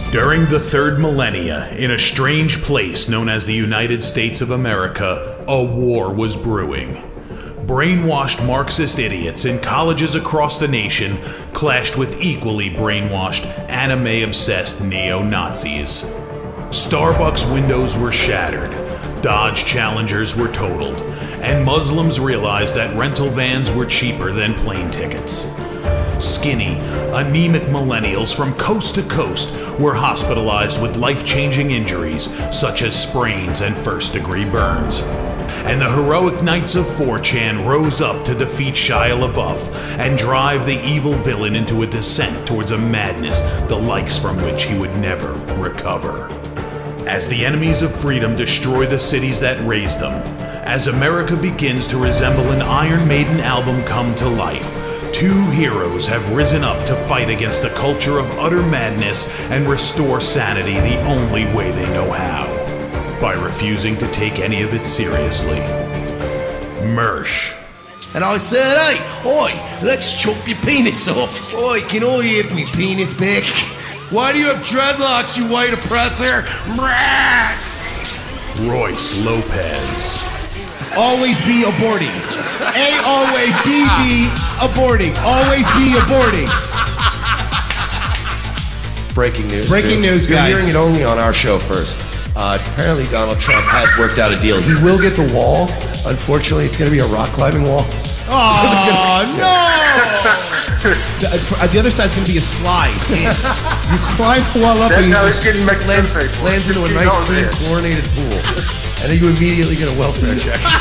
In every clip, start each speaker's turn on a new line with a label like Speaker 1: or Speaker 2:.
Speaker 1: During the third millennia, in a strange place known as the United States of America, a war was brewing. Brainwashed Marxist idiots in colleges across the nation clashed with equally brainwashed, anime-obsessed neo-Nazis. Starbucks windows were shattered, Dodge Challengers were totaled, and Muslims realized that rental vans were cheaper than plane tickets. Skinny, anemic millennials from coast to coast were hospitalized with life-changing injuries such as sprains and first-degree burns. And the heroic knights of 4chan rose up to defeat Shia LaBeouf and drive the evil villain into a descent towards a madness the likes from which he would never recover. As the enemies of freedom destroy the cities that raised them, as America begins to resemble an Iron Maiden album come to life, two heroes have risen up to fight against the culture of utter madness and restore sanity the only way they know how, by refusing to take any of it seriously. Mersh.
Speaker 2: And I said, hey, oi, let's chop your penis off. Oi, can I have me penis back? Why do you have dreadlocks, you white oppressor?
Speaker 1: Royce Lopez.
Speaker 3: Always be aborting. A always be aborting. Always be aborting.
Speaker 2: Breaking news.
Speaker 3: Breaking news, guys.
Speaker 2: You're hearing it only on our show first. Apparently Donald Trump has worked out a deal. He will get the wall. Unfortunately, it's going to be a rock climbing wall.
Speaker 3: Oh, no! The other side's going to be a slide. You climb the wall up and you just
Speaker 2: lands into a nice, clean, chlorinated pool. And then you immediately get a welfare check. Fucking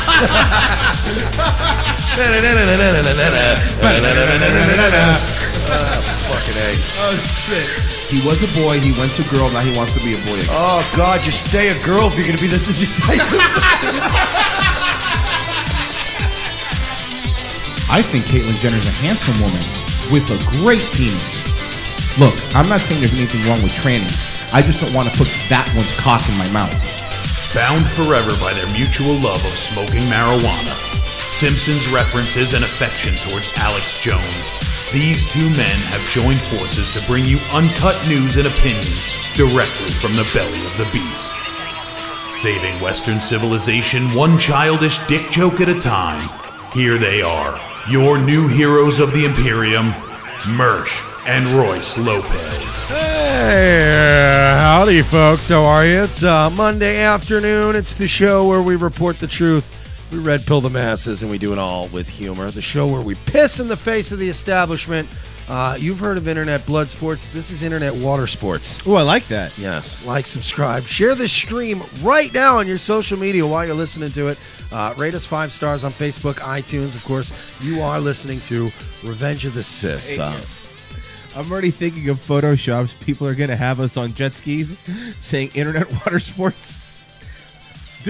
Speaker 2: A.
Speaker 3: Oh, shit. He was a boy, he went to girl, now he wants to be a boy again.
Speaker 2: Oh, God, just stay a girl if you're going to be this indecisive.
Speaker 3: I think Caitlyn Jenner's a handsome woman with a great penis. Look, I'm not saying there's anything wrong with trannies. I just don't want to put that one's cock in my mouth.
Speaker 1: Bound forever by their mutual love of smoking marijuana, Simpsons references and affection towards Alex Jones, these two men have joined forces to bring you uncut news and opinions directly from the belly of the beast. Saving Western civilization one childish dick joke at a time, here they are, your new heroes of the Imperium, Mersh and Royce Lopez.
Speaker 4: Hey, howdy folks, how are you? It's Monday afternoon. It's the show where we report the truth. We red pill the masses and we do it all with humor. The show where we piss in the face of the establishment. You've heard of internet blood sports. This is internet water sports.
Speaker 3: Oh, I like that.
Speaker 4: Yes. Like, subscribe. Share this stream right now on your social media while you're listening to it. Rate us 5 stars on Facebook, iTunes. Of course, you are listening to Revenge of the Sis.
Speaker 3: I'm already thinking of Photoshops. People are going to have us on jet skis saying internet water sports.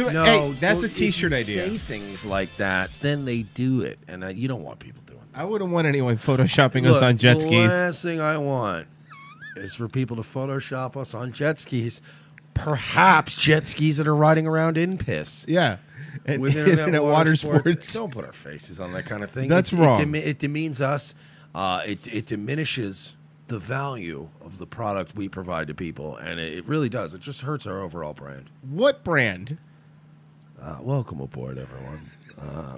Speaker 3: Hey, that's a T-shirt
Speaker 4: if you
Speaker 3: idea.
Speaker 4: say things like that, then they do it, and you don't want people doing that.
Speaker 3: I wouldn't want anyone photoshopping us on jet
Speaker 4: The
Speaker 3: skis.
Speaker 4: last thing I want is for people to Photoshop us on jet skis. Perhaps jet skis that are riding around in piss.
Speaker 3: Yeah. And
Speaker 4: With internet
Speaker 3: water sports.
Speaker 4: Don't put our faces on that kind of thing.
Speaker 3: That's wrong.
Speaker 4: It demeans us. It diminishes the value of the product we provide to people, and it really does. It just hurts our overall brand.
Speaker 3: What brand?
Speaker 4: Welcome aboard, everyone.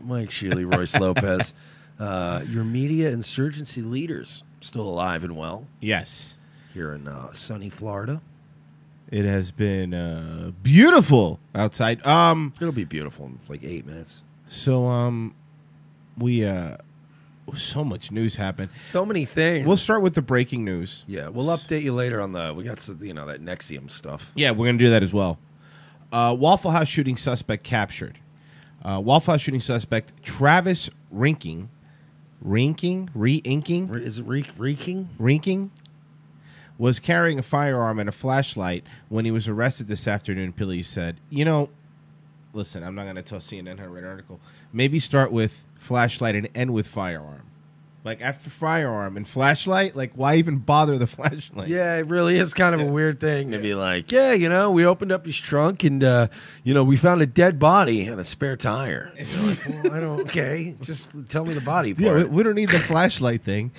Speaker 4: Mike Shealy, Royce Lopez, your media insurgency leaders, still alive and well
Speaker 3: Yes.
Speaker 4: here in sunny Florida.
Speaker 3: It has been beautiful outside.
Speaker 4: It'll be beautiful in like 8 minutes.
Speaker 3: So we so much news happened.
Speaker 4: So many things.
Speaker 3: We'll start with the breaking news.
Speaker 4: Yeah, we'll update you later on we got some, that NXVIM stuff.
Speaker 3: Yeah, we're gonna do that as well. Waffle House shooting suspect captured. Waffle House shooting suspect Travis Rinking,
Speaker 4: Is it reeking?
Speaker 3: Rinking was carrying a firearm and a flashlight when he was arrested this afternoon, police said. Listen, I'm not going to tell CNN how to write an article. Maybe start with flashlight and end with firearm. Like, after firearm and flashlight, like, why even bother the flashlight?
Speaker 4: Yeah, it really is kind of a weird thing to be like, we opened up his trunk and, we found a dead body and a spare tire. And you're like, well, okay, just tell me the body part.
Speaker 3: Yeah, we don't need the flashlight thing.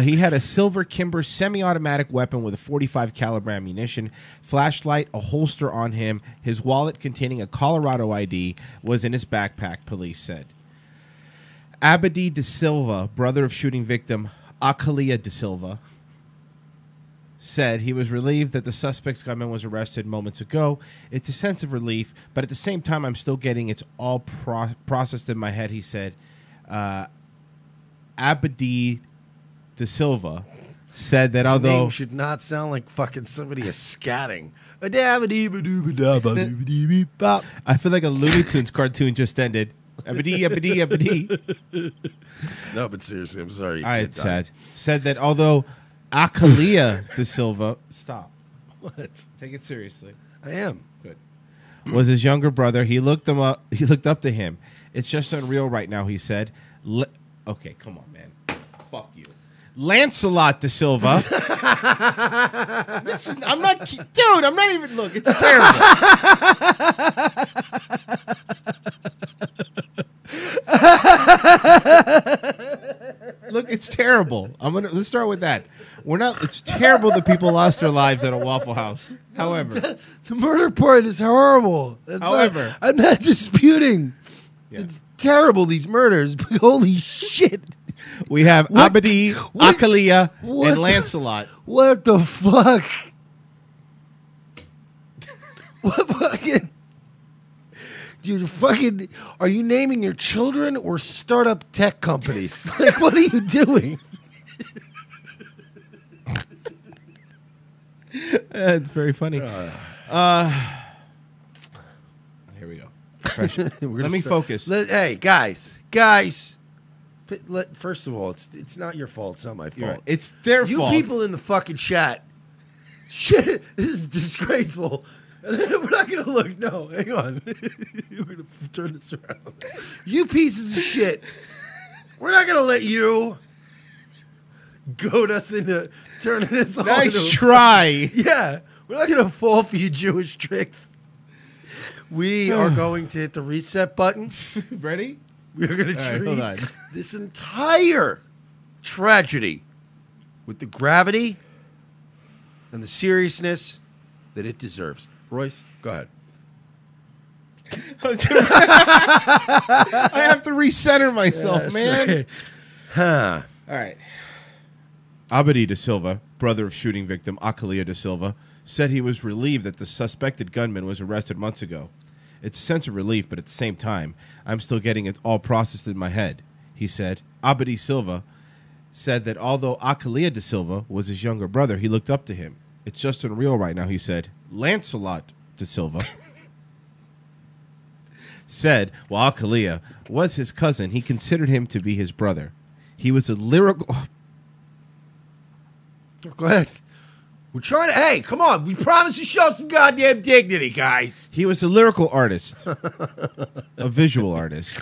Speaker 3: He had a silver Kimber semi-automatic weapon with a .45 caliber ammunition, flashlight, a holster on him. His wallet containing a Colorado ID was in his backpack, police said. Abadi De Silva, brother of shooting victim Akalia De Silva, said he was relieved that the suspect's gunman was arrested moments ago. It's a sense of relief, but at the same time, I'm still getting it's all processed in my head, he said. Abadi De Silva said that although...
Speaker 4: name should not sound like fucking somebody is scatting. I
Speaker 3: feel like a Looney Tunes cartoon just ended. Abadi.
Speaker 4: No, but seriously, I'm sorry.
Speaker 3: It's sad. Said that although Akalia De Silva... Stop.
Speaker 4: What?
Speaker 3: Take it seriously.
Speaker 4: I am.
Speaker 3: Good. Was his younger brother. He looked up to him. It's just unreal right now, he said. Okay, come on, man. Fuck you. Lancelot De Silva. I'm not even, look, it's terrible. Look, it's terrible. Let's start with that. It's terrible that people lost their lives at a Waffle House. However,
Speaker 4: the murder part is horrible. I'm not disputing. Yeah. It's terrible, these murders, but holy shit.
Speaker 3: We have Abadi, Akalia, and Lancelot.
Speaker 4: What the fuck? What fucking... Are you naming your children or startup tech companies? Like, what are you doing?
Speaker 3: It's very funny. Here we go. Let me focus.
Speaker 4: Hey, guys. First of all, it's not your fault. It's not my fault.
Speaker 3: Right. It's their fault.
Speaker 4: You people in the fucking chat. Shit, this is disgraceful. We're not going to look. No, hang on. We're going to turn this around. You pieces of shit. We're not going to let you goad us into turning this on.
Speaker 3: Nice try.
Speaker 4: Yeah. We're not going to fall for you Jewish tricks. We are going to hit the reset button.
Speaker 3: Ready?
Speaker 4: We're going to treat this entire tragedy with the gravity and the seriousness that it deserves. Royce, go ahead.
Speaker 3: I have to recenter myself, man.
Speaker 4: Huh.
Speaker 3: All right. Abadi De Silva, brother of shooting victim Akalia De Silva, said he was relieved that the suspected gunman was arrested months ago. It's a sense of relief, but at the same time, I'm still getting it all processed in my head, he said. Abadi Silva said that although Akalia De Silva was his younger brother, he looked up to him. It's just unreal right now, he said. Lancelot De Silva said, while Akalia was his cousin, he considered him to be his brother. He was a lyrical...
Speaker 4: Go ahead. We're trying to. Hey, come on. We promised to show some goddamn dignity, guys.
Speaker 3: He was a lyrical artist, a visual artist.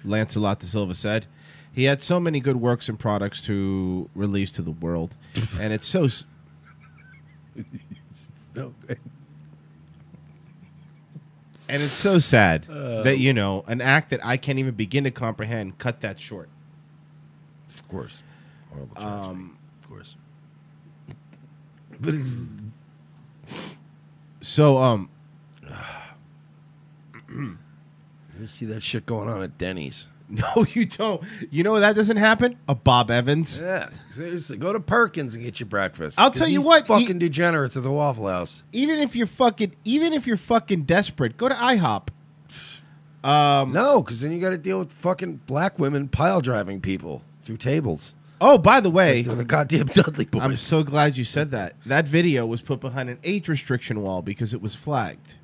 Speaker 3: Lancelot da Silva said. He had so many good works and products to release to the world, and it's so. And it's so sad that, you know, an act that I can't even begin to comprehend cut that short.
Speaker 4: Of course. Horrible tragedy. Of course. But it's...
Speaker 3: So,
Speaker 4: you see that shit going on at Denny's.
Speaker 3: no, you don't. You know that doesn't happen? A Bob Evans.
Speaker 4: Yeah. Seriously, go to Perkins and get your breakfast.
Speaker 3: I'll tell you
Speaker 4: these
Speaker 3: what,
Speaker 4: fucking degenerates at the Waffle House.
Speaker 3: Even if you're fucking desperate, go to IHOP.
Speaker 4: No, because then you got to deal with fucking black women pile driving people through tables.
Speaker 3: Oh, by the way,
Speaker 4: They're the goddamn Dudley boys.
Speaker 3: I'm so glad you said that. That video was put behind an age restriction wall because it was flagged.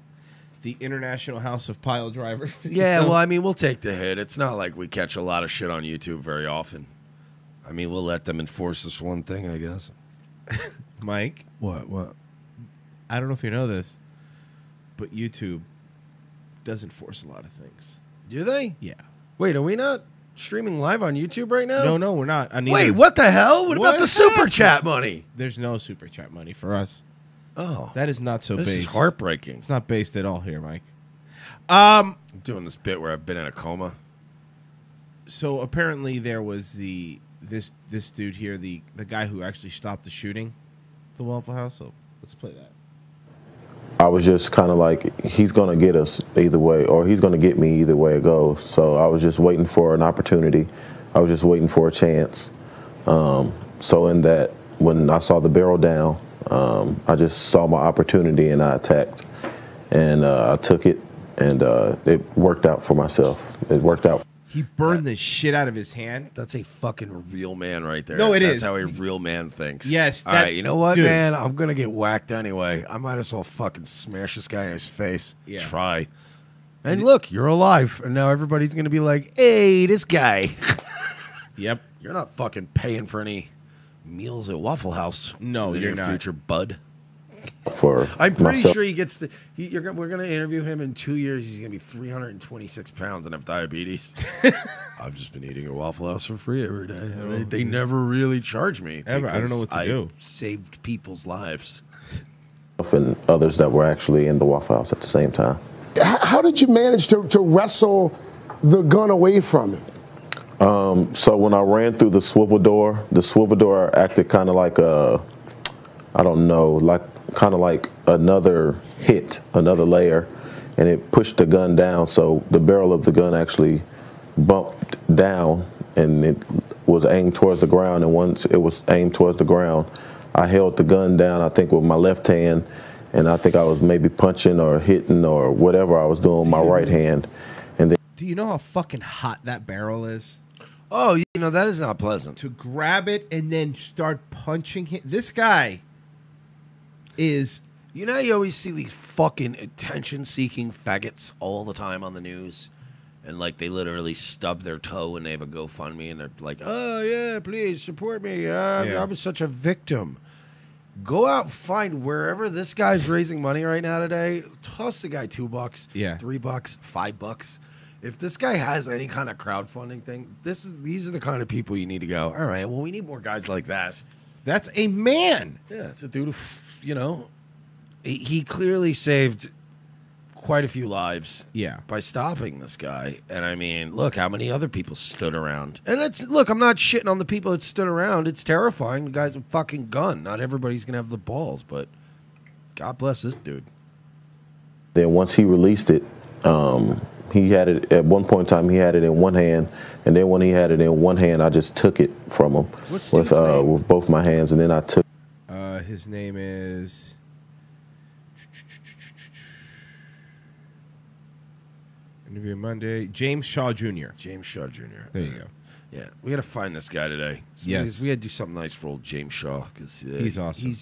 Speaker 3: The International House of Pile Driver.
Speaker 4: Yeah, well, I mean, we'll take the hit. It's not like we catch a lot of shit on YouTube very often. I mean, we'll let them enforce this one thing, I guess.
Speaker 3: Mike,
Speaker 4: What?
Speaker 3: I don't know if you know this, but YouTube doesn't force a lot of things.
Speaker 4: Do they?
Speaker 3: Yeah.
Speaker 4: Wait, are we not streaming live on YouTube right now?
Speaker 3: No, we're not.
Speaker 4: Wait, what the hell? What about the super
Speaker 3: happened?
Speaker 4: chat money?
Speaker 3: There's no super chat money for us.
Speaker 4: Oh,
Speaker 3: That is not so
Speaker 4: this
Speaker 3: based.
Speaker 4: is heartbreaking.
Speaker 3: It's not based at all here, Mike.
Speaker 4: I'm doing this bit where I've been in a coma.
Speaker 3: So apparently there was this dude here, the guy who actually stopped the shooting, at the Waffle House. So let's play that.
Speaker 5: I was just kind of like, he's going to get us either way, or he's going to get me either way it goes. So I was just waiting for an opportunity. I was just waiting for a chance. So in that, when I saw the barrel down, I just saw my opportunity and I attacked. And I took it, and it worked out for myself. It worked out.
Speaker 3: He burned the shit out of his hand.
Speaker 4: That's a fucking real man right there.
Speaker 3: No, it
Speaker 4: That's
Speaker 3: is.
Speaker 4: how a real man thinks.
Speaker 3: Yes,
Speaker 4: All
Speaker 3: that-
Speaker 4: right, you know what,
Speaker 3: dude.
Speaker 4: man? I'm going to get whacked anyway. I might as well fucking smash this guy in his face.
Speaker 3: Yeah.
Speaker 4: Try. And look, you're alive. And now everybody's going to be like, hey, this guy.
Speaker 3: Yep.
Speaker 4: You're not fucking paying for any meals at Waffle House.
Speaker 3: No,
Speaker 4: in the
Speaker 3: you're
Speaker 4: near
Speaker 3: not.
Speaker 4: Future, bud.
Speaker 5: For
Speaker 4: I'm pretty
Speaker 5: myself.
Speaker 4: sure he gets to. We're going to interview him in 2 years. He's going to be 326 pounds and have diabetes. I've just been eating at Waffle House for free every day. They never really charge me.
Speaker 3: Ever. I don't know what to do.
Speaker 4: Saved people's lives.
Speaker 5: And others that were actually in the Waffle House at the same time.
Speaker 6: How did you manage to wrestle the gun away from him?
Speaker 5: So when I ran through the swivel door acted kind of like I don't know, like kind of like another layer, and it pushed the gun down. So the barrel of the gun actually bumped down, and it was aimed towards the ground. And once it was aimed towards the ground, I held the gun down, I think with my left hand, and I think I was maybe punching or hitting or whatever I was doing with my right hand. And then
Speaker 3: Do you know how fucking hot that barrel is?
Speaker 4: Oh, you know, that is not pleasant.
Speaker 3: To grab it and then start punching him. This guy is.
Speaker 4: You know, you always see these fucking attention-seeking faggots all the time on the news. And, like, they literally stub their toe and they have a GoFundMe and they're like, oh, yeah, please support me. I was such a victim. Go out and find wherever this guy's raising money right now today. Toss the guy $2,
Speaker 3: Yeah.
Speaker 4: $3, $5. If this guy has any kind of crowdfunding thing, these are the kind of people you need to go, all right, well, we need more guys like that.
Speaker 3: That's a man.
Speaker 4: Yeah, it's a dude who, you know, he clearly saved quite a few lives by stopping this guy. And I mean, look how many other people stood around. And look, I'm not shitting on the people that stood around. It's terrifying. The guy's a fucking gun. Not everybody's going to have the balls, but God bless this dude.
Speaker 5: Then once he released it, he had it at one point in time. He had it in one hand, and then when he had it in one hand, I just took it from him with both my hands, and then I took.
Speaker 3: His name is. Interview Monday. James Shaw Jr.
Speaker 4: James Shaw Jr.
Speaker 3: There you go.
Speaker 4: Yeah, we got to find this guy today.
Speaker 3: Yes.
Speaker 4: We got to do something nice for old James Shaw because
Speaker 3: he's awesome.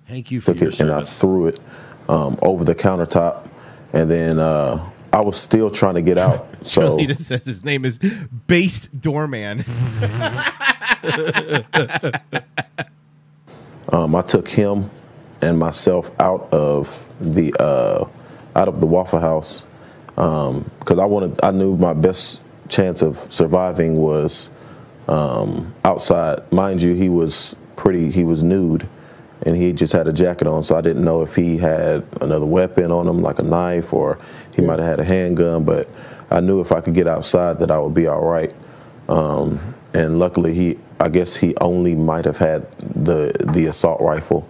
Speaker 4: Thank you for your
Speaker 5: Took it and I
Speaker 4: service.
Speaker 5: threw it over the countertop, and then I was still trying to get out. So
Speaker 3: Charlita says his name is Based Doorman.
Speaker 5: I took him and myself out of the Waffle House because I knew my best chance of surviving was outside. Mind you, he was nude, and he just had a jacket on, so I didn't know if he had another weapon on him, like a knife, or he might have had a handgun. But I knew if I could get outside that I would be all right. And luckily, I guess he only might have had the assault rifle.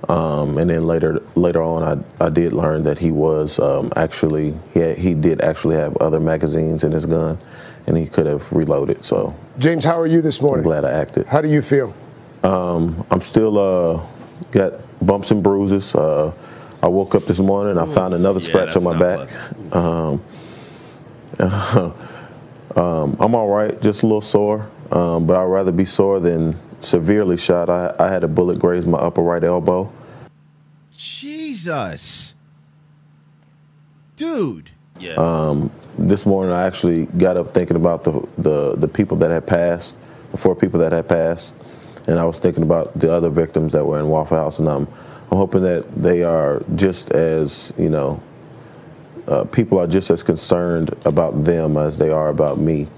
Speaker 5: And then later on, I did learn that he was he did actually have other magazines in his gun, and he could have reloaded. So,
Speaker 6: James, how are you this morning?
Speaker 5: I'm glad I acted.
Speaker 6: How do you feel?
Speaker 5: I'm still got bumps and bruises. I woke up this morning, I found another scratch on my back. I'm all right, just a little sore, but I'd rather be sore than severely shot. I had a bullet graze my upper right elbow.
Speaker 3: Jesus. Dude.
Speaker 4: Yeah.
Speaker 5: This morning I actually got up thinking about the people that had passed, the 4 people that had passed, and I was thinking about the other victims that were in Waffle House, and I'm hoping that they are just as, people are just as concerned about them as they are about me.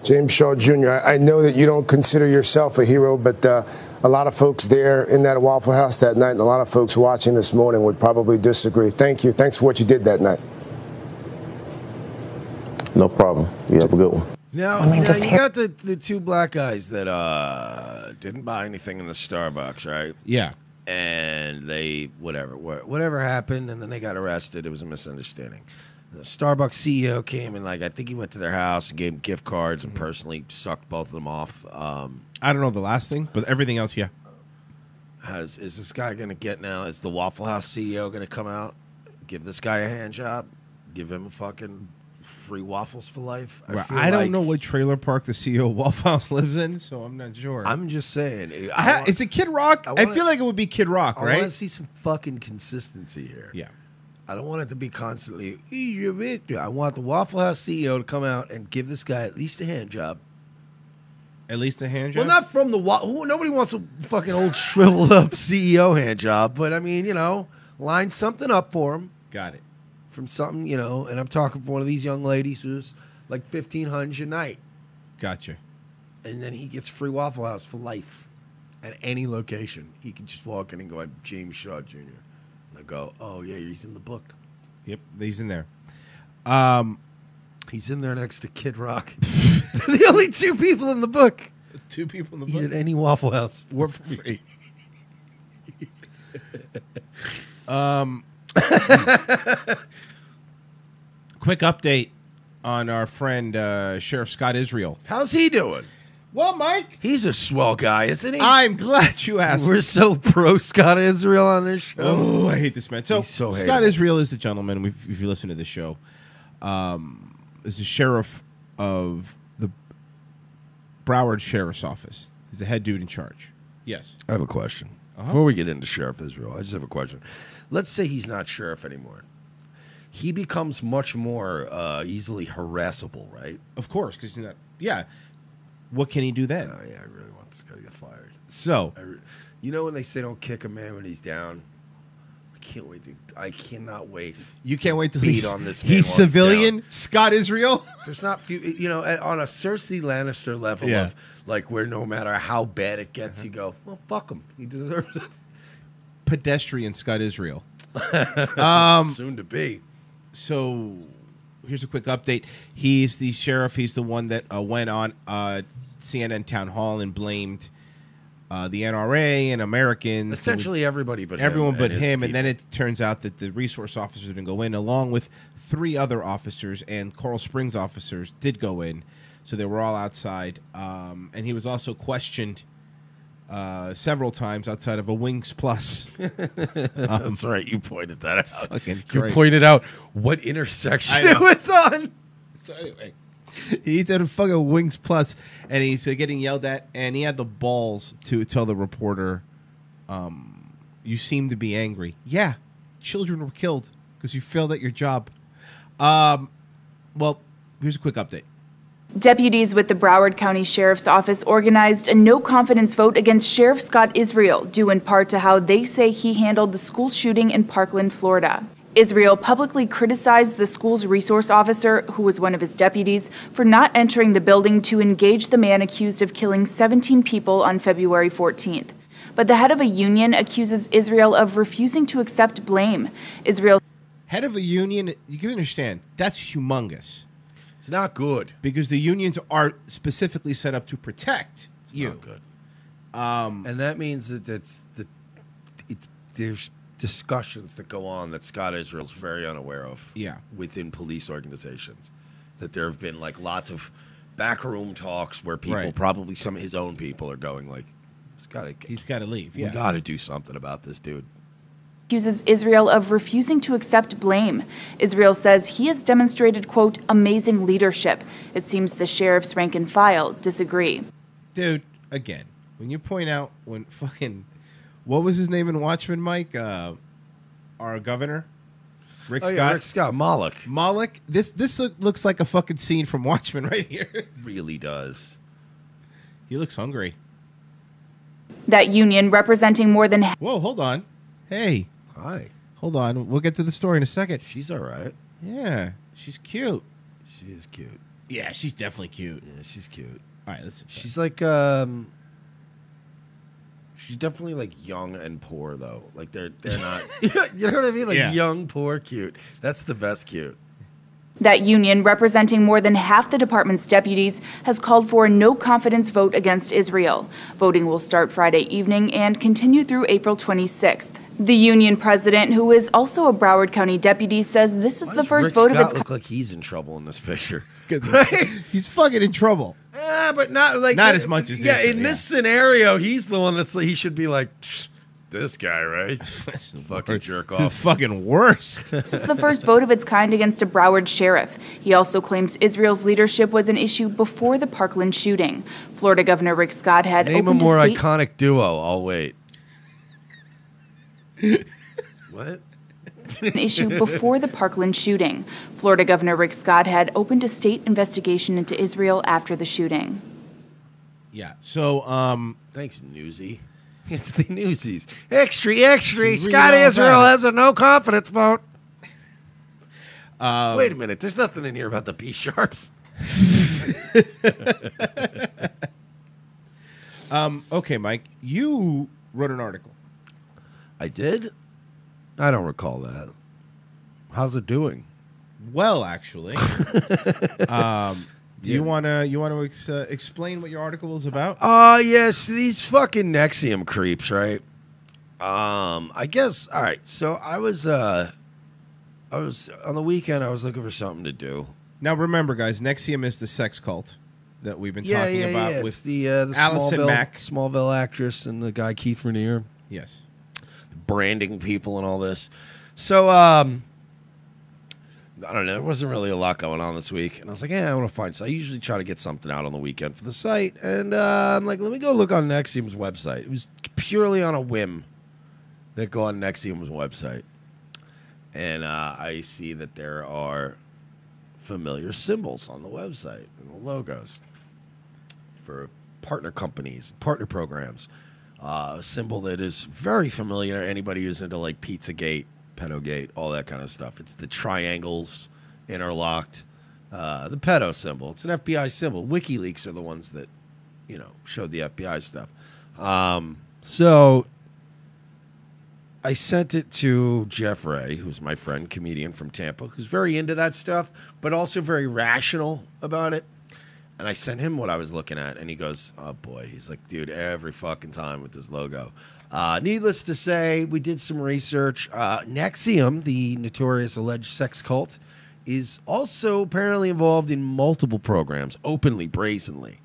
Speaker 6: James Shaw Jr., I know that you don't consider yourself a hero, but a lot of folks there in that Waffle House that night and a lot of folks watching this morning would probably disagree. Thank you. Thanks for what you did that night.
Speaker 5: No problem. You have a good one.
Speaker 4: Now you got the 2 black guys that didn't buy anything in the Starbucks, right?
Speaker 3: Yeah.
Speaker 4: And they, whatever happened, and then they got arrested. It was a misunderstanding. The Starbucks CEO came and, I think he went to their house and gave them gift cards and personally sucked both of them off.
Speaker 3: I don't know the last thing, but everything else, yeah.
Speaker 4: Is this guy going to get now? Is the Waffle House CEO going to come out, give this guy a hand job, give him a fucking free waffles for life?
Speaker 3: I don't know what trailer park the CEO of Waffle House lives in, so I'm not sure.
Speaker 4: I'm just saying.
Speaker 3: Is it Kid Rock? I feel like it would be Kid Rock, right?
Speaker 4: I want to see some fucking consistency here.
Speaker 3: Yeah.
Speaker 4: I don't want it to be constantly, I want the Waffle House CEO to come out and give this guy at least a hand job.
Speaker 3: At least a hand job?
Speaker 4: Well, not from the nobody wants a fucking old shriveled up CEO hand job, but I mean, line something up for him.
Speaker 3: Got it.
Speaker 4: From something, and I'm talking from one of these young ladies who's like $1,500 a night.
Speaker 3: Gotcha.
Speaker 4: And then he gets free Waffle House for life at any location. He can just walk in and go, I'm James Shaw Jr. And I go, oh, yeah, he's in the book.
Speaker 3: Yep, he's in there.
Speaker 4: He's in there next to Kid Rock. They're the only 2 people in the book.
Speaker 3: 2 people in the
Speaker 4: Eat
Speaker 3: book?
Speaker 4: at any Waffle House.
Speaker 3: Work for free. Quick update on our friend Sheriff Scott Israel.
Speaker 4: How's he doing?
Speaker 3: Well, Mike,
Speaker 4: he's a swell guy, isn't he?
Speaker 3: I'm glad you asked.
Speaker 4: We're so pro Scott Israel on this show.
Speaker 3: Oh, I hate this man. So
Speaker 4: so
Speaker 3: Scott Israel is the gentleman. If you listen to the show, is the sheriff of the Broward Sheriff's Office. He's the head dude in charge. Yes.
Speaker 4: I have a question. Before we get into Sheriff Israel, I just have a question. Let's say he's not sheriff anymore. He becomes much more easily harassable, right?
Speaker 3: Of course, because he's not. Yeah. What can he do then?
Speaker 4: Oh, yeah, I really want this guy to get fired.
Speaker 3: So,
Speaker 4: when they say don't kick a man when he's down, I cannot wait.
Speaker 3: You can't wait to
Speaker 4: beat on this man.
Speaker 3: He's civilian, Scott Israel.
Speaker 4: There's not few, on a Cersei Lannister level of where no matter how bad it gets, you go, well, fuck him. He deserves it.
Speaker 3: Pedestrian Scott Israel.
Speaker 4: Soon to be.
Speaker 3: So, here's a quick update. He's the sheriff. He's the one that went on CNN Town Hall and blamed the NRA and Americans.
Speaker 4: Essentially everybody but
Speaker 3: everyone
Speaker 4: him.
Speaker 3: But him. And then it turns out that the resource officers didn't go in, along with 3 other officers, and Coral Springs officers did go in. So they were all outside. And he was also questioned several times outside of a Wings Plus.
Speaker 4: That's right. You pointed that out.
Speaker 3: Fucking
Speaker 4: you
Speaker 3: great.
Speaker 4: pointed out what intersection it was on.
Speaker 3: So anyway, he did a fucking Wings Plus, and he's getting yelled at, and he had the balls to tell the reporter, you seem to be angry. Yeah, children were killed because you failed at your job. Well, here's a quick update.
Speaker 7: Deputies with the Broward County Sheriff's Office organized a no-confidence vote against Sheriff Scott Israel, due in part to how they say he handled the school shooting in Parkland, Florida. Israel publicly criticized the school's resource officer, who was one of his deputies, for not entering the building to engage the man accused of killing 17 people on February 14th. But the head of a union accuses Israel of refusing to accept blame. Israel
Speaker 3: Head of a union, you can understand, that's humongous.
Speaker 4: It's not good.
Speaker 3: Because the unions are specifically set up to protect you.
Speaker 4: Not good. And that means that there's discussions that go on that Scott Israel's very unaware of.
Speaker 3: Yeah.
Speaker 4: Within police organizations, that there have been like lots of backroom talks where people, probably some of his own people, are going like, he's got to leave.
Speaker 3: Yeah.
Speaker 4: We got to do something about this dude.
Speaker 7: Accuses Israel of refusing to accept blame. Israel says he has demonstrated, quote, amazing leadership. It seems the sheriff's rank and file disagree.
Speaker 3: Dude, again, when you point out when fucking, what was his name in Watchmen, Mike? Our governor? Rick Scott?
Speaker 4: Yeah, Rick Scott.
Speaker 3: Moloch. This looks like a fucking scene from Watchmen right here.
Speaker 4: Really does.
Speaker 3: He looks hungry.
Speaker 7: That union representing more than...
Speaker 3: Whoa, hold on. Hey.
Speaker 4: Hi.
Speaker 3: Hold on. We'll get to the story in a second.
Speaker 4: She's all right.
Speaker 3: Yeah. She's cute.
Speaker 4: She is cute.
Speaker 3: Yeah, she's definitely cute.
Speaker 4: Yeah, she's cute.
Speaker 3: All right, let's...
Speaker 4: She's like, she's definitely like young and poor though. Like they're not, you know what I mean? Like young, poor, cute. That's the best cute.
Speaker 7: That union, representing more than half the department's deputies, has called for a no-confidence vote against Israel. Voting will start Friday evening and continue through April 26th. The union president, who is also a Broward County deputy, says this is the first vote of its kind.
Speaker 4: Look like he's in trouble in this picture.
Speaker 3: He's fucking in trouble.
Speaker 4: Yeah, but not
Speaker 3: as much as
Speaker 4: in this scenario, he's the one that's like, he should be like, this guy, right? This fucking jerk off.
Speaker 3: This is fucking worst.
Speaker 7: This is the first vote of its kind against a Broward sheriff. He also claims Israel's leadership was an issue before the Parkland shooting. Florida Governor Rick Scott had
Speaker 4: Name a
Speaker 7: opened
Speaker 4: more
Speaker 7: state
Speaker 4: iconic duo. I'll wait. What?
Speaker 7: An issue before the Parkland shooting. Florida Governor Rick Scott had opened a state investigation into Israel after the shooting.
Speaker 3: Yeah. So,
Speaker 4: thanks, Newsy. It's the Newsies. Extra. Scott Israel has a no confidence vote. Wait a minute. There's nothing in here about the B sharps.
Speaker 3: Okay, Mike. You wrote an article.
Speaker 4: I did? I don't recall that. How's it doing?
Speaker 3: Well, actually. Do you want to explain what your article is about?
Speaker 4: Yes, these fucking NXVIM creeps, right? I guess. All right. So I was on the weekend. I was looking for something to do.
Speaker 3: Now remember, guys, NXVIM is the sex cult that we've been talking about with
Speaker 4: it's the
Speaker 3: Allison Mack,
Speaker 4: Smallville actress, and the guy Keith Raniere.
Speaker 3: Yes.
Speaker 4: Branding people and all this. So I don't know. There wasn't really a lot going on this week, and I was like, I want to find. So I usually try to get something out on the weekend for the site, and I'm like, let me go look on NXVIM's website. It was purely on a whim that go on NXVIM's website, and I see that there are familiar symbols on the website and the logos for partner companies, partner programs. A symbol that is very familiar to anybody who's into like Pizzagate, Pedogate, all that kind of stuff. It's the triangles interlocked, the pedo symbol. It's an FBI symbol. WikiLeaks are the ones that, showed the FBI stuff. So I sent it to Jeff Ray, who's my friend, comedian from Tampa, who's very into that stuff, but also very rational about it. And I sent him what I was looking at, and he goes, oh, boy. He's like, dude, every fucking time with this logo. Needless to say, we did some research. NXVIM, the notorious alleged sex cult, is also apparently involved in multiple programs, openly, brazenly,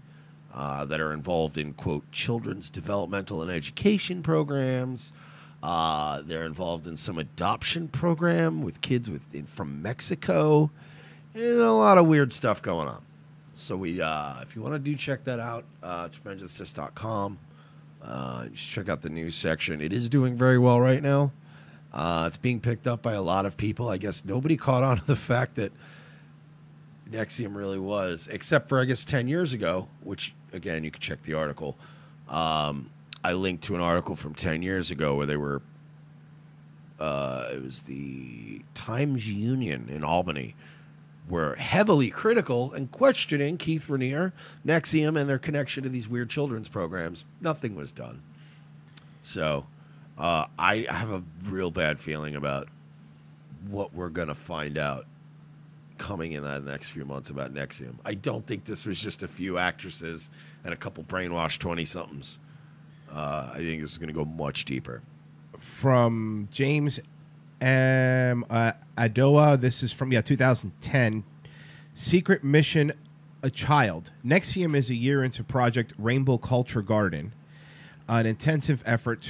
Speaker 4: that are involved in, quote, children's developmental and education programs. They're involved in some adoption program with kids from Mexico. And a lot of weird stuff going on. So we, if you want to check that out, it's friendsofthesys.com. Just check out the news section. It is doing very well right now. It's being picked up by a lot of people. I guess nobody caught on to the fact that NXVIM really was, except for, I guess, 10 years ago, which, again, you can check the article. I linked to an article from 10 years ago where they were, it was the Times Union in Albany, were heavily critical and questioning Keith Raniere, NXVIM, and their connection to these weird children's programs. Nothing was done. So I have a real bad feeling about what we're going to find out coming in the next few months about NXVIM. I don't think this was just a few actresses and a couple brainwashed 20-somethings. I think this is going to go much deeper.
Speaker 3: From James M. Adoa, this is from 2010. Secret Mission: A Child. NXVIM is a year into Project Rainbow Culture Garden, an intensive effort.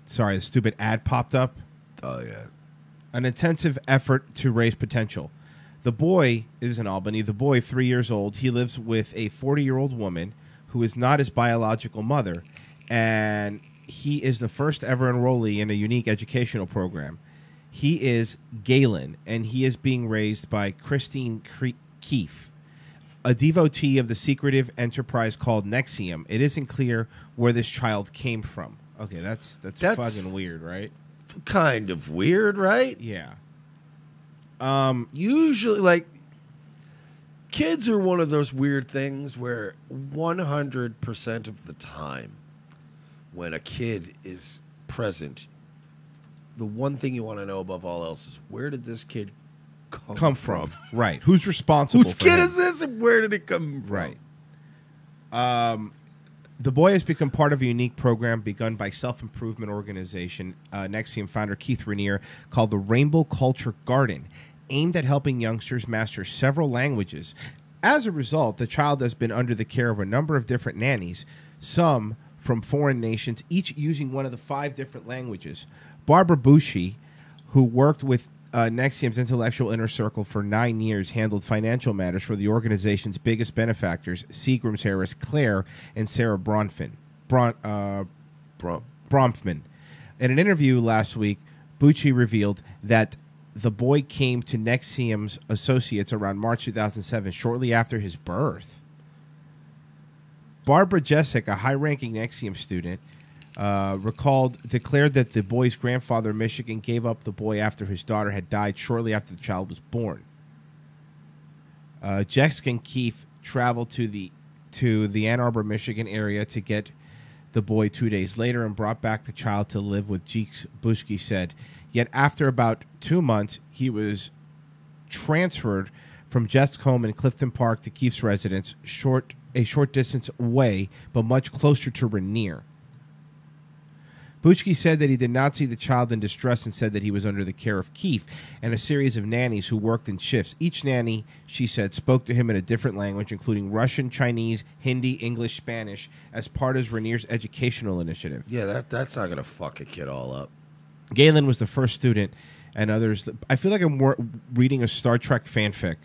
Speaker 3: Sorry, the stupid ad popped up.
Speaker 4: Oh, yeah.
Speaker 3: An intensive effort to raise potential. The boy is in Albany. The boy, 3 years old, he lives with a 40-year-old woman who is not his biological mother, and he is the first ever enrollee in a unique educational program. He is Galen, and he is being raised by Christine Keefe, a devotee of the secretive enterprise called NXVIM. It isn't clear where this child came from. Okay, that's fucking weird, right?
Speaker 4: Kind of weird, right?
Speaker 3: Yeah.
Speaker 4: Usually, like, kids are one of those weird things where 100% of the time when a kid is present, the one thing you want to know above all else is, where did this kid come from?
Speaker 3: Right. Who's responsible
Speaker 4: Whose
Speaker 3: for
Speaker 4: kid
Speaker 3: him?
Speaker 4: is this and where did it come from?
Speaker 3: Right. The boy has become part of a unique program begun by self-improvement organization, NXVIM founder Keith Raniere, called the Rainbow Culture Garden, aimed at helping youngsters master several languages. As a result, the child has been under the care of a number of different nannies, some from foreign nations, each using one of the 5 different languages. Barbara Bucci, who worked with NXVIM's intellectual inner circle for 9 years, handled financial matters for the organization's biggest benefactors, Seagram's Harris, Claire, and Sarah Bronfman. In an interview last week, Bucci revealed that the boy came to NXVIM's associates around March 2007, shortly after his birth. Barbara Jessic, a high-ranking NXVIM student, declared that the boy's grandfather in Michigan gave up the boy after his daughter had died shortly after the child was born. Jessic and Keith traveled to the Ann Arbor, Michigan area to get the boy 2 days later and brought back the child to live with Jeeks, Bushki said. Yet after about 2 months, he was transferred from Jessic's home in Clifton Park to Keith's residence, a short distance away, but much closer to Raniere. Bushki said that he did not see the child in distress and said that he was under the care of Keith and a series of nannies who worked in shifts. Each nanny, she said, spoke to him in a different language, including Russian, Chinese, Hindi, English, Spanish, as part of Raniere's educational initiative.
Speaker 4: Yeah, that's not going to fuck a kid all up.
Speaker 3: Galen was the first student, and others... I feel like I'm reading a Star Trek fanfic.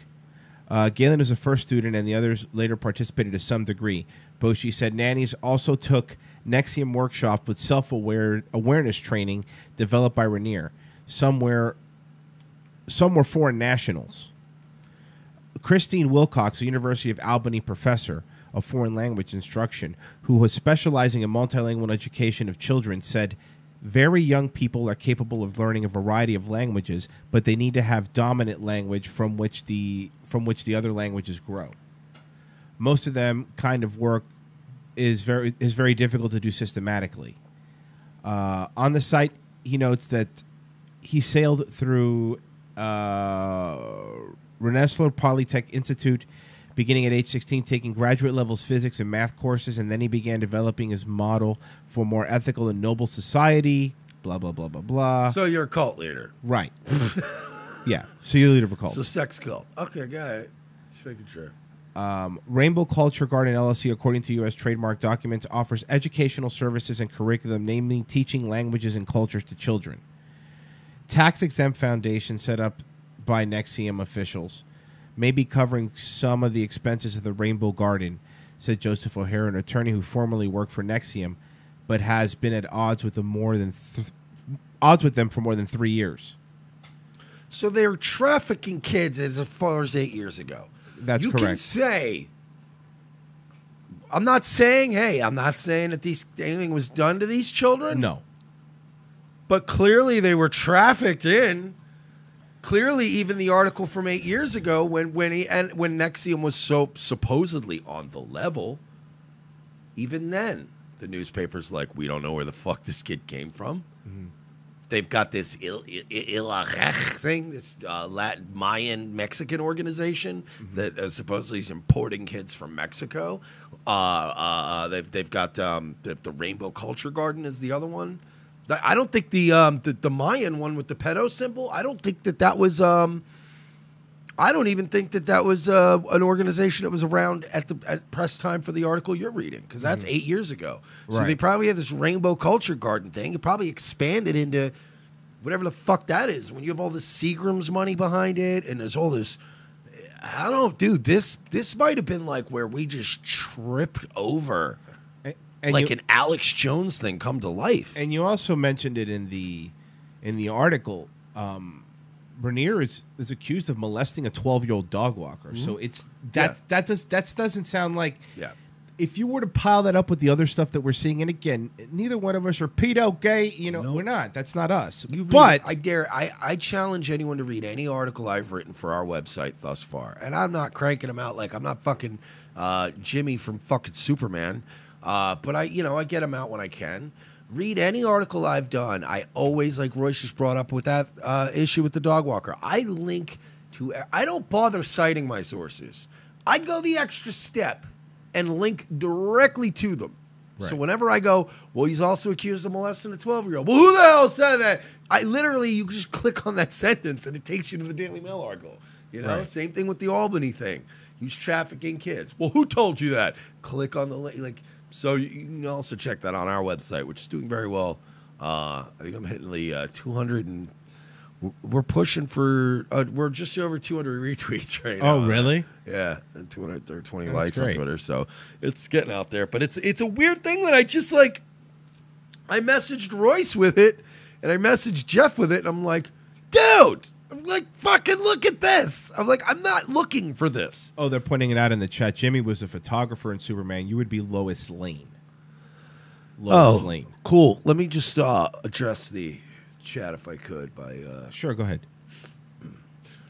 Speaker 3: Galen was the first student, and the others later participated to some degree. Bushki said nannies also took NXVIM workshop with self-awareness training developed by Raniere. Some were foreign nationals. Christine Wilcox, a University of Albany professor of foreign language instruction, who was specializing in multilingual education of children, said, very young people are capable of learning a variety of languages, but they need to have dominant language from which the other languages grow. Most of them kind of work is very difficult to do systematically. On the site, he notes that he sailed through Rensselaer Polytech Institute beginning at age 16, taking graduate levels physics and math courses, and then he began developing his model for more ethical and noble society, blah, blah, blah, blah, blah.
Speaker 4: So you're a cult leader.
Speaker 3: Right. Yeah, so you're the leader of a cult.
Speaker 4: So sex cult. Okay, got it. Just making sure.
Speaker 3: Rainbow Culture Garden LLC, according to U.S. trademark documents, offers educational services and curriculum, namely teaching languages and cultures to children. Tax-exempt foundation set up by NXVIM officials may be covering some of the expenses of the Rainbow Garden, said Joseph O'Hara, an attorney who formerly worked for NXVIM, but has been at odds with the more than odds with them for more than 3 years.
Speaker 4: So they're trafficking kids as far as 8 years ago.
Speaker 3: That's
Speaker 4: correct. You can say, I'm not saying that anything was done to these children.
Speaker 3: No.
Speaker 4: But clearly they were trafficked in. Clearly, even the article from 8 years ago, when NXVIM was so supposedly on the level, even then, the newspaper's like, we don't know where the fuck this kid came from. Mm-hmm. They've got this Ilajech thing, this Latin Mayan Mexican organization that supposedly is importing kids from Mexico. They've got the Rainbow Culture Garden is the other one. I don't think the Mayan one with the pedo symbol. I don't think that was. I don't even think that was an organization that was around at press time for the article you're reading, because that's 8 years ago. So they probably had this Rainbow Culture Garden thing. It probably expanded into whatever the fuck that is. When you have all this Seagram's money behind it, and there's all this. I don't know, dude. This might have been like where we just tripped over. And like an Alex Jones thing come to life.
Speaker 3: And you also mentioned it in the article. Bernier is accused of molesting a 12-year-old dog walker. So that doesn't sound like. Yeah. If you were to pile that up with the other stuff that we're seeing, and again, neither one of us are pedo, gay. We're not. That's not us.
Speaker 4: I challenge anyone to read any article I've written for our website thus far, and I'm not cranking them out like I'm not fucking Jimmy from fucking Superman. But I get them out when I can. Read any article I've done. I always, like Royce just brought up with that issue with the dog walker, I link to. I don't bother citing my sources. I go the extra step and link directly to them. Right. So whenever I go, well, he's also accused of molesting a 12-year-old. Well, who the hell said that? You just click on that sentence and it takes you to the Daily Mail article. Same thing with the Albany thing. He was trafficking kids. Well, who told you that? Click on the link. So you can also check that on our website, which is doing very well. I think I'm hitting the 200, and we're pushing for we're just over 200 retweets right now.
Speaker 3: Oh, really?
Speaker 4: Yeah, and 220 likes on Twitter. So it's getting out there. But it's a weird thing that I just like. I messaged Royce with it, and I messaged Jeff with it, and I'm like, dude. I'm like, fucking look at this. I'm like, I'm not looking for this.
Speaker 3: Oh, they're pointing it out in the chat. Jimmy was a photographer in Superman. You would be Lois Lane. Lois Lane.
Speaker 4: Cool. Let me just address the chat if I could.
Speaker 3: Sure, go ahead.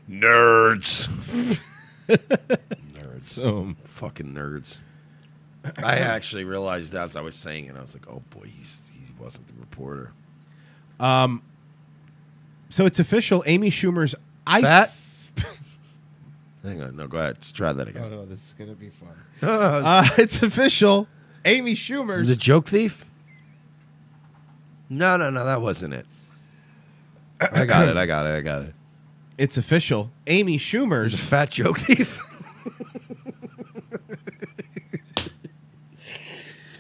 Speaker 4: Nerds. Nerds. Fucking nerds. I actually realized as I was saying it, I was like, oh boy, he wasn't the reporter.
Speaker 3: So it's official. Amy Schumer's
Speaker 4: fat. Hang on, no, go ahead. Let's try that again.
Speaker 3: Oh, no, this is gonna be fun. It's official. Amy Schumer's
Speaker 4: the joke thief. No, that wasn't it. I got it.
Speaker 3: It's official. Amy Schumer's
Speaker 4: a fat joke thief.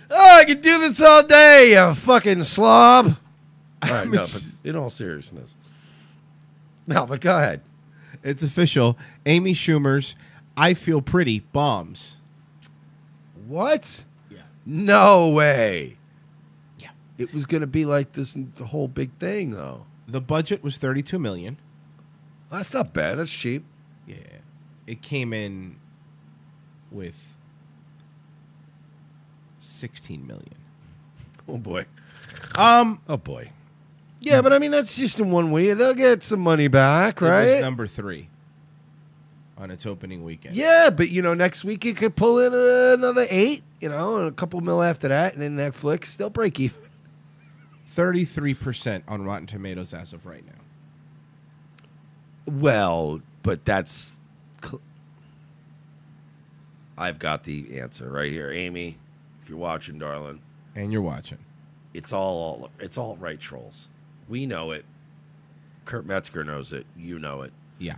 Speaker 4: Oh, I can do this all day, you fucking slob. All right, no, but in all seriousness. No, but go ahead.
Speaker 3: It's official. Amy Schumer's I Feel Pretty bombs.
Speaker 4: What?
Speaker 3: Yeah.
Speaker 4: No way.
Speaker 3: Yeah.
Speaker 4: It was going to be like this, the whole big thing, though.
Speaker 3: The budget was $32 million.
Speaker 4: That's not bad. That's cheap.
Speaker 3: Yeah. It came in with $16 million.
Speaker 4: Oh, boy.
Speaker 3: Oh,
Speaker 4: boy. Yeah, but I mean, that's just in 1 week. They'll get some money back, right?
Speaker 3: It was number 3 on its opening weekend.
Speaker 4: Yeah, but, next week it could pull in another 8, and a couple mil after that, and then Netflix still break even.
Speaker 3: 33% on Rotten Tomatoes as of right now.
Speaker 4: Well, but that's... I've got the answer right here. Amy, if you're watching, darling.
Speaker 3: And you're watching.
Speaker 4: It's all right trolls. We know it. Kurt Metzger knows it. You know it.
Speaker 3: Yeah.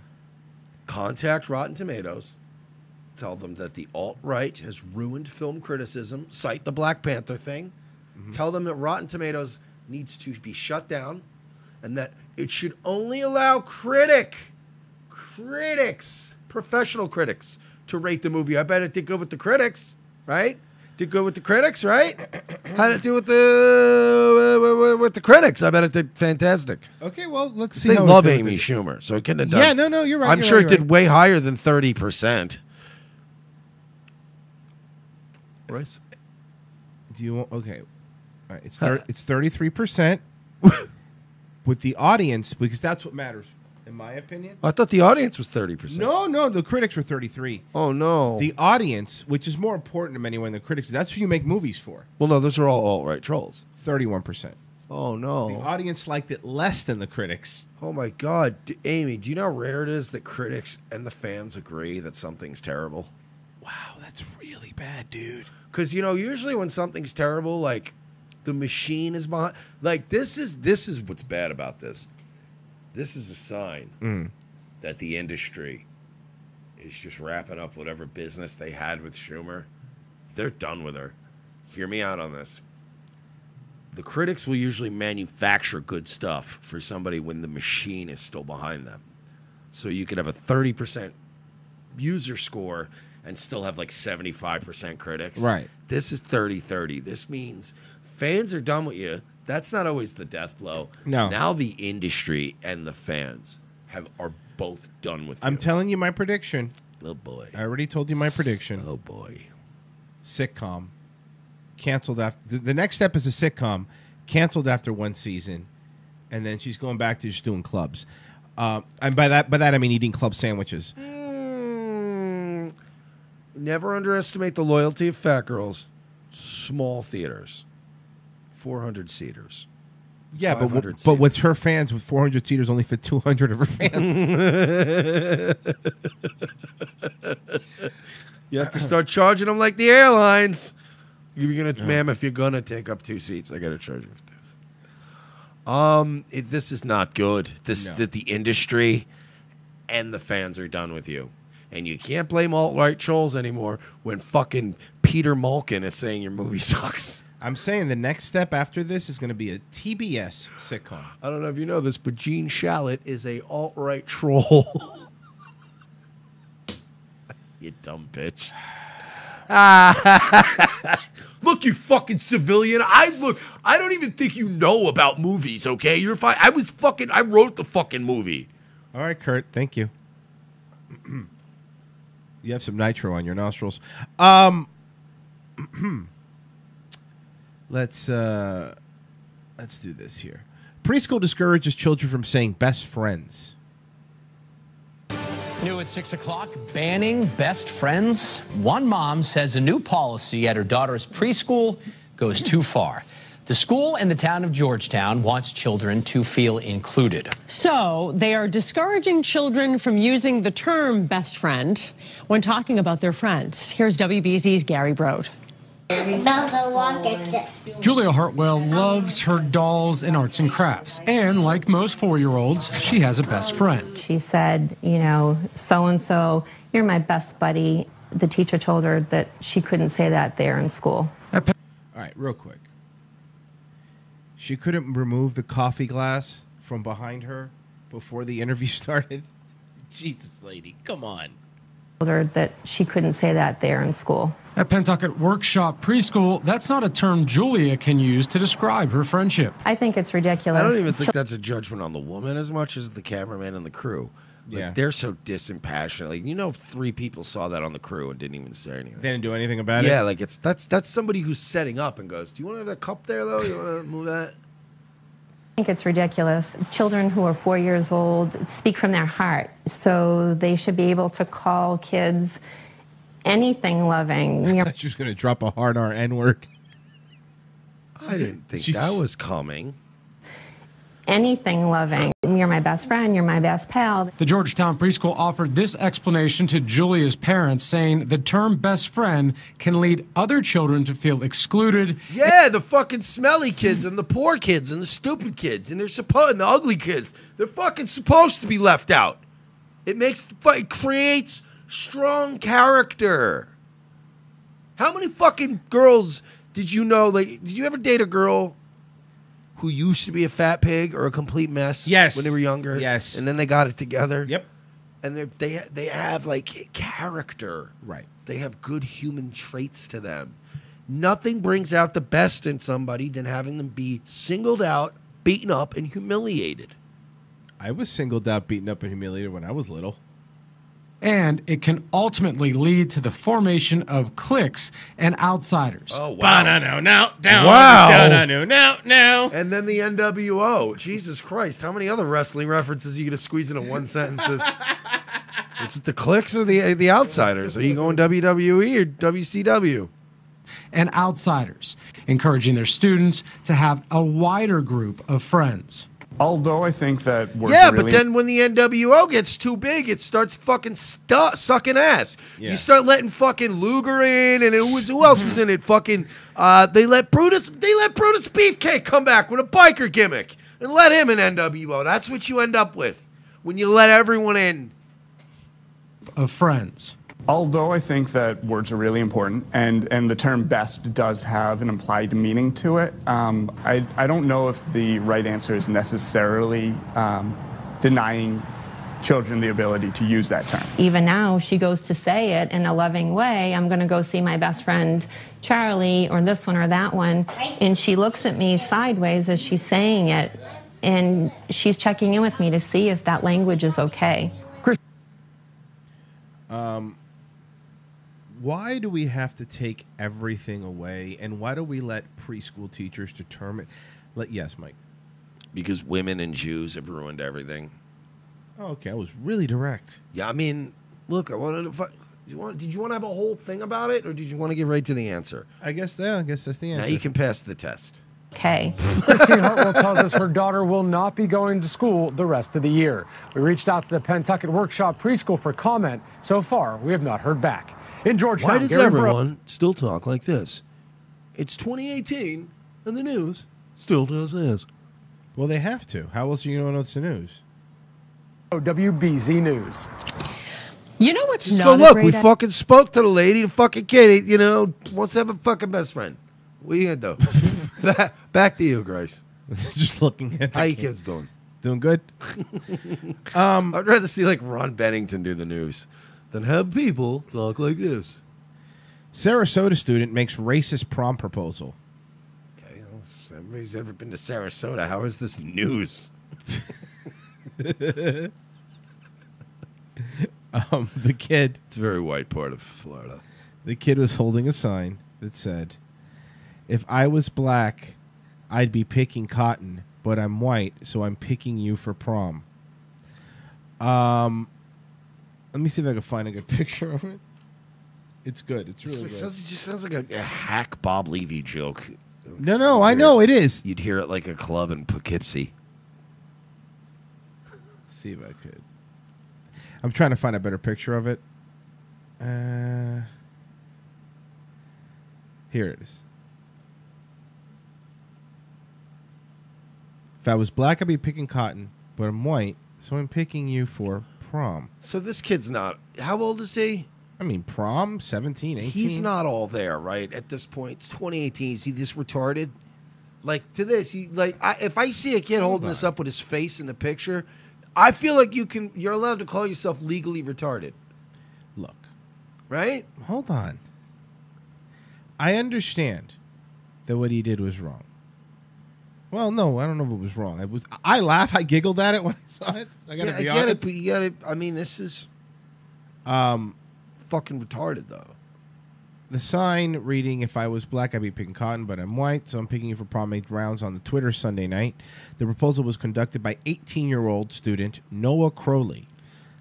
Speaker 4: Contact Rotten Tomatoes. Tell them that the alt-right has ruined film criticism. Cite the Black Panther thing. Mm-hmm. Tell them that Rotten Tomatoes needs to be shut down and that it should only allow critics, professional critics, to rate the movie. I bet it did good with the critics, right? Did good with the critics, right? How did it do with the critics? I bet it did fantastic.
Speaker 3: Okay, well, let's see.
Speaker 4: They
Speaker 3: how
Speaker 4: love
Speaker 3: it
Speaker 4: Amy
Speaker 3: did.
Speaker 4: Schumer, so it couldn't have done.
Speaker 3: Yeah, no, you're right.
Speaker 4: I'm
Speaker 3: you're
Speaker 4: sure
Speaker 3: right,
Speaker 4: it
Speaker 3: you're
Speaker 4: did way higher than 30%. Royce?
Speaker 3: Do you want? Okay, all right. It's 33% with the audience because that's what matters, in my opinion.
Speaker 4: I thought the audience was 30%.
Speaker 3: No, the critics were 33.
Speaker 4: Oh no.
Speaker 3: The audience, which is more important to many when the critics, that's who you make movies for.
Speaker 4: Well, no, those are all alt-right trolls.
Speaker 3: 31%.
Speaker 4: Oh no.
Speaker 3: The audience liked it less than the critics.
Speaker 4: Oh my God, Amy, do you know how rare it is that critics and the fans agree that something's terrible?
Speaker 3: Wow, that's really bad, dude.
Speaker 4: Because usually when something's terrible, like the machine is behind. Like this is what's bad about this. This is a sign that the industry is just wrapping up whatever business they had with Schumer. They're done with her. Hear me out on this. The critics will usually manufacture good stuff for somebody when the machine is still behind them. So you could have a 30% user score and still have like 75% critics.
Speaker 3: Right.
Speaker 4: This is 30-30. This means fans are done with you. That's not always the death blow.
Speaker 3: No.
Speaker 4: Now the industry and the fans are both done with you.
Speaker 3: I'm telling you my prediction.
Speaker 4: Oh, boy.
Speaker 3: I already told you my prediction.
Speaker 4: Oh, boy.
Speaker 3: Sitcom. Canceled after. The next step is a sitcom. Canceled after one season. And then she's going back to just doing clubs. And by that I mean eating club sandwiches.
Speaker 4: Never underestimate the loyalty of fat girls. Small theaters. 400 seaters.
Speaker 3: Yeah, but
Speaker 4: 500
Speaker 3: with her fans, with 400 seaters, only fit 200 of her fans.
Speaker 4: You have to start charging them like the airlines. Ma'am, if you're gonna take up 2 seats, I gotta charge you for this. This is not good. That the industry and the fans are done with you. And you can't blame alt-right trolls anymore when fucking Peter Malkin is saying your movie sucks.
Speaker 3: I'm saying the next step after this is going to be a TBS sitcom.
Speaker 4: I don't know if you know this, but Gene Shalit is a alt-right troll. You dumb bitch. Look, you fucking civilian. I don't even think you know about movies, okay? You're fine. I wrote the fucking movie.
Speaker 3: All right, Kurt. Thank you. You have some nitro on your nostrils. Let's do this here. Preschool discourages children from saying best friends.
Speaker 8: New at 6 o'clock, banning best friends. One mom says a new policy at her daughter's preschool goes too far. The school in the town of Georgetown wants children to feel included.
Speaker 9: So they are discouraging children from using the term best friend when talking about their friends. Here's WBZ's Gary Brode.
Speaker 10: Julia Hartwell loves her dolls and arts and crafts. And like most 4-year-olds, she has a best friend.
Speaker 11: She said, so-and-so, you're my best buddy. The teacher told her that she couldn't say that there in school.
Speaker 3: All right, real quick. She couldn't remove the coffee glass from behind her before the interview started? Jesus, lady, come on.
Speaker 11: Told her that she couldn't say that there in school.
Speaker 10: At Pentucket Workshop Preschool, that's not a term Julia can use to describe her friendship.
Speaker 11: I think it's ridiculous.
Speaker 4: I don't even think that's a judgment on the woman as much as the cameraman and the crew.
Speaker 3: Yeah.
Speaker 4: They're so disimpassionate. Like, 3 people saw that on the crew and didn't even say anything.
Speaker 3: They didn't do anything about it?
Speaker 4: Yeah, like that's somebody who's setting up and goes, do you want to have that cup there, though? You want to move that?
Speaker 11: I think it's ridiculous. Children who are 4 years old speak from their heart, so they should be able to call kids anything loving.
Speaker 3: I thought she was going to drop a hard R N-word.
Speaker 4: I didn't think that was coming.
Speaker 11: Anything loving. You're my best friend. You're my best pal.
Speaker 10: The Georgetown preschool offered this explanation to Julia's parents, saying the term best friend can lead other children to feel excluded.
Speaker 4: Yeah, the fucking smelly kids and the poor kids and the stupid kids and the ugly kids. They're fucking supposed to be left out. It creates strong character. How many fucking girls did you know? Like, did you ever date a girl who used to be a fat pig or a complete mess?
Speaker 3: Yes.
Speaker 4: When they were younger?
Speaker 3: Yes.
Speaker 4: And then they got it together?
Speaker 3: Yep.
Speaker 4: And they have, like, character.
Speaker 3: Right.
Speaker 4: They have good human traits to them. Nothing brings out the best in somebody than having them be singled out, beaten up, and humiliated.
Speaker 3: I was singled out, beaten up, and humiliated when I was little.
Speaker 10: And it can ultimately lead to the formation of cliques and outsiders.
Speaker 4: Oh, wow.
Speaker 3: Wow.
Speaker 4: And then the NWO. Jesus Christ. How many other wrestling references are you going to squeeze into one sentence? Is it the cliques or the outsiders? Are you going WWE or WCW?
Speaker 10: And outsiders, encouraging their students to have a wider group of friends.
Speaker 12: Although I think that words
Speaker 4: Yeah,
Speaker 12: are really
Speaker 4: but then when the NWO gets too big, it starts fucking sucking ass.
Speaker 3: Yeah.
Speaker 4: You start letting fucking Luger in, and who else was in it? Fucking they let Brutus Beefcake come back with a biker gimmick and let him in NWO. That's what you end up with when you let everyone in.
Speaker 10: Of friends.
Speaker 12: Although I think that words are really important, and the term best does have an implied meaning to it, I don't know if the right answer is necessarily denying children the ability to use that term.
Speaker 11: Even now, she goes to say it in a loving way. I'm going to go see my best friend Charlie, or this one or that one, and she looks at me sideways as she's saying it, and she's checking in with me to see if that language is okay.
Speaker 3: Why do we have to take everything away, and why do we let preschool teachers determine? Yes, Mike.
Speaker 4: Because women and Jews have ruined everything.
Speaker 3: Oh, okay, I was really direct.
Speaker 4: Yeah, I mean, look, I wanted to. Did you want to have a whole thing about it, or did you want to get right to the answer?
Speaker 3: I guess that's the answer.
Speaker 4: Now you can pass the test.
Speaker 11: Okay.
Speaker 10: Christine Hartwell tells us her daughter will not be going to school the rest of the year. We reached out to the Pentucket Workshop Preschool for comment. So far, we have not heard back. In Georgetown,
Speaker 4: Why does
Speaker 10: Gary
Speaker 4: everyone still talk like this? It's 2018, and the news still does this.
Speaker 3: Well, they have to. How else are you going to know it's the news?
Speaker 10: WBZ News.
Speaker 9: You know what's
Speaker 4: Just
Speaker 9: not
Speaker 4: go
Speaker 9: a
Speaker 4: look.
Speaker 9: great
Speaker 4: We
Speaker 9: idea?
Speaker 4: fucking spoke to the lady. The fucking kid, wants to have a fucking best friend. What are you gonna do? Back to you, Grace.
Speaker 3: Just looking at
Speaker 4: how you kids doing?
Speaker 3: Doing good.
Speaker 4: I'd rather see like Ron Bennington do the news than have people talk like this.
Speaker 3: Sarasota student makes racist prom proposal.
Speaker 4: Okay, well, if everybody's ever been to Sarasota. How is this news?
Speaker 3: The kid.
Speaker 4: It's a very white part of Florida.
Speaker 3: The kid was holding a sign that said, "If I was black, I'd be picking cotton, but I'm white, so I'm picking you for prom." Let me see if I can find a good picture of it. It's good. It's really good.
Speaker 4: It just sounds like a hack Bob Levy joke.
Speaker 3: No, I know it is.
Speaker 4: You'd hear it like a club in Poughkeepsie.
Speaker 3: See if I could. I'm trying to find a better picture of it. Here it is. If I was black, I'd be picking cotton, but I'm white, so I'm picking you for prom.
Speaker 4: So this kid's not. How old is he?
Speaker 3: I mean, prom, 17, 18.
Speaker 4: He's not all there, right? At this point, it's 2018. Is he this retarded? Like, to this, if I see a kid holding this up with his face in the picture, I feel like you're allowed to call yourself legally retarded.
Speaker 3: Look.
Speaker 4: Right?
Speaker 3: Hold on. I understand that what he did was wrong. Well, no, I don't know if it was wrong. I laughed. I giggled at it when I saw it. I gotta be honest.
Speaker 4: Get it, but you gotta. I mean, this is fucking retarded, though.
Speaker 3: The sign reading, "If I was black, I'd be picking cotton, but I'm white, so I'm picking you for prom," made rounds on the Twitter Sunday night. The proposal was conducted by 18-year-old student Noah Crowley.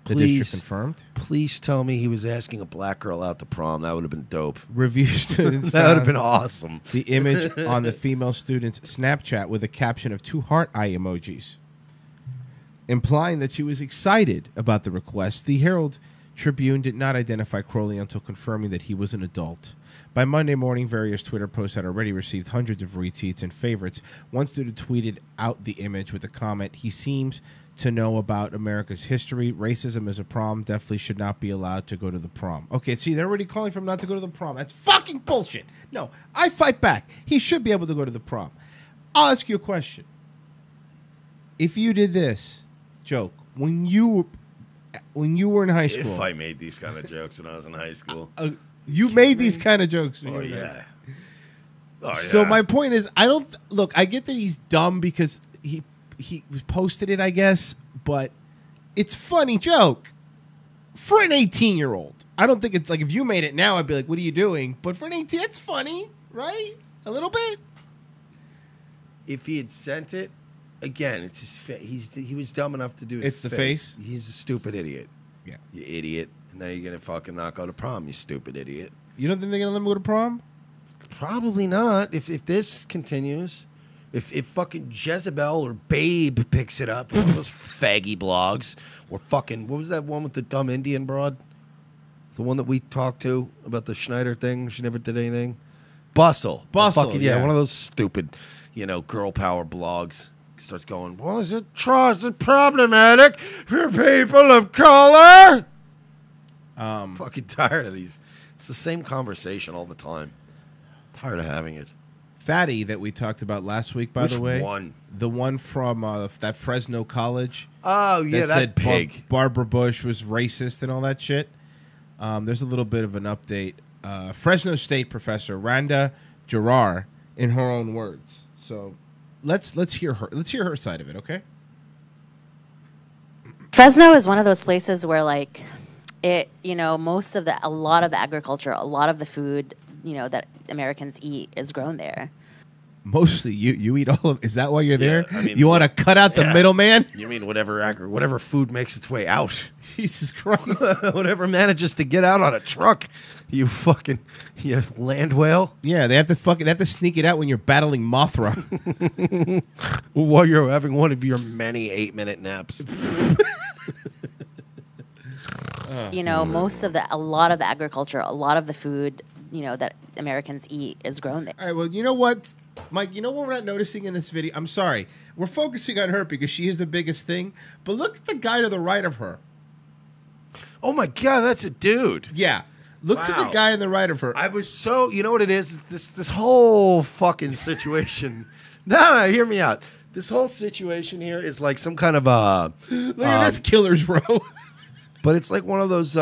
Speaker 3: The district confirmed.
Speaker 4: Please tell me he was asking a black girl out to prom. That would have been dope.
Speaker 3: Review students
Speaker 4: That would have been awesome.
Speaker 3: The image on the female student's Snapchat with a caption of 2 heart eye emojis, implying that she was excited about the request. The Herald Tribune did not identify Crowley until confirming that he was an adult. By Monday morning, various Twitter posts had already received hundreds of retweets and favorites. One student tweeted out the image with a comment, "He seems to know about America's history. Racism is a problem. Definitely should not be allowed to go to the prom." Okay, see, they're already calling for him not to go to the prom. That's fucking bullshit. No, I fight back. He should be able to go to the prom. I'll ask you a question. If you did this joke when you were in high school.
Speaker 4: If I made these kind of jokes when I was in high school.
Speaker 3: You made these kind of jokes.
Speaker 4: Oh, yeah.
Speaker 3: So my point is, I don't look. I get that he's dumb because he posted it, I guess, but it's a funny joke for an 18-year-old. I don't think it's like if you made it now, I'd be like, "What are you doing?" But for an 18, it's funny, right? A little bit.
Speaker 4: If he had sent it, again, it's his face. He was dumb enough to do his
Speaker 3: It's the face?
Speaker 4: He's a stupid idiot.
Speaker 3: Yeah.
Speaker 4: You idiot. And now you're going to fucking not go to prom, you stupid idiot.
Speaker 3: You don't think they're going to let him go to prom?
Speaker 4: Probably not. If this continues, if fucking Jezebel or Babe picks it up, one of those faggy blogs, or fucking, what was that one with the dumb Indian broad? The one that we talked to about the Schneider thing. She never did anything. Bustle. Fucking, yeah, one of those stupid, girl power blogs. Starts going, well, is it problematic for people of color? Fucking tired of these. It's the same conversation all the time. Tired of having it.
Speaker 3: Fatty that we talked about last week, by the way.
Speaker 4: Which one?
Speaker 3: The one from that Fresno college.
Speaker 4: Oh, yeah, that
Speaker 3: said
Speaker 4: pig.
Speaker 3: Barbara Bush was racist and all that shit. There's a little bit of an update. Fresno State professor Randa Jarrar, in her own words. So let's hear her. Let's hear her side of it, okay?
Speaker 13: Fresno is one of those places where, like, a lot of the agriculture, a lot of the food, that Americans eat is grown there.
Speaker 3: Mostly, you eat all of. Is that why you're there?
Speaker 4: I mean,
Speaker 3: you want to cut out the middleman?
Speaker 4: You mean whatever food makes its way out?
Speaker 3: Jesus Christ!
Speaker 4: Whatever manages to get out on a truck, you land whale.
Speaker 3: Yeah, they have to sneak it out when you're battling Mothra,
Speaker 4: while you're having one of your many 8-minute naps.
Speaker 13: A lot of the agriculture, a lot of the food, that Americans eat is grown there.
Speaker 3: All right, well, you know what, Mike, you know what we're not noticing in this video? I'm sorry. We're focusing on her because she is the biggest thing, but look at the guy to the right of her.
Speaker 4: Oh, my God, that's a dude.
Speaker 3: Yeah. Look to the guy on the right of her.
Speaker 4: I was so, you know what it is? This whole fucking situation. No, hear me out. This whole situation here is like some kind of
Speaker 3: look at this killer's row.
Speaker 4: But it's like one of those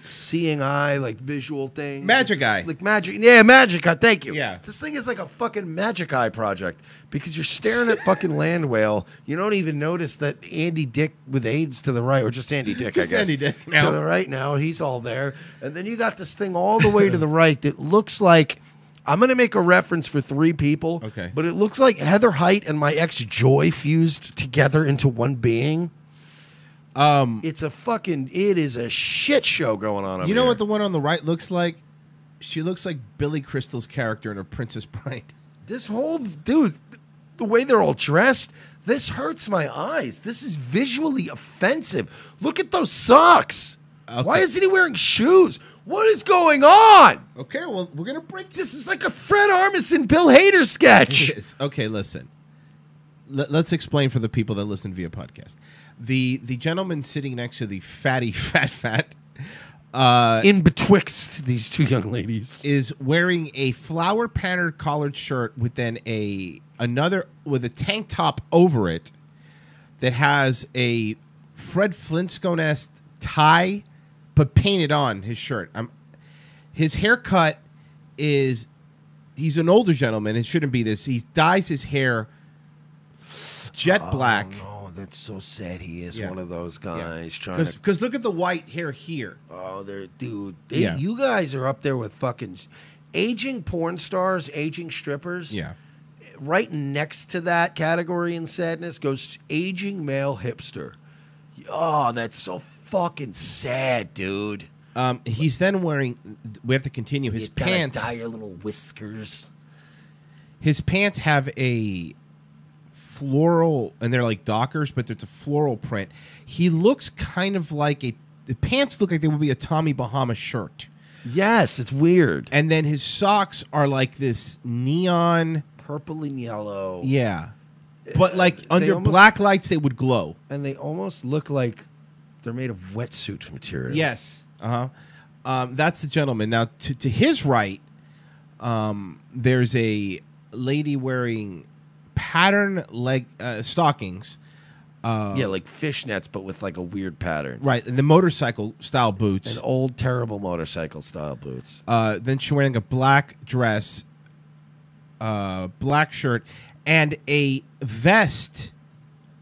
Speaker 4: seeing eye, like visual things.
Speaker 3: Magic eye.
Speaker 4: Like magic. Yeah, magic eye. Thank you.
Speaker 3: Yeah.
Speaker 4: This thing is like a fucking magic eye project because you're staring at fucking land whale. You don't even notice that Andy Dick with AIDS to the right, or just Andy Dick,
Speaker 3: just
Speaker 4: I guess.
Speaker 3: Andy Dick now.
Speaker 4: To the right now. He's all there. And then you got this thing all the way to the right that looks like, I'm going to make a reference for 3 people.
Speaker 3: Okay.
Speaker 4: But it looks like Heather Height and my ex Joy fused together into one being. It is a shit show going on over
Speaker 3: You know
Speaker 4: here.
Speaker 3: what the one on the right looks like? She looks like Billy Crystal's character in her Princess Bride.
Speaker 4: This whole, dude, the way they're all dressed, this hurts my eyes. This is visually offensive. Look at those socks.
Speaker 3: Okay.
Speaker 4: Why isn't he wearing shoes? What is going on?
Speaker 3: Okay, well, we're going to break
Speaker 4: this. Is like a Fred Armisen, Bill Hader sketch.
Speaker 3: Okay, listen. Let's explain for the people that listen via podcast. The gentleman sitting next to the fatty fat
Speaker 4: in betwixt these 2 young ladies
Speaker 3: is wearing a flower patterned collared shirt with then with a tank top over it that has a Fred Flintstone-esque tie but painted on his shirt. His haircut is, he's an older gentleman. It shouldn't be this. He dyes his hair jet black.
Speaker 4: No. That's so sad. He is one of those guys trying to.
Speaker 3: Because look at the white hair here.
Speaker 4: Oh, you guys are up there with fucking aging porn stars, aging strippers.
Speaker 3: Yeah.
Speaker 4: Right next to that category in sadness goes aging male hipster. Oh, that's so fucking sad, dude.
Speaker 3: He's then wearing. We have to continue. His pants.
Speaker 4: Dye your little whiskers.
Speaker 3: His pants have a floral, and they're like Dockers, but it's a floral print. He looks kind of like the pants look like they would be a Tommy Bahama shirt.
Speaker 4: Yes, it's weird.
Speaker 3: And then his socks are like this neon
Speaker 4: purple and yellow.
Speaker 3: Yeah. But like under black lights they would glow.
Speaker 4: And they almost look like they're made of wetsuit material.
Speaker 3: Yes. That's the gentleman. Now to his right, there's a lady wearing pattern leg stockings.
Speaker 4: Like fishnets, but with like a weird pattern.
Speaker 3: Right, and the motorcycle style boots.
Speaker 4: And old, terrible motorcycle style boots.
Speaker 3: Then she's wearing a black dress black shirt, and a vest,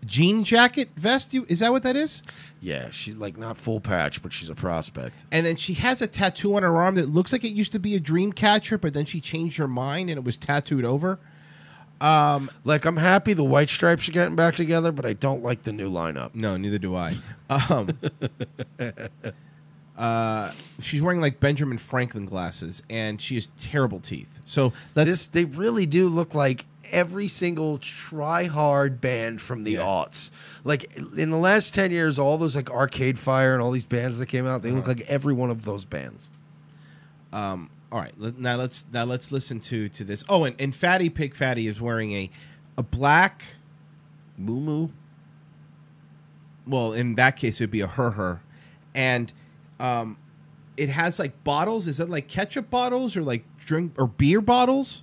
Speaker 3: jean jacket vest. Is that what that is?
Speaker 4: Yeah, she's like not full patch, but she's a prospect.
Speaker 3: And then she has a tattoo on her arm that looks like it used to be a dream catcher, but then she changed her mind and it was tattooed over.
Speaker 4: Like, I'm happy the White Stripes are getting back together, but I don't like the new lineup.
Speaker 3: No, neither do I. She's wearing like Benjamin Franklin glasses, and she has terrible teeth. So
Speaker 4: they really do look like every single try-hard band from the aughts. Like, in the last 10 years, all those like Arcade Fire and all these bands that came out, they look like every one of those bands.
Speaker 3: All right, now let's listen to this. Oh, and Fatty Pig Fatty is wearing a black
Speaker 4: muumuu.
Speaker 3: Well, in that case, it would be a her, and it has like bottles. Is that like ketchup bottles or like drink or beer bottles?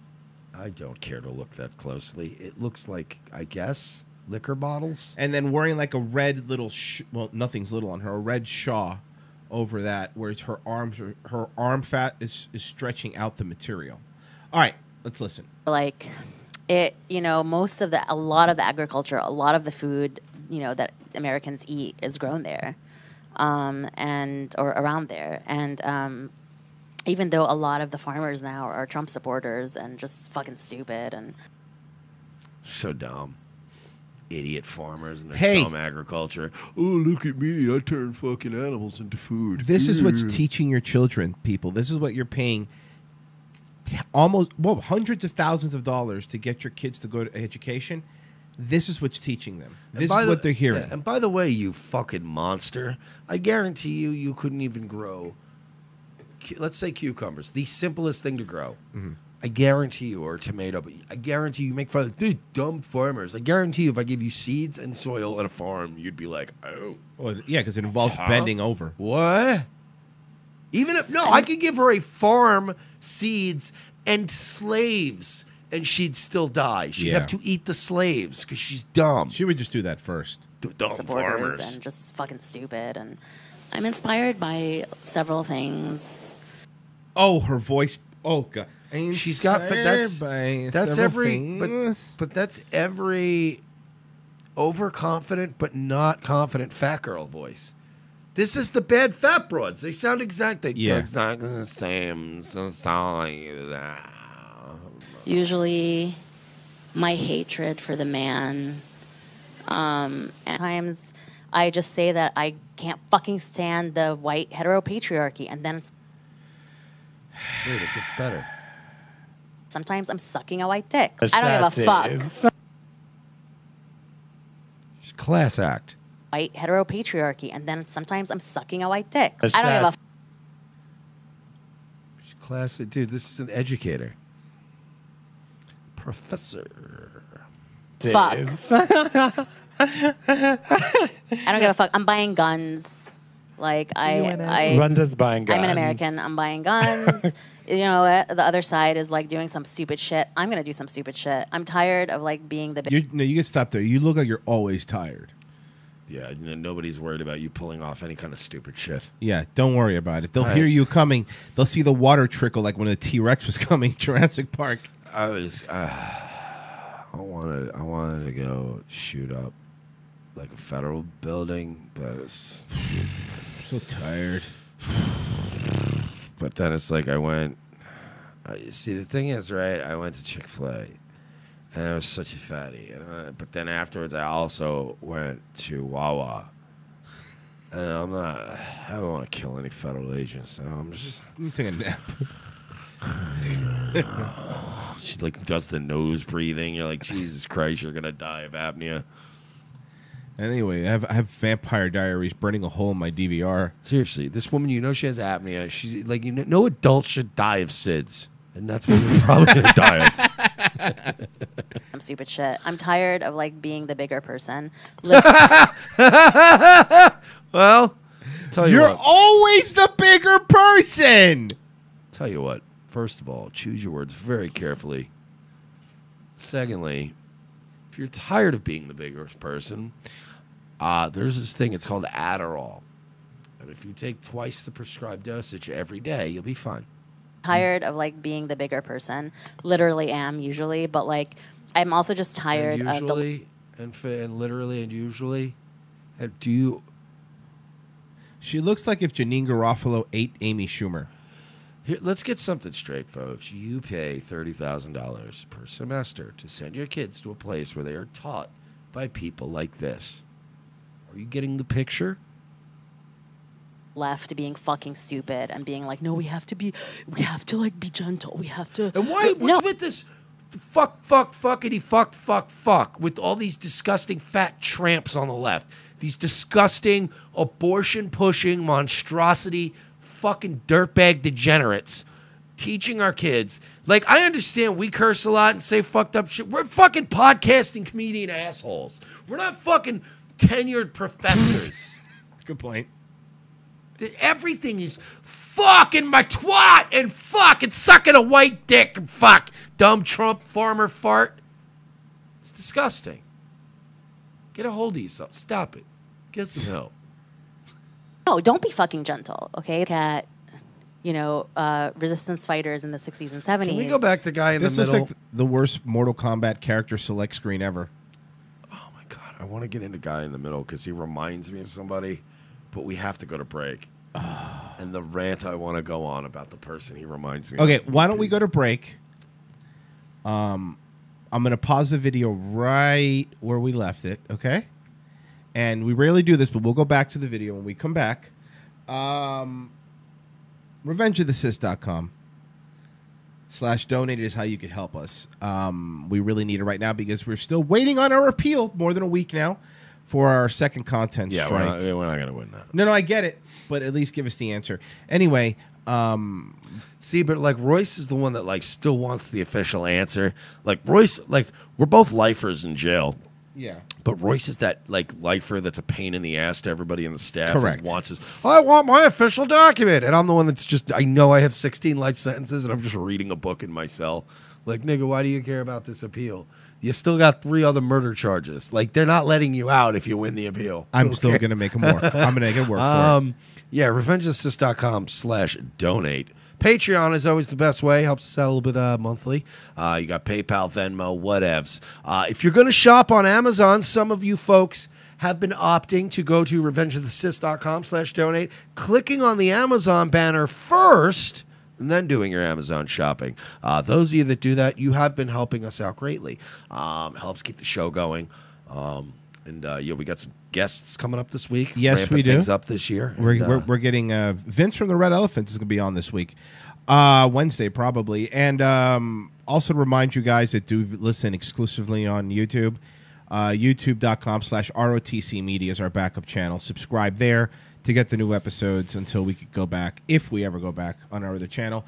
Speaker 4: I don't care to look that closely. It looks like, I guess, liquor bottles.
Speaker 3: And then wearing like a red little, well, nothing's little on her, a red shawl over that, where it's her arm fat is stretching out the material. All right, let's listen.
Speaker 13: Like, it, a lot of the agriculture, a lot of the food, that Americans eat is grown there, or around there, and even though a lot of the farmers now are Trump supporters and just fucking stupid and
Speaker 4: so dumb. Idiot farmers and their
Speaker 3: Hey.
Speaker 4: dumb agriculture. Oh, look at me. I turn fucking animals into food.
Speaker 3: This is what's teaching your children, people. This is what you're paying hundreds of thousands of dollars to get your kids to go to education. This is what's teaching them. This is what they're hearing.
Speaker 4: Yeah, and by the way, you fucking monster, I guarantee you couldn't even grow, let's say cucumbers, the simplest thing to grow.
Speaker 3: Mm-hmm.
Speaker 4: I guarantee you, or a tomato, but I guarantee you make fun of these dumb farmers. I guarantee you if I give you seeds and soil and a farm, you'd be like, oh.
Speaker 3: Well, yeah, because it involves bending over.
Speaker 4: What? Even if, no, I could give her a farm, seeds, and slaves, and she'd still die. She'd have to eat the slaves because she's dumb.
Speaker 3: She would just do that first.
Speaker 4: Dumb
Speaker 13: supporters
Speaker 4: farmers.
Speaker 13: and just fucking stupid. And I'm inspired by several things.
Speaker 3: Oh, her voice. Oh, God.
Speaker 4: She's got that's every but that's every overconfident but not confident fat girl voice. This is the bad fat broads. They sound exactly.
Speaker 3: Yeah.
Speaker 4: It's not the same. So sorry.
Speaker 13: Usually, my hatred for the man. At times, I just say that I can't fucking stand the white heteropatriarchy, and then
Speaker 4: Wait, it gets better.
Speaker 13: Sometimes I'm sucking a white dick. I don't give a fuck.
Speaker 4: Class act.
Speaker 13: White heteropatriarchy, and then sometimes I'm sucking a white dick. I don't give a
Speaker 4: Class, dude. This is an educator, professor.
Speaker 13: fuck. I don't give a fuck. I'm buying guns. Like
Speaker 14: Rhonda's buying guns.
Speaker 13: I'm an American. I'm buying guns. You know what? The other side is like doing some stupid shit. I'm gonna do some stupid shit. I'm tired of like being the.
Speaker 3: You can stop there. You look like you're always tired.
Speaker 4: Yeah, nobody's worried about you pulling off any kind of stupid shit.
Speaker 3: Yeah, don't worry about it. They'll hear you coming. They'll see the water trickle like when a T-Rex was coming. Jurassic Park.
Speaker 4: I wanted to go shoot up like a federal building, but it's
Speaker 3: so tired.
Speaker 4: But then it's like I went. See, the thing is, right? I went to Chick-fil-A, and I was such a fatty. But then afterwards, I also went to Wawa. And I don't want to kill any federal agents, so I'm
Speaker 3: taking a nap.
Speaker 4: She like does the nose breathing. You're like, Jesus Christ, you're gonna die of apnea.
Speaker 3: Anyway, I have Vampire Diaries burning a hole in my DVR.
Speaker 4: Seriously, this woman, she has apnea. She's like, no adult should die of SIDS, and that's what we're probably gonna die of.
Speaker 13: Some stupid shit. I'm tired of like being the bigger person.
Speaker 4: Well,
Speaker 3: you're always the bigger person.
Speaker 4: Tell you what. First of all, choose your words very carefully. Secondly, if you're tired of being the bigger person, there's this thing. It's called Adderall, and if you take twice the prescribed dosage every day, you'll be fine.
Speaker 13: tired of like being the bigger person. Literally am usually, but like I'm also just tired
Speaker 4: and usually,
Speaker 13: of the
Speaker 4: and literally and usually. And do you?
Speaker 3: She looks like if Janine Garofalo ate Amy Schumer.
Speaker 4: Here, let's get something straight, folks. You pay $30,000 per semester to send your kids to a place where they are taught by people like this. Are you getting the picture?
Speaker 13: left being fucking stupid and being like, no, we have to like be gentle. We have to.
Speaker 4: And why? What's with this? Fuck, fuckity, fuck, with all these disgusting fat tramps on the left. These disgusting, abortion-pushing, monstrosity, fucking dirtbag degenerates teaching our kids. Like, I understand we curse a lot and say fucked up shit. We're fucking podcasting comedian assholes. We're not fucking tenured professors.
Speaker 3: Good point.
Speaker 4: Everything is fucking my twat and fuck and sucking a white dick and fuck. Dumb Trump farmer fart. It's disgusting. Get a hold of yourself. Stop it. Get some help.
Speaker 13: No, don't be fucking gentle, okay? At, resistance fighters in the 60s and 70s.
Speaker 4: Can we go back to guy in the middle?
Speaker 3: This looks like the worst Mortal Kombat character select screen ever.
Speaker 4: Oh, my God. I want to get into guy in the middle because he reminds me of somebody, but we have to go to break. And the rant I want to go on about the person he reminds me of.
Speaker 3: Okay, why don't we go to break? I'm going to pause the video right where we left it, okay? And we rarely do this, but we'll go back to the video when we come back. RevengeOfTheSys.com/donate is how you could help us. We really need it right now because we're still waiting on our appeal, more than a week now, for our second content strike.
Speaker 4: We're not going to win that.
Speaker 3: No, I get it, but at least give us the answer. Anyway,
Speaker 4: see, but like Royce is the one that like still wants the official answer. Like Royce, like we're both lifers in jail.
Speaker 3: Yeah.
Speaker 4: But Royce is that like lifer that's a pain in the ass to everybody in the staff.
Speaker 3: Correct.
Speaker 4: And wants his, I want my official document. And I'm the one that's just, I know I have 16 life sentences and I'm just reading a book in my cell. Like, nigga, why do you care about this appeal? You still got 3 other murder charges. Like, they're not letting you out if you win the appeal.
Speaker 3: I'm still going to make them work. I'm going to make it work for it.
Speaker 4: Yeah, RevengeOfTheSys.com/donate. Patreon is always the best way. Helps us out a little bit monthly. You got PayPal, Venmo, whatevs. If you're going to shop on Amazon, some of you folks have been opting to go to RevengeOfTheSys.com/donate, clicking on the Amazon banner first, and then doing your Amazon shopping. Those of you that do that, you have been helping us out greatly. Helps keep the show going. We got some guests coming up this week.
Speaker 3: Yes, we do.
Speaker 4: Things up this year.
Speaker 3: We're getting Vince from the Red Elephants is going to be on this week, Wednesday probably, and also to remind you guys that do listen exclusively on YouTube. YouTube.com/ROTC Media is our backup channel. Subscribe there to get the new episodes until we could go back, if we ever go back on our other channel.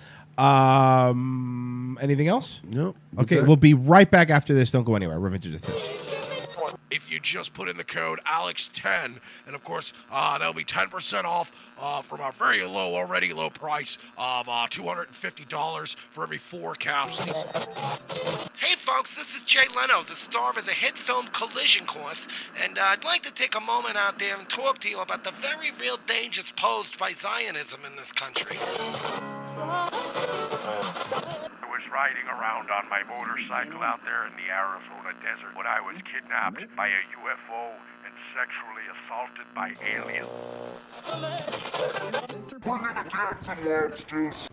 Speaker 3: Anything else?
Speaker 4: No.
Speaker 3: Okay, we'll be right back after this. Don't go anywhere. Revenge of the Sys.
Speaker 4: If you just put in the code Alex10, and of course, that'll be 10% off from our very already low price of $250 for every 4 capsules. Hey folks, this is Jay Leno, the star of the hit film Collision Course, and I'd like to take a moment out there and talk to you about the very real dangers posed by Zionism in this country.
Speaker 15: I was riding around on my motorcycle out there in the Arizona desert when I was kidnapped by a UFO and sexually assaulted by aliens.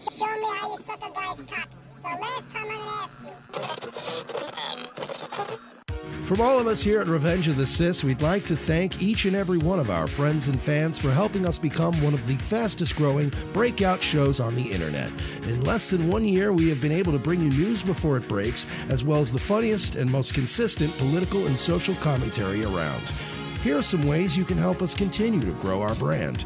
Speaker 16: Show me how you suck a guy's cock. The last time I'm gonna ask you.
Speaker 4: From all of us here at Revenge of the Sys, we'd like to thank each and every one of our friends and fans for helping us become one of the fastest growing breakout shows on the internet. In less than 1 year, we have been able to bring you news before it breaks, as well as the funniest and most consistent political and social commentary around. Here are some ways you can help us continue to grow our brand.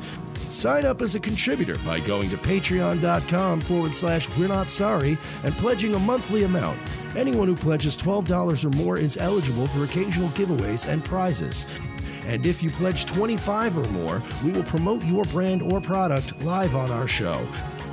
Speaker 4: Sign up as a contributor by going to patreon.com/We're Not Sorry and pledging a monthly amount. Anyone who pledges $12 or more is eligible for occasional giveaways and prizes. And if you pledge $25 or more, we will promote your brand or product live on our show.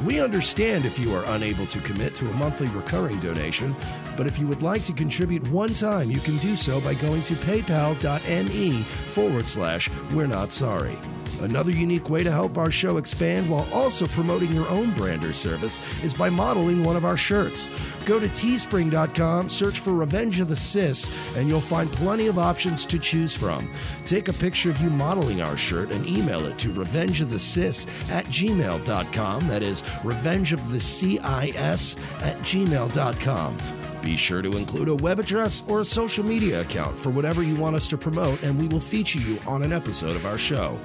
Speaker 4: We understand if you are unable to commit to a monthly recurring donation, but if you would like to contribute one time, you can do so by going to paypal.me/We're Not Sorry. Another unique way to help our show expand while also promoting your own brand or service is by modeling one of our shirts. Go to teespring.com, search for Revenge of the Sis, and you'll find plenty of options to choose from. Take a picture of you modeling our shirt and email it to revengeofthesis@gmail.com. That is revengeofthecis@gmail.com. Be sure to include a web address or a social media account for whatever you want us to promote, and we will feature you on an episode of our show.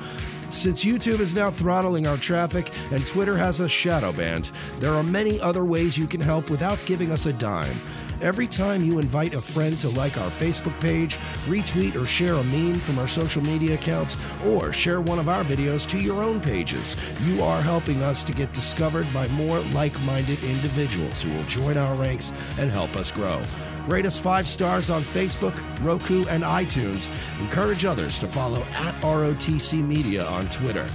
Speaker 4: Since YouTube is now throttling our traffic and Twitter has us shadow banned, there are many other ways you can help without giving us a dime. Every time you invite a friend to like our Facebook page, retweet or share a meme from our social media accounts, or share one of our videos to your own pages, you are helping us to get discovered by more like-minded individuals who will join our ranks and help us grow. Rate us 5 stars on Facebook, Roku, and iTunes. Encourage others to follow @ROTC Media on Twitter.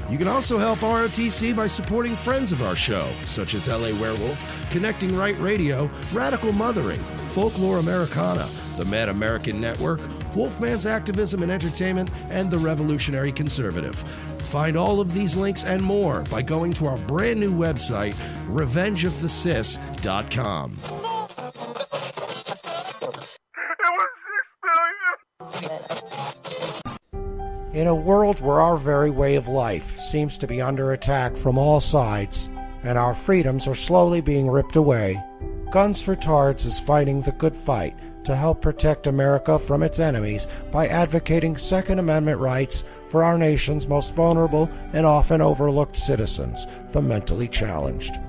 Speaker 4: You can also help ROTC by supporting friends of our show, such as LA Werewolf, Connecting Right Radio, Radical Mothering, Folklore Americana, the Mad American Network, Wolfman's Activism and Entertainment, and the Revolutionary Conservative. Find all of these links and more by going to our brand new website, revengeofthesis.com.
Speaker 17: In a world where our very way of life seems to be under attack from all sides, and our freedoms are slowly being ripped away, Guns for Tards is fighting the good fight to help protect America from its enemies by advocating Second Amendment rights for our nation's most vulnerable and often overlooked citizens, the mentally challenged.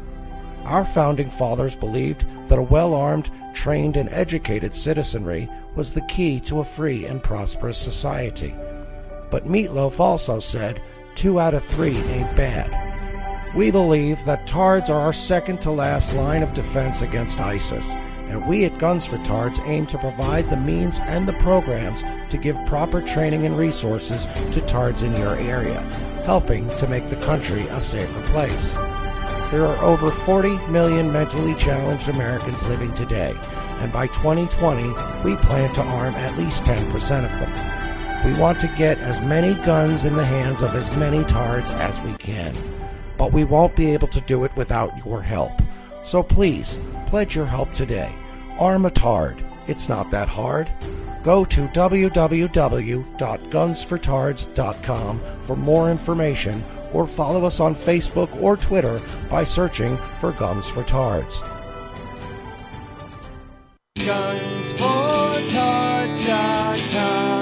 Speaker 17: Our founding fathers believed that a well-armed, trained, and educated citizenry was the key to a free and prosperous society. But Meatloaf also said, 2 out of 3 ain't bad. We believe that Tards are our second-to-last line of defense against ISIS, and we at Guns for Tards aim to provide the means and the programs to give proper training and resources to Tards in your area, helping to make the country a safer place. There are over 40 million mentally challenged Americans living today, and by 2020, we plan to arm at least 10% of them. We want to get as many guns in the hands of as many Tards as we can, but we won't be able to do it without your help. So please, pledge your help today. Arm a Tard. It's not that hard. Go to www.gunsfortards.com for more information, or follow us on Facebook or Twitter by searching for Guns for Tards.
Speaker 18: Gunsfortards.com.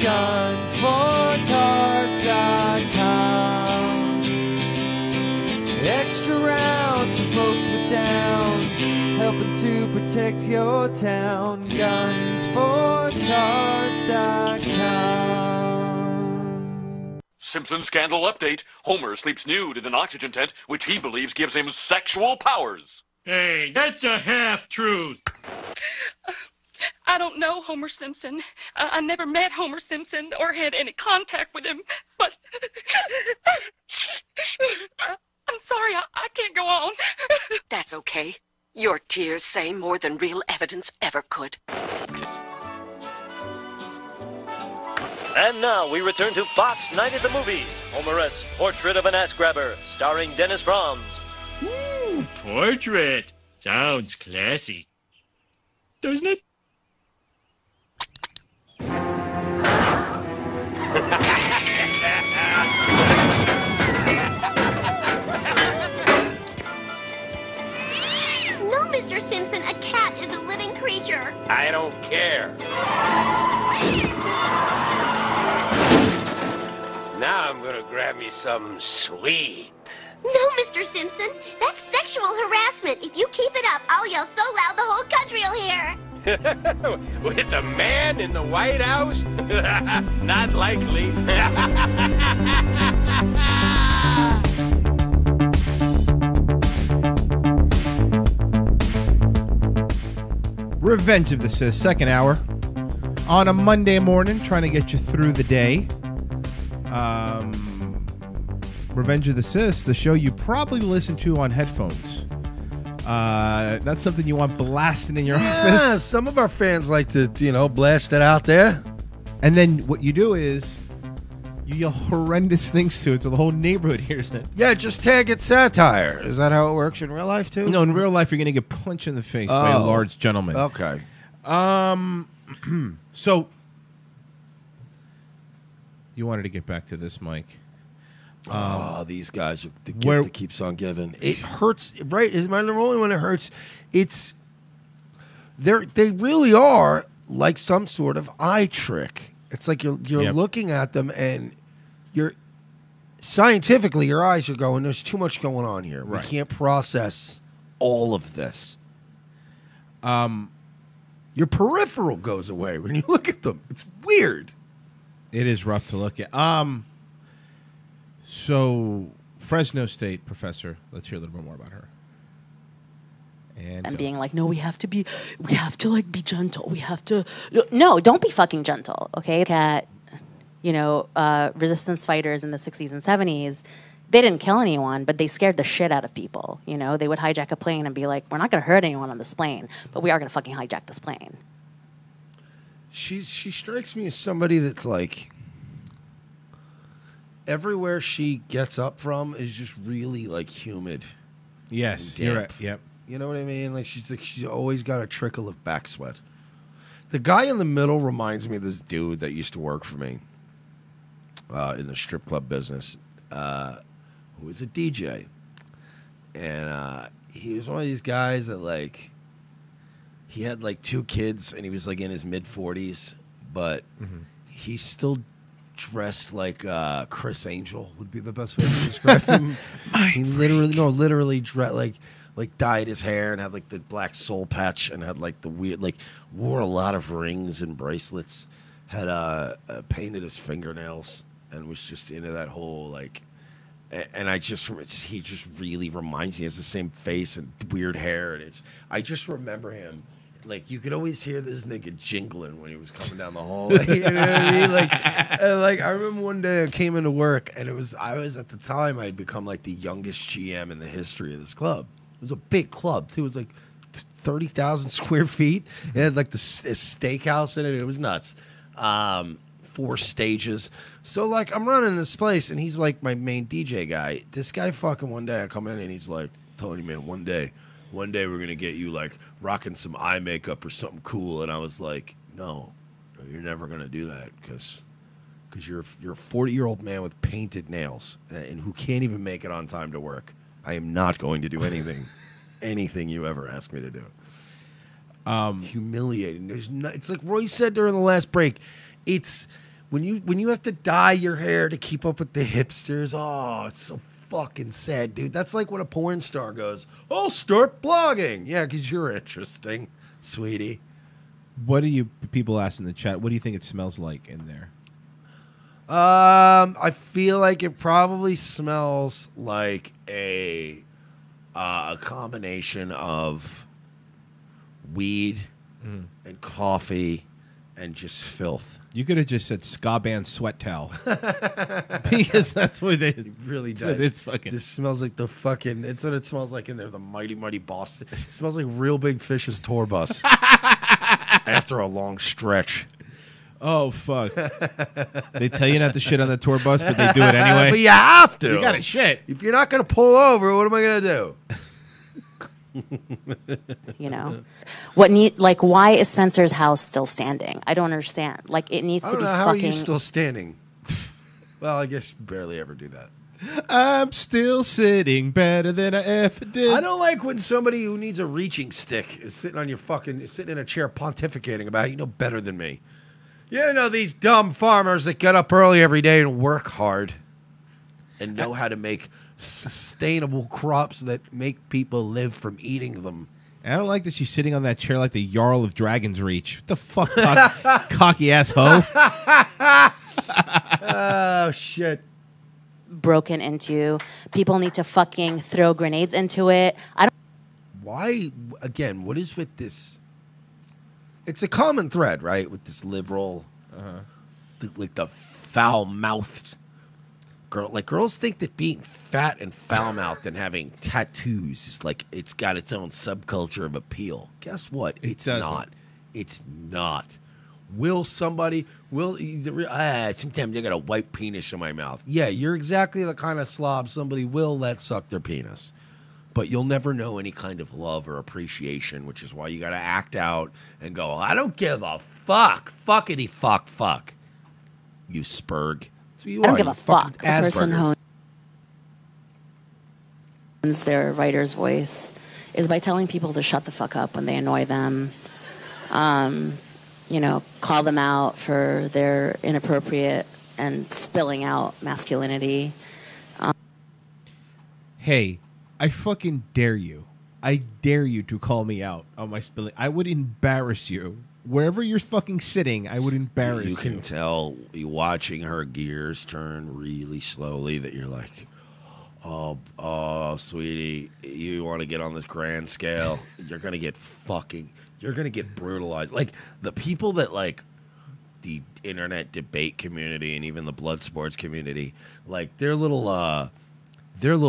Speaker 18: Gunsfortards.com. Extra rounds for folks with downs, helping to protect your town. Gunsfortards.com.
Speaker 19: Simpson scandal update. Homer sleeps nude in an oxygen tent, which he believes gives him sexual powers.
Speaker 20: Hey, that's a half-truth.
Speaker 21: I don't know Homer Simpson. I never met Homer Simpson or had any contact with him, but I'm sorry, I can't go on.
Speaker 22: That's okay. Your tears say more than real evidence ever could.
Speaker 23: And now we return to Fox Night at the Movies, Homer's Portrait of an Ass Grabber, starring Dennis Franz.
Speaker 20: Ooh, portrait. Sounds classy. Doesn't it?
Speaker 16: No, Mr. Simpson, a cat is a living creature.
Speaker 23: I don't care. Now I'm gonna grab me something sweet.
Speaker 16: No, Mr. Simpson, that's sexual harassment. If you keep it up, I'll yell so loud the whole country will hear.
Speaker 23: With a man in the White House? Not likely.
Speaker 3: Revenge of the Sis, second hour. On a Monday morning, trying to get you through the day. Revenge of the Sis, the show you probably listen to on headphones. Not something you want blasting in your office.
Speaker 4: Some of our fans like to, blast it out there.
Speaker 3: And then what you do is You yell horrendous things to it, so the whole neighborhood hears it.
Speaker 4: Yeah, just tag it satire. Is that how it works in real life too?
Speaker 3: No, in real life, you're going to get punched in the face by a large gentleman.
Speaker 4: Okay.
Speaker 3: So you wanted to get back to this, Mike.
Speaker 4: These guys are the gift that keeps on giving. It hurts, right? Is my only one that hurts? It's they really are like some sort of eye trick. It's like you're looking at them and you're scientifically your eyes are going, there's too much going on here.
Speaker 3: Right.
Speaker 4: We can't process all of this. Your peripheral goes away when you look at them. It's weird.
Speaker 3: It is rough to look at. So Fresno State professor, let's hear a little bit more about her.
Speaker 13: And being like, no, we have to like be gentle. We have to, no, don't be fucking gentle. Okay. Look at, resistance fighters in the 60s and 70s. They didn't kill anyone, but they scared the shit out of people. They would hijack a plane and be like, we're not going to hurt anyone on this plane, but we are going to fucking hijack this plane.
Speaker 4: She strikes me as somebody that's like, everywhere she gets up from is just really like humid.
Speaker 3: Yes, you're right. Yep.
Speaker 4: You know what I mean? Like she's always got a trickle of back sweat. The guy in the middle reminds me of this dude that used to work for me in the strip club business, who was a DJ, and he was one of these guys that like he had like 2 kids and he was like in his mid-40s, but he's still dressed like Chris Angel would be the best way to describe him. He literally dressed like dyed his hair and had like the black soul patch and had like the weird, like wore a lot of rings and bracelets, had painted his fingernails and was just into that whole like, and he just really reminds me, he has the same face and weird hair, and I just remember him. Like, you could always hear this nigga jingling when he was coming down the hallway. You know what I mean? Like, I remember one day I came into work, and I was at the time, I had become like the youngest GM in the history of this club. It was a big club, too. It was like 30,000 square feet. It had like a steakhouse in it. It was nuts. 4 stages. So, like, I'm running this place, and he's like my main DJ guy. This guy fucking one day, I come in, and he's like, telling you, man, one day we're going to get you, like, rocking some eye makeup or something cool. And I was like, no, you're never going to do that because you're a 40-year-old man with painted nails and who can't even make it on time to work. I am not going to do anything you ever ask me to do. It's humiliating. It's like Roy said during the last break. It's when you have to dye your hair to keep up with the hipsters. Oh, it's so fucking sad, dude. That's like when a porn star goes, I'll start blogging. Yeah, because you're interesting, sweetie.
Speaker 3: What do you people ask in the chat? What do you think it smells like in there?
Speaker 4: I feel like it probably smells like a combination of weed and coffee and just filth.
Speaker 3: You could have just said ska band sweat towel. Because that's what it
Speaker 4: really does.
Speaker 3: It's fucking.
Speaker 4: This smells like the fucking. It's what it smells like in there. The mighty, mighty Boston. It smells like Real Big Fish's tour bus after a long stretch.
Speaker 3: Oh, fuck. They tell you not to shit on the tour bus, but they do it anyway.
Speaker 4: But you have to.
Speaker 3: You got to shit.
Speaker 4: If you're not going to pull over, what am I going to do?
Speaker 13: Why is Spencer's house still standing? I don't understand. Like, it needs to be
Speaker 4: How
Speaker 13: fucking.
Speaker 4: are you still standing? Well, I guess you barely ever do that.
Speaker 3: I'm still sitting better than I ever did.
Speaker 4: I don't like when somebody who needs a reaching stick is sitting in a chair pontificating about it. You know better than me. You know these dumb farmers that get up early every day and work hard and know how to make sustainable crops that make people live from eating them.
Speaker 3: I don't like that she's sitting on that chair like the Jarl of Dragon's Reach. What the fuck, cocky ass hoe?
Speaker 4: Oh, shit.
Speaker 13: Broken into. People need to fucking throw grenades into it.
Speaker 4: Why, again, what is with this? It's a common thread, right? With this liberal, like the foul-mouthed girl. Like, girls think that being fat and foul-mouthed and having tattoos is like, it's got its own subculture of appeal. Guess what? It's not. It's not. sometimes I got a white penis in my mouth. Yeah, you're exactly the kind of slob somebody will let suck their penis. But you'll never know any kind of love or appreciation, which is why you got to act out and go, I don't give a fuck. Fuckity fuck. You spurg. That's what you
Speaker 13: I don't
Speaker 4: are.
Speaker 13: give
Speaker 4: You
Speaker 13: a fuck.
Speaker 4: fucking
Speaker 13: The person
Speaker 4: Aspergers.
Speaker 13: who owns their writer's voice is by telling people to shut the fuck up when they annoy them. Call them out for their inappropriate and spilling out masculinity.
Speaker 3: Hey, I fucking dare you. I dare you to call me out on my spilling. I would embarrass you. Wherever you're fucking sitting, I would embarrass you.
Speaker 4: You can tell you watching her gears turn really slowly that you're like, oh, sweetie, you want to get on this grand scale? You're going to get brutalized. Like, the people that, like, the internet debate community and even the blood sports community, like, they're little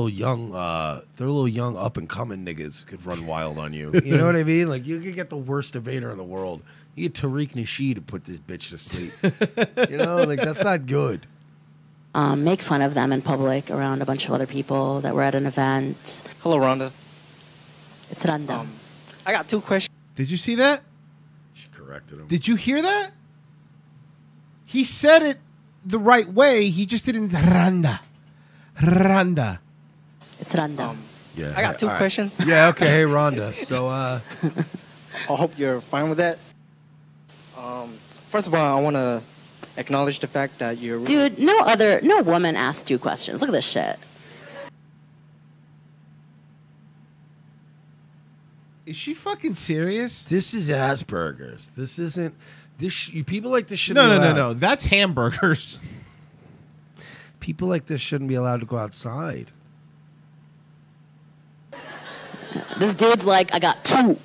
Speaker 4: young up and coming niggas could run wild on you. You know what I mean? Like, you could get the worst debater in the world. You get Tariq Nasheed to put this bitch to sleep. Like, that's not good.
Speaker 13: Make fun of them in public around a bunch of other people that were at an event.
Speaker 1: Hello, Rhonda.
Speaker 13: It's random.
Speaker 1: I got 2 questions.
Speaker 3: Did you see that?
Speaker 4: She corrected him.
Speaker 3: Did you hear that? He said it the right way. He just didn't randa.
Speaker 13: It's random.
Speaker 4: Yeah.
Speaker 1: I got 2 questions.
Speaker 4: Yeah, okay. Hey, Rhonda. So,
Speaker 1: I hope you're fine with that. First of all, I want to acknowledge the fact that you're...
Speaker 13: Dude, no woman asked 2 questions. Look at this shit.
Speaker 3: Is she fucking serious?
Speaker 4: This is Asperger's. This isn't... people like this shouldn't
Speaker 3: No,
Speaker 4: be allowed.
Speaker 3: no. That's hamburgers.
Speaker 4: People like this shouldn't be allowed to go outside.
Speaker 13: This dude's like, I got 2.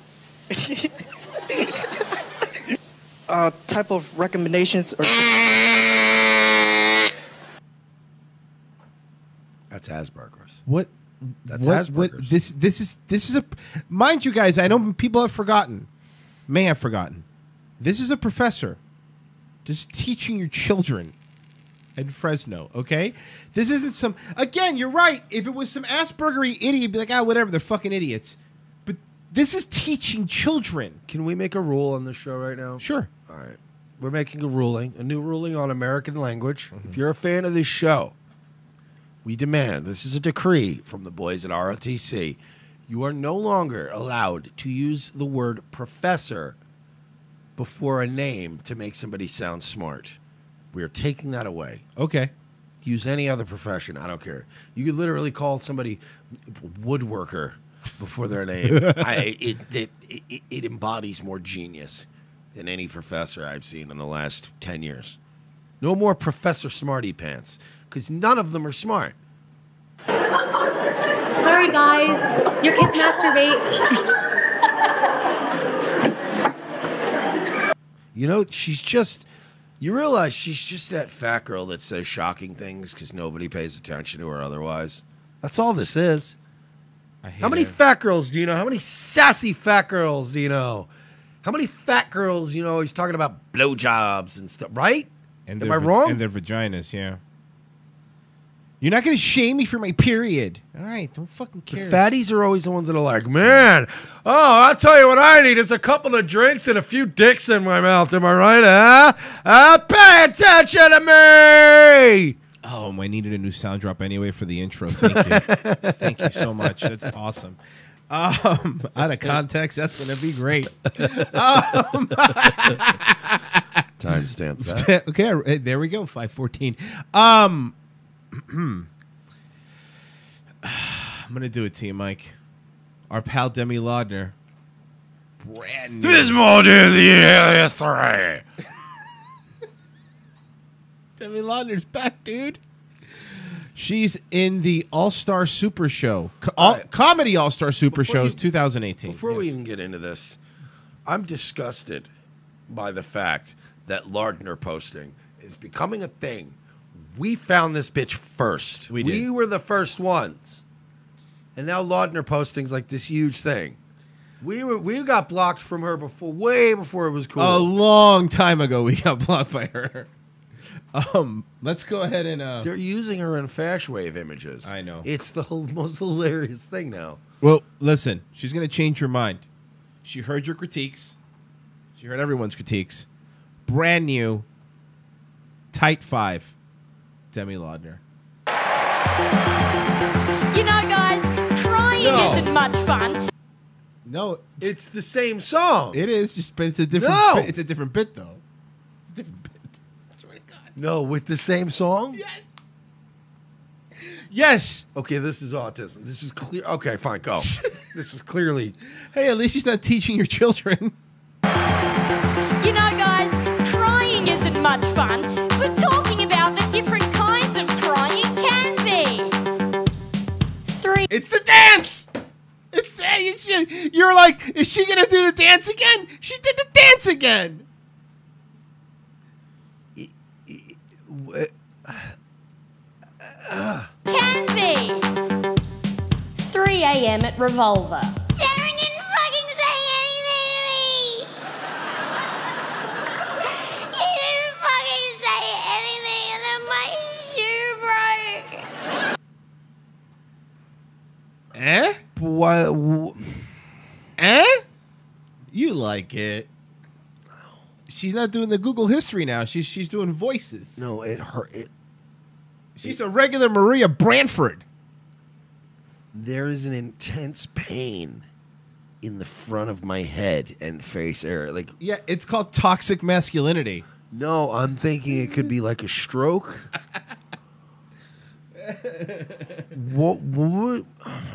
Speaker 1: Type of recommendations or...
Speaker 4: That's Asperger's.
Speaker 3: What?
Speaker 4: That's
Speaker 3: Asperger's. This is a... Mind you guys, I know people have forgotten. May have forgotten. This is a professor just teaching your children in Fresno, okay? This isn't some... Again, you're right. If it was some Asperger-y idiot, you'd be like, whatever, they're fucking idiots. But this is teaching children.
Speaker 4: Can we make a rule on this show right now?
Speaker 3: Sure.
Speaker 4: All right. We're making a new ruling on American language. If you're a fan of this show, we demand, this is a decree from the boys at ROTC, you are no longer allowed to use the word professor before a name to make somebody sound smart. We are taking that away.
Speaker 3: Okay.
Speaker 4: Use any other profession. I don't care. You could literally call somebody woodworker before their name. It embodies more genius than any professor I've seen in the last 10 years. No more Professor Smarty Pants, because none of them are smart.
Speaker 2: Sorry, guys. Your kids masturbate.
Speaker 4: You realize she's just that fat girl that says shocking things because nobody pays attention to her otherwise. That's all this is. How many fat girls do you know? How many sassy fat girls do you know? How many fat girls, he's talking about blowjobs and stuff, right?
Speaker 3: And
Speaker 4: Am I wrong?
Speaker 3: And their vaginas, yeah. You're not going to shame me for my period. All right, don't fucking care.
Speaker 4: The fatties are always the ones that are like, man, I'll tell you what I need is a couple of drinks and a few dicks in my mouth. Am I right, huh? Pay attention to me!
Speaker 3: Oh, I needed a new sound drop anyway for the intro. Thank you. Thank you so much. That's awesome. Out of context, that's going to be great.
Speaker 4: Timestamp that.
Speaker 3: Okay, there we go, 5:14. I'm going to do it to you, Mike. Our pal Demi Laudner. Brand new.
Speaker 4: This morning, the history.
Speaker 3: Demi Laudner's back, dude. She's in the All-Star Super Show. Comedy All-Star Super Shows 2018.
Speaker 4: Before we even get into this, I'm disgusted by the fact that Lardner posting is becoming a thing. We found this bitch first.
Speaker 3: We did.
Speaker 4: We were the first ones. And now Lardner posting's like this huge thing. We got blocked from her before, way before it was cool.
Speaker 3: A long time ago, we got blocked by her. Let's go ahead and.
Speaker 4: They're using her in Fashwave images.
Speaker 3: I know.
Speaker 4: It's the most hilarious thing now.
Speaker 3: Well, listen, she's going to change her mind. She heard your critiques. She heard everyone's critiques. Brand new, tight 5, Demi Lovato.
Speaker 5: You know, guys, crying isn't much fun.
Speaker 3: No,
Speaker 4: it's the same song.
Speaker 3: It is, just but it's a different.
Speaker 4: No!
Speaker 3: Bit. It's a different bit though. It's a different bit. I swear to God.
Speaker 4: No, with the same song.
Speaker 3: Yes. Yes.
Speaker 4: Okay, this is autism. This is clear. Okay, fine, go. This is clearly.
Speaker 3: Hey, at least she's not teaching your children.
Speaker 5: You know, guys, crying isn't much fun, but talking about the different kinds of crying can be. 3.
Speaker 3: It's the dance. It's the, you're like, is she gonna do the dance again? She did the dance again.
Speaker 5: Can be. 3 a.m. at Revolver.
Speaker 16: Darren didn't fucking say anything to me! He didn't fucking say anything and then my shoe broke!
Speaker 3: Eh?
Speaker 4: What?
Speaker 3: Eh? You like it? She's not doing the Google history now. She's doing voices.
Speaker 4: No, it hurt.
Speaker 3: She's a regular Maria Branford.
Speaker 4: There is an intense pain in the front of my head and face area. Like,
Speaker 3: yeah, it's called toxic masculinity.
Speaker 4: No, I'm thinking it could be like a stroke. What?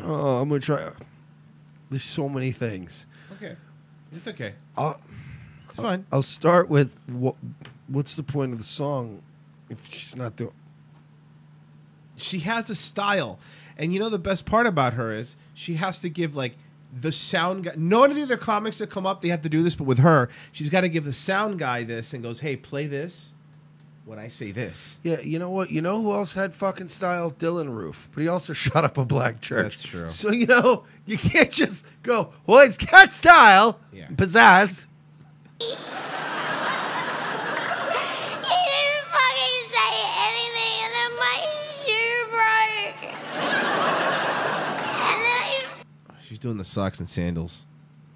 Speaker 4: Oh, I'm gonna try. There's so many things.
Speaker 3: Okay, it's okay.
Speaker 4: It's
Speaker 3: fine.
Speaker 4: I'll start with what's the point of the song if she's not doing?
Speaker 3: She has a style, and you know the best part about her is she has to give like the sound guy. None of the other comics that come up, they have to do this, but with her, she's got to give the sound guy this and goes, "Hey, play this when I say this."
Speaker 4: Yeah, you know what? You know who else had fucking style? Dylan Roof, but he also shot up a black church.
Speaker 3: That's true.
Speaker 4: So you know you can't just go, "Well, he's got style, pizzazz."
Speaker 16: He didn't fucking say anything and then my shoe broke! And then I
Speaker 3: She's doing the socks and sandals.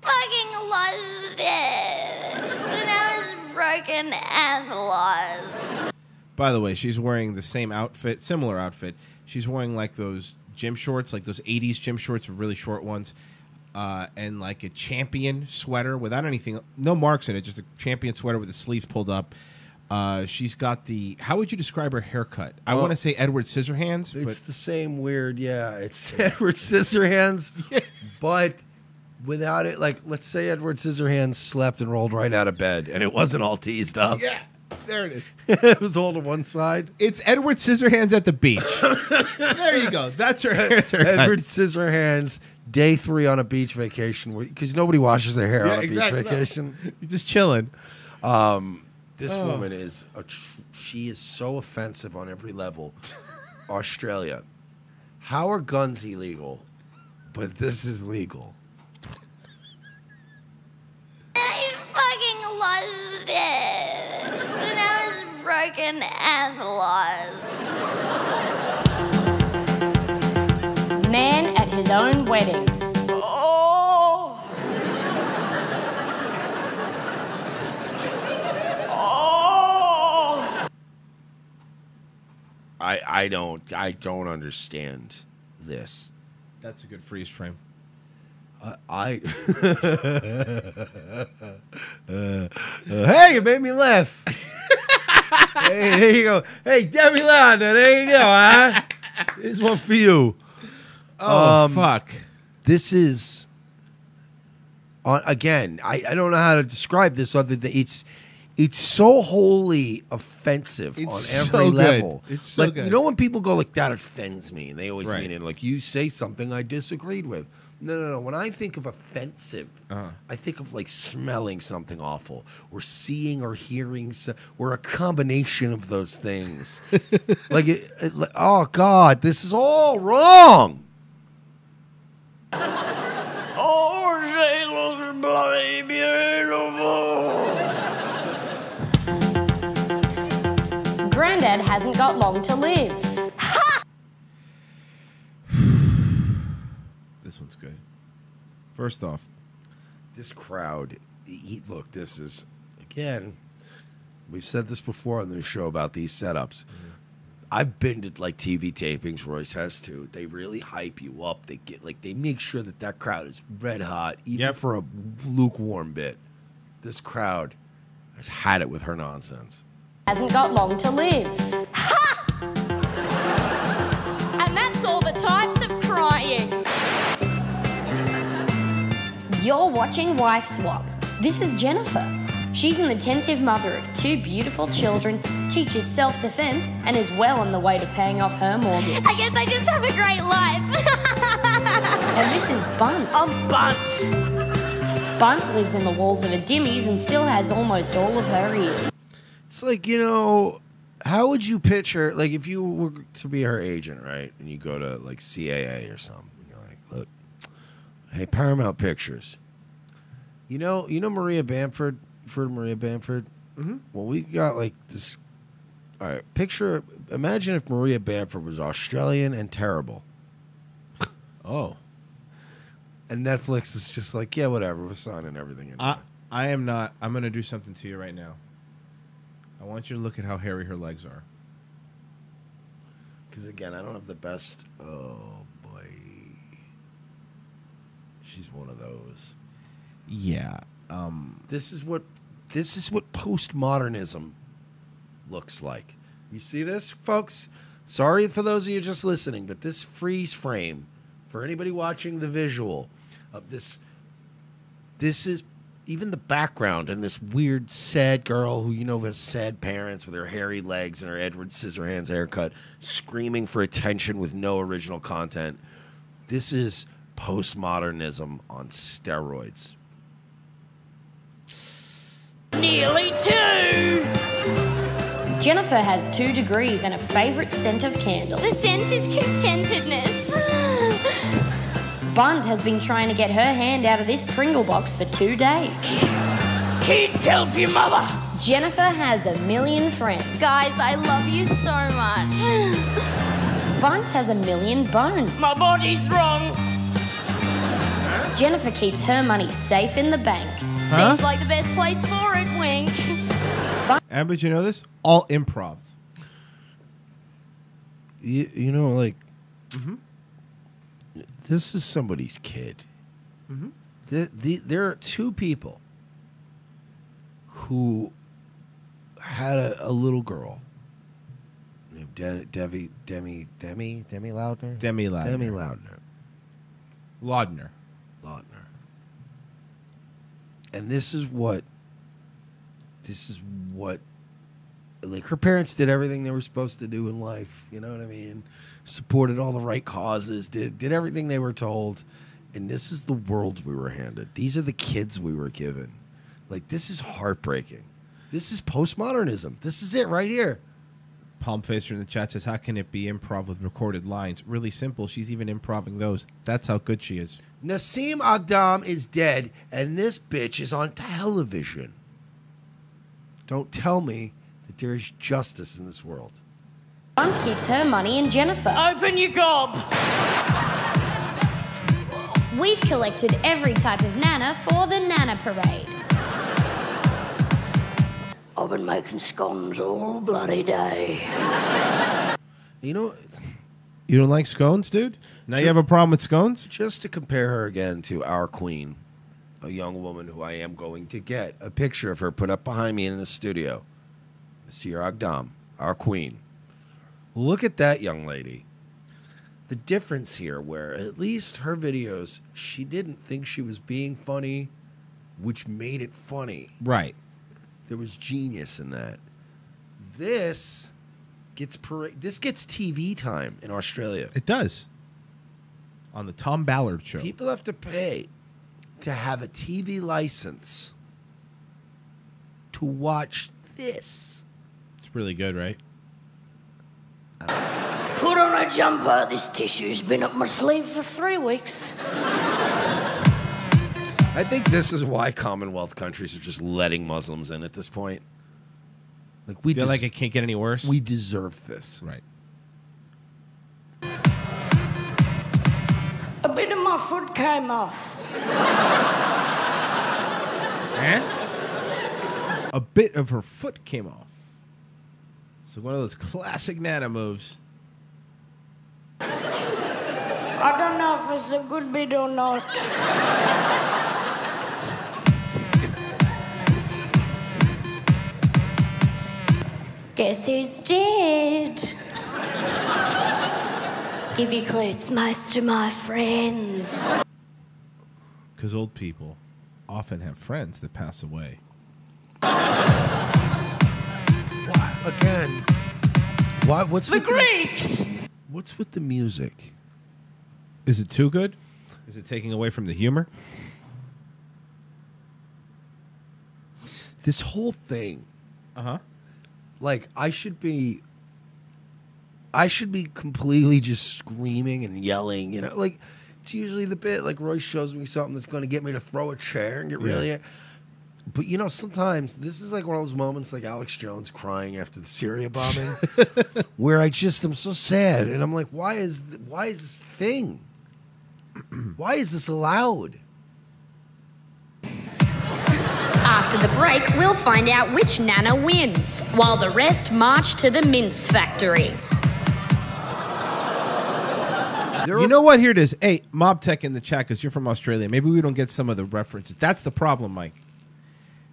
Speaker 16: fucking lost it! So now it's broken and lost.
Speaker 3: By the way, she's wearing the same outfit, similar outfit. She's wearing like those gym shorts, like those 80s gym shorts, really short ones, and like a Champion sweater without anything, no marks in it, just a Champion sweater with the sleeves pulled up. She's got the, how would you describe her haircut? I want to say Edward Scissorhands.
Speaker 4: It's
Speaker 3: but
Speaker 4: the same weird, yeah. It's Edward Scissorhands, but without it. Like, let's say Edward Scissorhands slept and rolled right out of bed, and it wasn't all teased up.
Speaker 3: Yeah, there it is.
Speaker 4: It was all to one side.
Speaker 3: It's Edward Scissorhands at the beach. There you go. That's her haircut.
Speaker 4: Edward Scissorhands, day 3 on a beach vacation, because nobody washes their hair on a beach vacation.
Speaker 3: No. You're just chilling.
Speaker 4: This woman is she is so offensive on every level. Australia. How are guns illegal? But this is legal.
Speaker 16: I fucking lost it. So now it's broken and lost.
Speaker 5: Man at his own wedding. Oh! Oh!
Speaker 4: I don't understand this.
Speaker 3: That's a good freeze frame.
Speaker 4: Hey, you made me laugh. Hey, there you go. Hey, Demi Lovato, there you go, huh? Here's one for you.
Speaker 3: Oh, fuck.
Speaker 4: This is, again, I don't know how to describe this other than it's so wholly offensive on every
Speaker 3: so good.
Speaker 4: level.
Speaker 3: It's so
Speaker 4: like,
Speaker 3: good.
Speaker 4: You know when people go like, that offends me, and they always
Speaker 3: Right.
Speaker 4: mean it like, you say something I disagreed with. No. When I think of offensive, I think of like smelling something awful, or seeing or hearing, or a combination of those things. like, oh God, this is all wrong.
Speaker 5: Oh, J-Lo.
Speaker 23: bloody beautiful.
Speaker 5: Granddad hasn't got long to live.
Speaker 3: This one's good. First off,
Speaker 4: this crowd, look, this is, again, we've said this before on this show about these setups. I've been to like TV tapings, Royce has too. They really hype you up. They make sure that crowd is red hot, even for a lukewarm bit. This crowd has had it with her nonsense.
Speaker 5: Hasn't got long to live. And that's all the types of crying. You're watching Wife Swap. This is Jennifer. She's an attentive mother of 2 beautiful children, teaches self-defense, and is well on the way to paying off her mortgage.
Speaker 16: I guess I just have a great life.
Speaker 5: And this is Bunt.
Speaker 16: I'm Bunt.
Speaker 5: Bunt lives in the walls of a Dimmies and still has almost all of her ears.
Speaker 4: It's like, you know, how would you pitch her? Like, if you were to be her agent, right? And you go to, like, CAA or something. You're like, look, hey, Paramount Pictures. You know Maria Bamford? You've heard of Maria Bamford?
Speaker 3: Mm-hmm.
Speaker 4: Well, we got, like, this. All right, imagine if Maria Bamford was Australian and terrible.
Speaker 3: Oh.
Speaker 4: And Netflix is just like, yeah, whatever, we're signing everything in.
Speaker 3: I am not. I'm going to do something to you right now. I want you to look at how hairy her legs are.
Speaker 4: Because, again, I don't have the best. Oh, boy. She's one of those.
Speaker 3: Yeah.
Speaker 4: This is what postmodernism looks like. You see this, folks? Sorry for those of you just listening, but this freeze frame, for anybody watching the visual of this is even the background and this weird sad girl who has sad parents with her hairy legs and her Edward Scissorhands haircut, screaming for attention with no original content. This is postmodernism on steroids.
Speaker 5: Nearly 2. Jennifer has 2 degrees and a favorite scent of candle.
Speaker 16: The scent is contentedness.
Speaker 5: Bunt has been trying to get her hand out of this Pringle box for 2 days.
Speaker 23: Kids, help your mother.
Speaker 5: Jennifer has 1 million friends.
Speaker 16: Guys, I love you so much.
Speaker 5: Bunt has 1 million bones.
Speaker 23: My body's wrong.
Speaker 5: Jennifer keeps her money safe in the bank.
Speaker 16: Seems like the best place for it, wink.
Speaker 3: Amber, did you know this? All improv.
Speaker 4: You know, like, this is somebody's kid. There are 2 people who had a little girl named Demi Loudner?
Speaker 3: Demi Loudner.
Speaker 4: And this is what, like, her parents did everything they were supposed to do in life. You know what I mean? Supported all the right causes, did everything they were told. And this is the world we were handed. These are the kids we were given. Like, this is heartbreaking. This is postmodernism. This is it right here.
Speaker 3: Palm Facer in the chat says, how can it be improv with recorded lines? Really simple. She's even improving those. That's how good she is.
Speaker 4: Nassim Aghdam is dead, and this bitch is on television. Don't tell me that there is justice in this world.
Speaker 5: Bunt keeps her money in Jennifer.
Speaker 23: Open your gob.
Speaker 5: We've collected every type of Nana for the Nana Parade.
Speaker 23: I've been making scones all bloody day.
Speaker 4: You know,
Speaker 3: you don't like scones, dude? Now you have a problem with scones?
Speaker 4: Just to compare her again to our queen, a young woman who I am going to get a picture of her put up behind me in the studio. Nasir Aghdam, our queen. Look at that young lady. The difference here, where at least her videos, she didn't think she was being funny, which made it funny.
Speaker 3: Right.
Speaker 4: There was genius in that. This gets TV time in Australia.
Speaker 3: It does. On the Tom Ballard show.
Speaker 4: People have to pay to have a TV license to watch this.
Speaker 3: It's really good, right?
Speaker 23: Put on a jumper. This tissue's been up my sleeve for 3 weeks.
Speaker 4: I think this is why Commonwealth countries are just letting Muslims in at this point. Like we
Speaker 3: feel like it can't get any worse.
Speaker 4: We deserve this,
Speaker 3: right?
Speaker 5: A bit of my foot came off.
Speaker 3: A bit of her foot came off. So one of those classic Nana moves.
Speaker 5: I don't know if it's a good bit or not. Guess who's dead? Give you clues, most of my friends.
Speaker 3: Because old people often have friends that pass away.
Speaker 4: Again, what's
Speaker 5: The
Speaker 4: with
Speaker 5: Greeks!
Speaker 4: What's with the music?
Speaker 3: Is it too good? Is it taking away from the humor?
Speaker 4: This whole thing.
Speaker 3: Uh-huh.
Speaker 4: Like, I should be completely just screaming and yelling, you know? Like, it's usually the bit, like, Royce shows me something that's going to get me to throw a chair and get really... But, you know, sometimes this is like one of those moments like Alex Jones crying after the Syria bombing where I'm so sad. And I'm like, why is this thing? Why is this allowed?
Speaker 6: After the break, we'll find out which Nana wins, while the rest march to the mince factory.
Speaker 3: You know what? Here it is. Hey, Mob Tech in the chat, because you're from Australia. Maybe we don't get some of the references. That's the problem, Mike.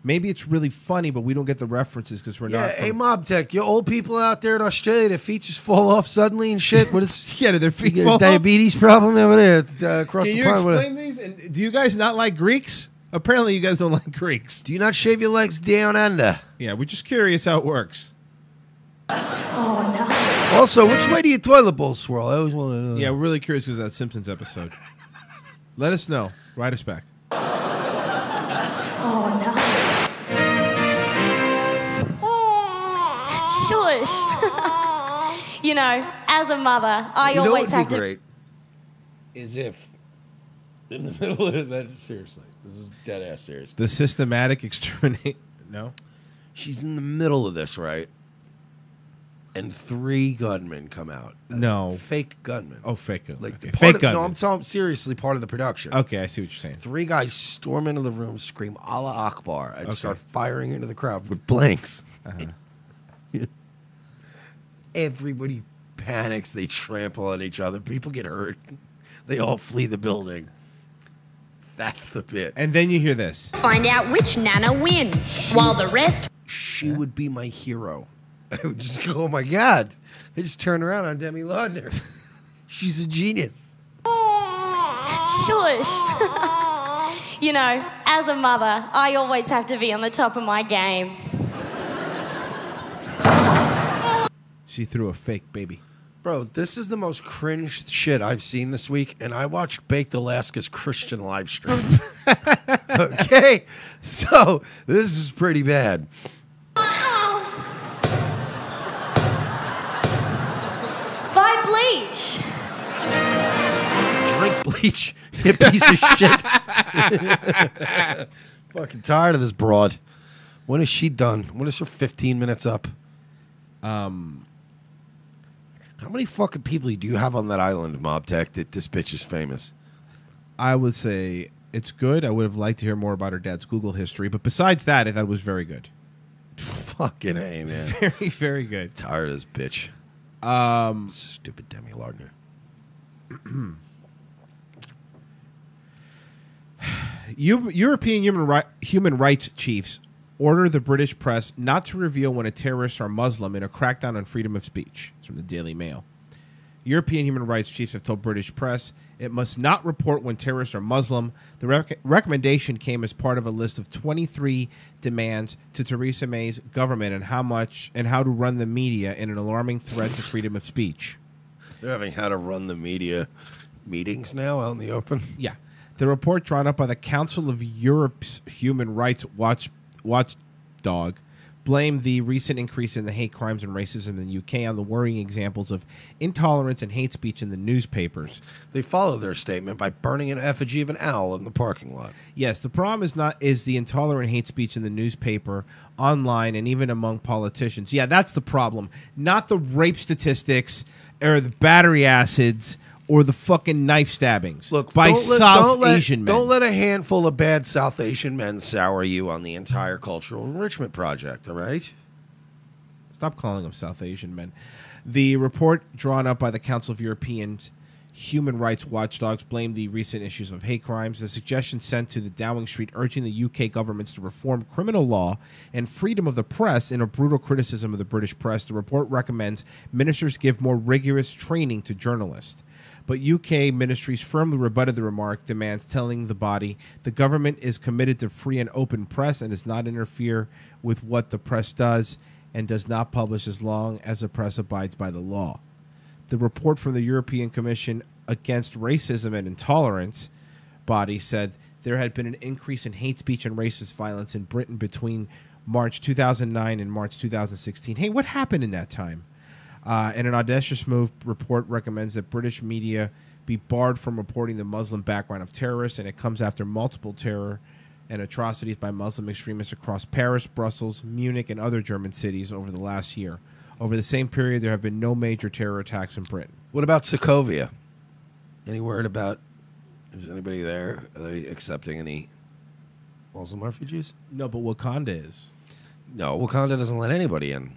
Speaker 3: Maybe it's really funny, but we don't get the references because we're not.
Speaker 4: Hey, Mob Tech, you old people out there in Australia, their feet just fall off suddenly and shit. What is?
Speaker 3: Yeah, their feet
Speaker 4: you
Speaker 3: fall
Speaker 4: got a diabetes problem over there across
Speaker 3: Can
Speaker 4: the
Speaker 3: you
Speaker 4: pond.
Speaker 3: explain these? And do you guys not like Greeks? Apparently, you guys don't like Greeks.
Speaker 4: Do you not shave your legs down under?
Speaker 3: Yeah, we're just curious how it works.
Speaker 6: Oh,
Speaker 4: no. Also, which way do your toilet bowl swirl? I always want to know.
Speaker 3: Yeah, we're really curious because of that Simpsons episode. Let us know. Write us back.
Speaker 6: Oh, no.
Speaker 5: Shush. You know, as a mother, I
Speaker 4: You know
Speaker 5: always
Speaker 4: what
Speaker 5: have
Speaker 4: would be
Speaker 5: to...
Speaker 4: great is if in the middle of that, seriously, this is dead ass serious.
Speaker 3: The systematic exterminate. No?
Speaker 4: She's in the middle of this, right? And 3 gunmen come out.
Speaker 3: No.
Speaker 4: Fake gunmen.
Speaker 3: Oh, fake gunmen.
Speaker 4: Like
Speaker 3: Okay.
Speaker 4: part
Speaker 3: Fake
Speaker 4: of-
Speaker 3: gunmen.
Speaker 4: No, I'm talking seriously part of the production.
Speaker 3: Okay, I see what you're saying.
Speaker 4: 3 guys storm into the room, scream Allah Akbar, and
Speaker 3: Okay.
Speaker 4: start firing into the crowd with blanks.
Speaker 3: Uh-huh.
Speaker 4: Everybody panics. They trample on each other. People get hurt. They all flee the building. That's the bit.
Speaker 3: And then you hear this.
Speaker 6: Find out which Nana wins, while the rest...
Speaker 4: She would be my hero. I would just go, oh my God. I just turn around on Demi Lovato. She's a genius.
Speaker 5: Shush. You know, as a mother, I always have to be on the top of my game.
Speaker 3: She threw a fake baby.
Speaker 4: Bro, this is the most cringe shit I've seen this week, and I watched Baked Alaska's Christian live stream. Okay? So, this is pretty bad.
Speaker 5: Buy bleach.
Speaker 4: Drink bleach, you piece of shit. Fucking tired of this broad. When is she done? When is her 15 minutes up? How many fucking people do you have on that island, Mob Tech, that this bitch is famous?
Speaker 3: I would say it's good. I would have liked to hear more about her dad's Google history, but besides that, I thought it was very good.
Speaker 4: Fucking A, man.
Speaker 3: Very, very good.
Speaker 4: Tired of this bitch. Stupid Demi Lovato.
Speaker 3: European human rights chiefs order the British press not to reveal when a terrorists are Muslim in a crackdown on freedom of speech. It's from the Daily Mail. European human rights chiefs have told British press it must not report when terrorists are Muslim. The recommendation came as part of a list of 23 demands to Theresa May's government on how to run the media in an alarming threat to freedom of speech.
Speaker 4: They're having how to run the media meetings now out in the open.
Speaker 3: Yeah. The report drawn up by the Council of Europe's Human Rights Watchdog blamed the recent increase in the hate crimes and racism in the UK on the worrying examples of intolerance and hate speech in the newspapers.
Speaker 4: They follow their statement by burning an effigy of an owl in the parking lot.
Speaker 3: Yes, the problem is the intolerant hate speech in the newspaper, online, and even among politicians. Yeah, that's the problem. Not the rape statistics or the battery acids or the fucking knife stabbings by South Asian men.
Speaker 4: Don't let a handful of bad South Asian men sour you on the entire cultural enrichment project, all right?
Speaker 3: Stop calling them South Asian men. The report drawn up by the Council of European Human Rights Watchdogs blamed the recent issues of hate crimes. The suggestion sent to the Downing Street urging the UK governments to reform criminal law and freedom of the press in a brutal criticism of the British press. The report recommends ministers give more rigorous training to journalists. But UK ministries firmly rebutted the remark, demands telling the body the government is committed to free and open press and does not interfere with what the press does and does not publish as long as the press abides by the law. The report from the European Commission Against Racism and Intolerance body said there had been an increase in hate speech and racist violence in Britain between March 2009 and March 2016. Hey, what happened in that time? In an audacious move, report recommends that British media be barred from reporting the Muslim background of terrorists, and it comes after multiple terror and atrocities by Muslim extremists across Paris, Brussels, Munich, and other German cities over the last year. Over the same period, there have been no major terror attacks in Britain.
Speaker 4: What about Sokovia? Any word about, is anybody there? Are they accepting any Muslim refugees?
Speaker 3: No, but Wakanda is.
Speaker 4: No, Wakanda doesn't let anybody in.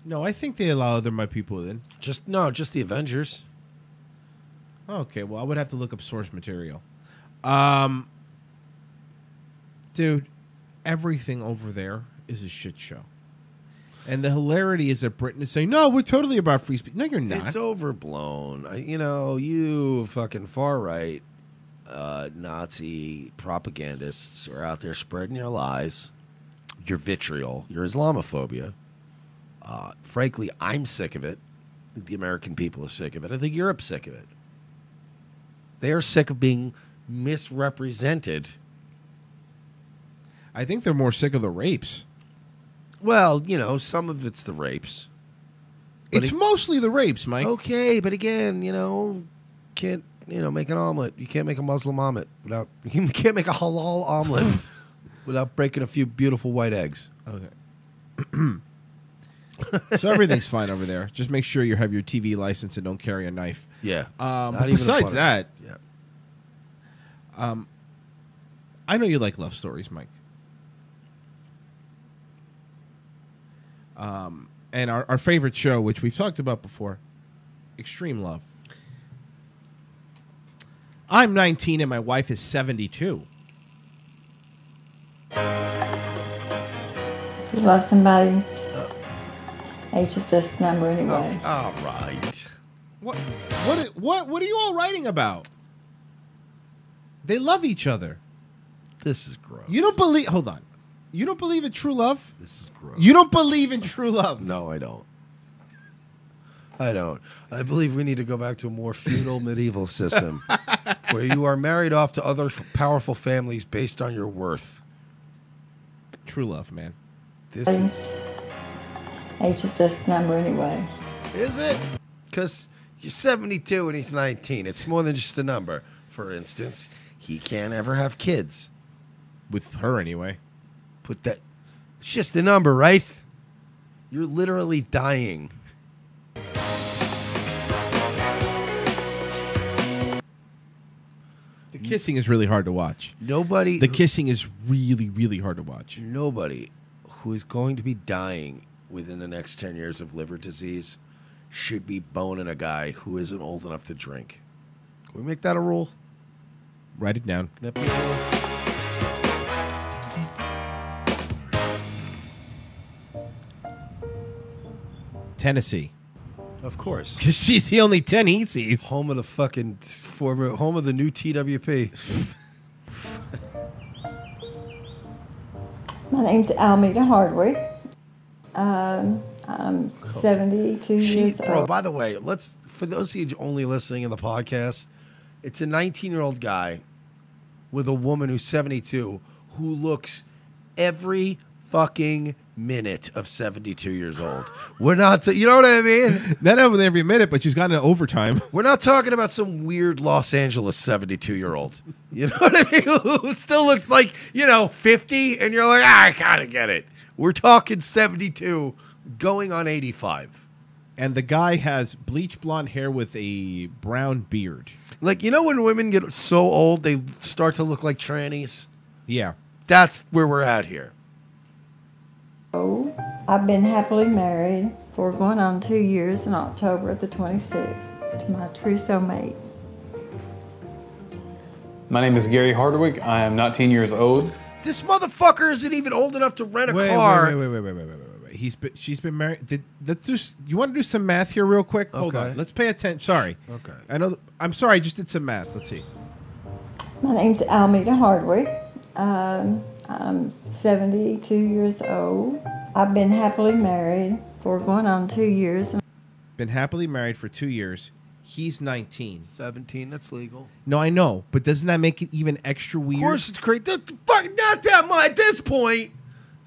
Speaker 3: No, I think they allow my people in.
Speaker 4: Just the Avengers.
Speaker 3: Okay, well, I would have to look up source material. Dude, everything over there is a shit show. And the hilarity is that Britain is saying, no, we're totally about free speech. No, you're not.
Speaker 4: It's overblown. You fucking far-right Nazi propagandists are out there spreading your lies, your vitriol, your Islamophobia. Frankly, I'm sick of it. I think the American people are sick of it. I think Europe's sick of it. They are sick of being misrepresented.
Speaker 3: I think they're more sick of the rapes.
Speaker 4: Well, some of it's the rapes.
Speaker 3: It's mostly the rapes, Mike.
Speaker 4: Okay, but again, can't make an omelet. You can't make a Muslim omelet without. You can't make a halal omelet without breaking a few beautiful white eggs.
Speaker 3: Okay. So everything's fine over there. Just make sure you have your TV license and don't carry a knife.
Speaker 4: Yeah.
Speaker 3: But besides that, I know you like love stories, Mike. And our favorite show, which we've talked about before, Extreme Love. I'm 19 and my wife is 72.
Speaker 7: You love somebody, H is just a number anyway.
Speaker 4: Oh, all right.
Speaker 3: What are you all writing about? They love each other.
Speaker 4: This is gross.
Speaker 3: You don't believe... Hold on. You don't believe in true love?
Speaker 4: This is gross.
Speaker 3: You don't believe in true love?
Speaker 4: No, I don't. I believe we need to go back to a more feudal medieval system where you are married off to other powerful families based on your worth.
Speaker 3: True love, man.
Speaker 4: This is...
Speaker 7: H is just a number anyway.
Speaker 4: Is it? Because you're 72 and he's 19. It's more than just a number. For instance, he can't ever have kids.
Speaker 3: With her, anyway.
Speaker 4: Put that... It's just a number, right? You're literally dying.
Speaker 3: The kissing is really hard to watch. The kissing is really, really hard to watch.
Speaker 4: Nobody who is going to be dying within the next 10 years of liver disease should be boning a guy who isn't old enough to drink. Can we make that a rule?
Speaker 3: Write it down. Tennessee.
Speaker 4: Of course.
Speaker 3: Because she's the only 10 he sees.
Speaker 4: Home of the fucking home of the new TWP.
Speaker 7: My name's Almeda Hardwick. I'm 72 years old.
Speaker 4: Bro, by the way, for those of you only listening in the podcast, it's a 19-year-old guy with a woman who's 72 who looks every fucking minute of 72 years old. We're not, you know what I mean?
Speaker 3: Not every minute, but she's gotten an overtime.
Speaker 4: We're not talking about some weird Los Angeles 72-year-old. You know what I mean? Who still looks like, 50, and you're like, I kind of get it. We're talking 72 going on 85.
Speaker 3: And the guy has bleach blonde hair with a brown beard.
Speaker 4: Like, when women get so old, they start to look like trannies?
Speaker 3: Yeah.
Speaker 4: That's where we're at here.
Speaker 7: I've been happily married for going on 2 years in October the 26th to my true soulmate.
Speaker 8: My name is Gary Hardwick. I am 19 years old.
Speaker 4: This motherfucker isn't even old enough to rent a car.
Speaker 3: Wait. She's been married. Let's do. You want to do some math here, real quick? Hold on. Let's pay attention. Sorry.
Speaker 4: Okay.
Speaker 3: I know. I'm sorry. I just did some math. Let's see.
Speaker 7: My name's Almeda Hardwick. I'm 72 years old. I've been happily married for going on 2 years.
Speaker 3: Been happily married for 2 years. He's 19.
Speaker 4: 17, that's legal.
Speaker 3: No, I know, but doesn't that make it even extra weird?
Speaker 4: Of course it's great. Not that much at this point.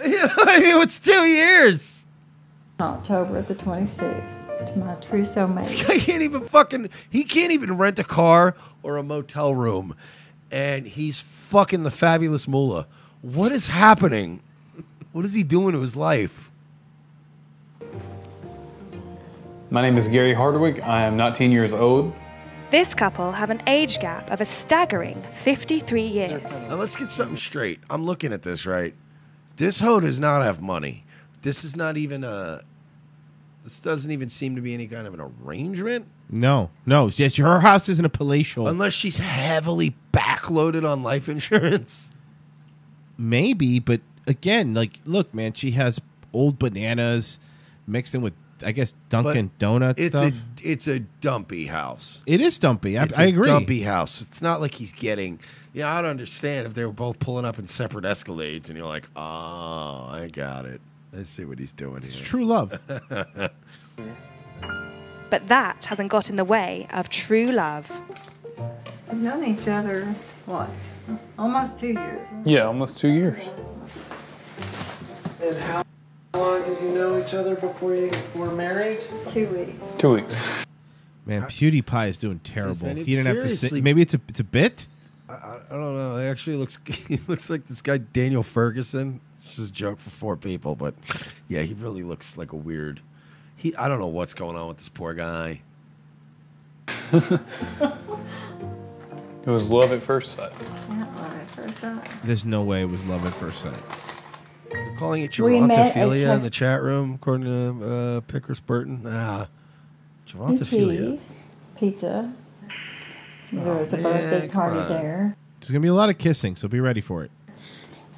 Speaker 4: You know what I mean? It's 2 years.
Speaker 7: October the 26th to my true soulmate.
Speaker 4: This guy he can't even rent a car or a motel room. And he's fucking the fabulous mullah. What is happening? What is he doing to his life?
Speaker 8: My name is Gary Hardwick. I am 19 years old.
Speaker 11: This couple have an age gap of a staggering 53 years.
Speaker 4: Now let's get something straight. I'm looking at this, right? This hoe does not have money. This is not even this doesn't even seem to be any kind of an arrangement.
Speaker 3: No. Yes, her house isn't a palatial.
Speaker 4: Unless she's heavily backloaded on life insurance.
Speaker 3: Maybe, but again, like, look, man, she has old bananas mixed in with, I guess, Dunkin' Donuts stuff.
Speaker 4: It's a dumpy house.
Speaker 3: It is dumpy. I agree.
Speaker 4: It's a dumpy house. It's not like he's getting... Yeah, I'd understand if they were both pulling up in separate Escalades and you're like, oh, I got it. I see what he's doing
Speaker 3: It's
Speaker 4: here.
Speaker 3: true love.
Speaker 11: But that hasn't got in the way of true love.
Speaker 7: We've known each other, what, almost 2 years?
Speaker 8: Yeah, almost 2 years.
Speaker 18: And how long did you know each other before you were married?
Speaker 7: 2 weeks.
Speaker 8: 2 weeks.
Speaker 3: Man, PewDiePie is doing terrible.
Speaker 4: He
Speaker 3: He didn't have to
Speaker 4: seriously-
Speaker 3: say. Maybe it's a bit.
Speaker 4: I don't know. It actually he looks like this guy Daniel Ferguson. It's just a joke for 4 people, but yeah, he really looks like a weird. I don't know what's going on with this poor guy.
Speaker 8: It was love at first sight.
Speaker 7: Yeah, love at first sight.
Speaker 3: There's no way it was love at first sight.
Speaker 4: They're calling it
Speaker 7: We met at
Speaker 4: gerontophilia in the chat room, according to Pickers Burton.
Speaker 7: And
Speaker 4: Gerontophilia.
Speaker 7: cheese, pizza. There was a
Speaker 4: man,
Speaker 7: birthday
Speaker 4: come
Speaker 7: party
Speaker 4: on.
Speaker 7: there.
Speaker 3: There's gonna be a lot of kissing, so be ready for it.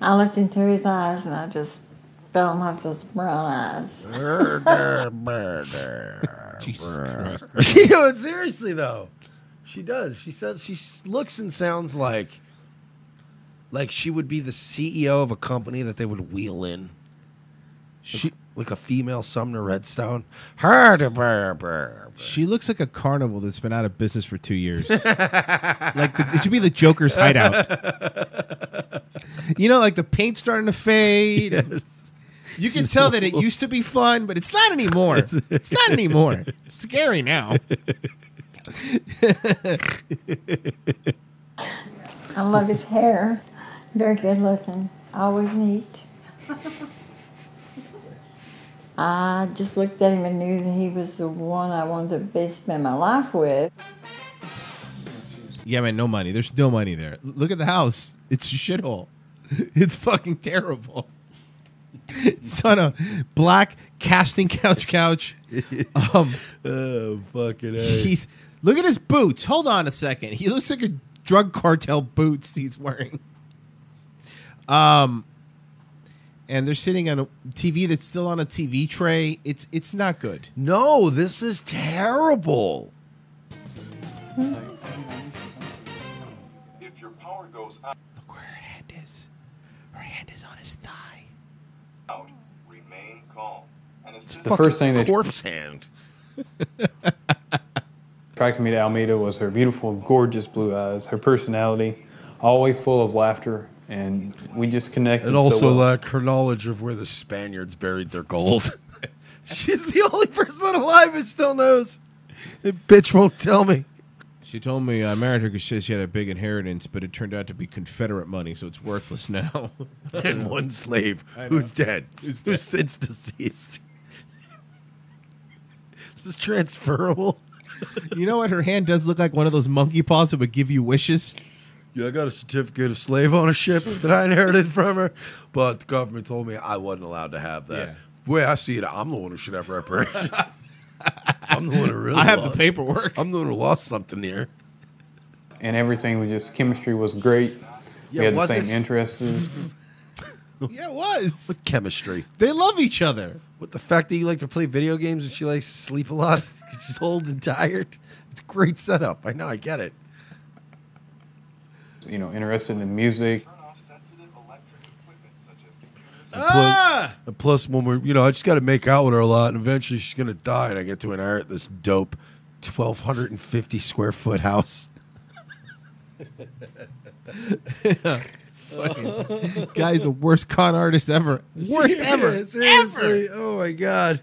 Speaker 7: I looked into his eyes and I just fell in love with those brown eyes.
Speaker 3: Jesus Christ.
Speaker 4: Seriously though, she does. She says she looks and sounds like she would be the CEO of a company that they would wheel in. She like a female Sumner Redstone.
Speaker 3: She looks like a carnival that's been out of business for 2 years. It should be the Joker's hideout. Like the paint's starting to fade.
Speaker 4: Yes.
Speaker 3: You can tell that it used to be fun, but it's not anymore. It's not anymore. It's scary now.
Speaker 7: I love his hair. Very good looking. Always neat. I just looked at him and knew that he was the one I wanted to spend my life with.
Speaker 3: Yeah, man, no money. There's no money there. Look at the house. It's a shithole. It's fucking terrible. It's on a black casting couch.
Speaker 4: Oh, fucking A.
Speaker 3: Look at his boots. Hold on a second. He looks like a drug cartel boots he's wearing. And they're sitting on a TV that's still on a TV tray. It's not good.
Speaker 4: No, this is terrible.
Speaker 15: If your power goes out,
Speaker 3: look where her hand is. Her hand is on his thigh.
Speaker 15: Remain calm. And
Speaker 8: The first thing that
Speaker 4: corpse hand
Speaker 8: attracted me to Almeda was her beautiful, gorgeous blue eyes, her personality, always full of laughter, and we just connected.
Speaker 4: And also
Speaker 8: so well.
Speaker 4: her knowledge of where the Spaniards buried their gold. She's the only person alive who still knows. That bitch won't tell me.
Speaker 3: She told me I married her because she had a big inheritance, but it turned out to be Confederate money, so it's worthless now.
Speaker 4: And one slave who's dead, who's since deceased. This is transferable.
Speaker 3: You know what? Her hand does look like one of those monkey paws that would give you wishes.
Speaker 4: Yeah, I got a certificate of slave ownership that I inherited from her, but the government told me I wasn't allowed to have that.
Speaker 3: Yeah.
Speaker 4: The way I see it, I'm the one who should have reparations. I'm the one who really
Speaker 3: I have
Speaker 4: lost.
Speaker 3: the paperwork.
Speaker 4: I'm the one who lost something here.
Speaker 8: And everything was just, chemistry was great.
Speaker 4: Yeah,
Speaker 8: we had the
Speaker 4: was
Speaker 8: same
Speaker 4: it?
Speaker 8: interests.
Speaker 3: Yeah, it was.
Speaker 4: What chemistry?
Speaker 3: They love each other.
Speaker 4: What, the fact that you like to play video games and she likes to sleep a lot? She's old and tired. It's a great setup. I know, I get it.
Speaker 8: You know, interested in music.
Speaker 4: And plus, when we're, I just got to make out with her a lot, and eventually she's going to die, and I get to inherit this dope 1,250 square foot house.
Speaker 3: Fucking guy's the worst con artist ever. Worst ever.
Speaker 4: Seriously. Oh, my God.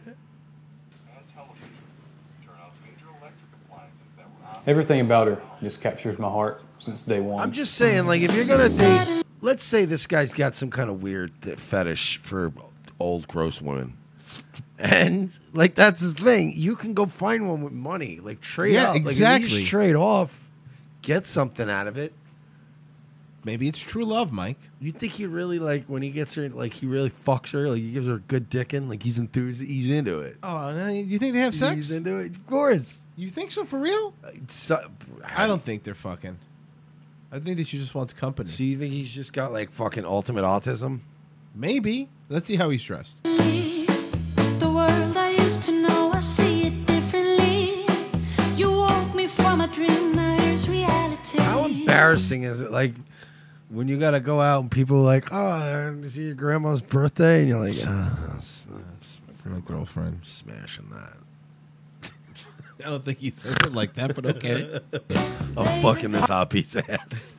Speaker 8: Everything about her just captures my heart since day one.
Speaker 4: I'm just saying, like, if you're going to date, let's say this guy's got some kind of weird fetish for old, gross women. And, like, that's his thing. You can go find one with money. Like, trade out.
Speaker 3: Exactly.
Speaker 4: Like, if you just trade off, get something out of it.
Speaker 3: Maybe it's true love, Mike.
Speaker 4: You think he really, like, when he gets her, like, he really fucks her? Like, he gives her a good dicking? Like, he's enthused? He's into it.
Speaker 3: Oh, no, you think they have sex?
Speaker 4: He's into it? Of course.
Speaker 3: You think so for real? I don't think they're fucking. I think that she just wants company.
Speaker 4: So you think he's just got, like, fucking ultimate autism?
Speaker 3: Maybe. Let's see how he's dressed.
Speaker 9: The world I used to know, I see it differently. You woke me from a dream, now here's reality.
Speaker 4: How embarrassing is it? Like, when you got to go out and people are like, oh, is it your grandma's birthday? And you're like, that's
Speaker 3: my girlfriend.
Speaker 4: Smashing that.
Speaker 3: I don't think he says it like that, but okay.
Speaker 4: I'm fucking this hot piece of ass.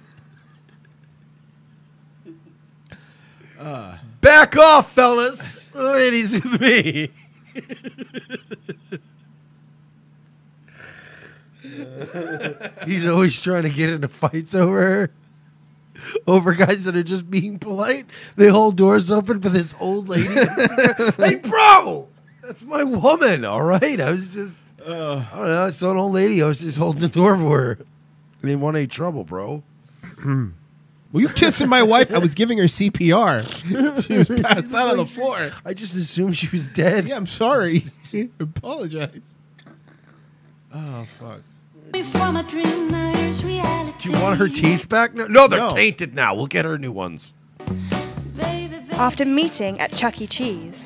Speaker 4: Back off, fellas. Ladies with me. He's always trying to get into fights over her. Over guys that are just being polite. They hold doors open for this old lady. Hey, bro! That's my woman, all right? I was just, I don't know, I saw an old lady. I was just holding the door for her. I didn't want any trouble, bro.
Speaker 3: Were you kissing my wife? I was giving her CPR. She was passed out on the floor.
Speaker 4: I just assumed she was dead.
Speaker 3: Yeah, I'm sorry. Apologize. Oh, fuck.
Speaker 9: From a dream, now here's reality.
Speaker 4: Do you want her teeth back? No, they're tainted now. We'll get her new ones.
Speaker 11: After meeting at Chuck E. Cheese.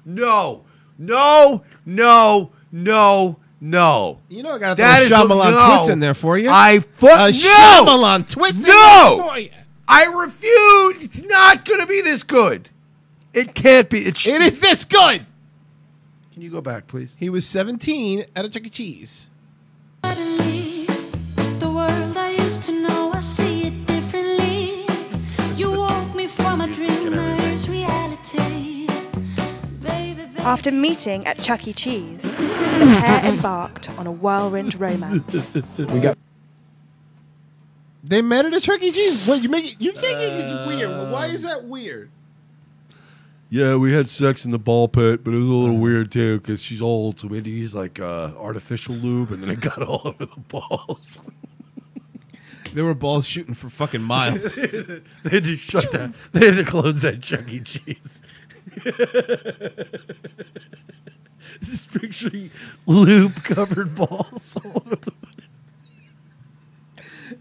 Speaker 4: No.
Speaker 3: You know I got to throw a Shyamalan twist in there for you. Shyamalan twist in there for you.
Speaker 4: I refuse. It's not going to be this good. It can't be.
Speaker 3: It is this good.
Speaker 4: Can you go back, please?
Speaker 3: He was 17 at a Chuck E. Cheese.
Speaker 9: The world I used to know, I see it differently. You woke me from a dream, now here's reality.
Speaker 11: After meeting at Chuck E. Cheese, the pair embarked on a whirlwind romance.
Speaker 3: They met at a Chuck E. Cheese. What you think it's weird? Well, why is that weird?
Speaker 4: Yeah, we had sex in the ball pit, but it was a little weird too because she's old, so we had to use like artificial lube, and then it got all over the balls.
Speaker 3: There were balls shooting for fucking miles.
Speaker 4: They had to shut down. They had to close that Chuck E. Cheese. Just picturing lube-covered balls all over the place.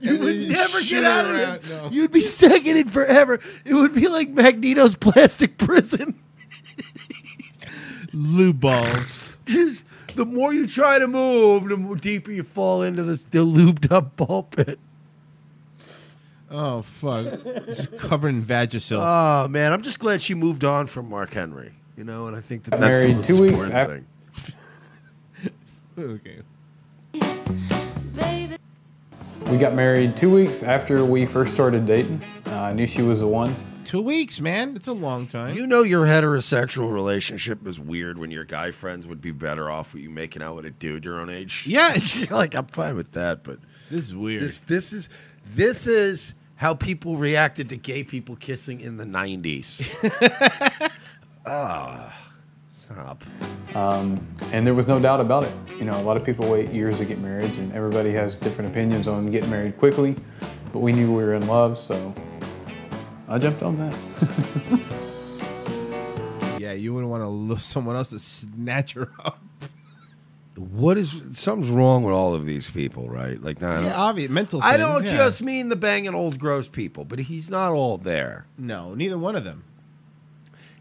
Speaker 4: You would never get out of it. No. You'd be stuck in it forever. It would be like Magneto's plastic prison.
Speaker 3: Lube balls.
Speaker 4: Just the more you try to move, the more deeper you fall into the lubed-up ball pit.
Speaker 3: Oh, fuck. Just covered in Vagisil.
Speaker 4: Oh, man. I'm just glad she moved on from Mark Henry. You know, and I think that's
Speaker 8: married
Speaker 4: the
Speaker 8: 2 weeks
Speaker 4: important
Speaker 8: after.
Speaker 4: thing.
Speaker 3: Okay.
Speaker 8: We got married 2 weeks after we first started dating. I knew she was the one.
Speaker 3: 2 weeks, man. It's a long time.
Speaker 4: You know your heterosexual relationship is weird when your guy friends would be better off with you making out with a dude your own age.
Speaker 3: Yes.
Speaker 4: Like, I'm fine with that, but
Speaker 3: this is weird.
Speaker 4: This is how people reacted to gay people kissing in the 90s. Stop.
Speaker 8: And there was no doubt about it. You know, a lot of people wait years to get married, and everybody has different opinions on getting married quickly, but we knew we were in love, so I jumped on that.
Speaker 3: Yeah, you wouldn't want to look someone else to snatch her up.
Speaker 4: Something's wrong with all of these people, right? Like,
Speaker 3: obvious mental
Speaker 4: I
Speaker 3: things,
Speaker 4: don't
Speaker 3: yeah.
Speaker 4: just mean the banging old gross people, but he's not all there.
Speaker 3: No, neither one of them.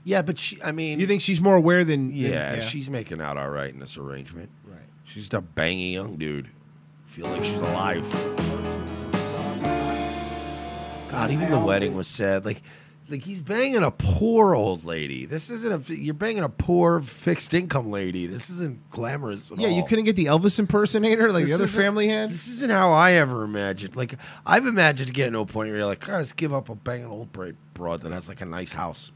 Speaker 4: Yeah, but I mean,
Speaker 3: you think she's more aware than?
Speaker 4: Yeah, she's making out all right in this arrangement.
Speaker 3: Right.
Speaker 4: She's just a banging young dude. Feel like she's alive. God, even the wedding was sad. Like he's banging a poor old lady. This isn't you're banging a poor fixed income lady. This isn't glamorous at all.
Speaker 3: You couldn't get the Elvis impersonator like the other family had?
Speaker 4: This isn't how I ever imagined. Like, I've imagined getting to a point where you're like, let's give up a banging old broad that has like a nice house.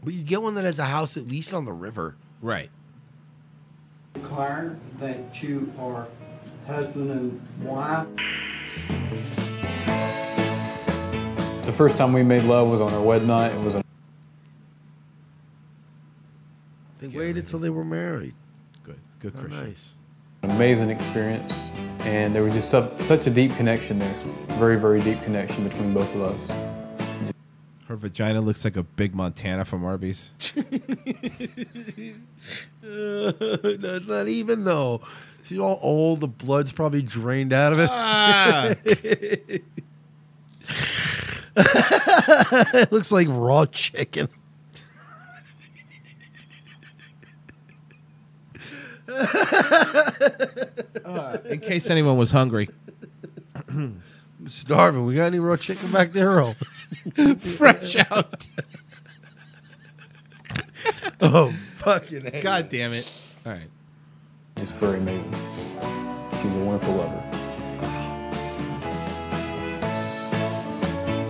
Speaker 4: But you get one that has a house at least on the river.
Speaker 3: Right.
Speaker 10: Declare that you are husband and wife.
Speaker 8: The first time we made love was on our wedding night. It was
Speaker 4: They waited till they were married.
Speaker 3: Good Christian.
Speaker 4: Nice.
Speaker 8: an amazing experience, and there was just such a deep connection there. Very, very deep connection between both of us.
Speaker 3: Her vagina looks like a big Montana from Arby's.
Speaker 4: Not even though. She's all old. The blood's probably drained out of it.
Speaker 3: Ah.
Speaker 4: It looks like raw chicken.
Speaker 3: In case anyone was hungry.
Speaker 4: I'm starving. We got any raw chicken back there, Earl?
Speaker 3: Fresh out.
Speaker 4: Oh, fucking hell.
Speaker 3: God damn it. All right.
Speaker 8: Just very amazing. She's a wonderful lover.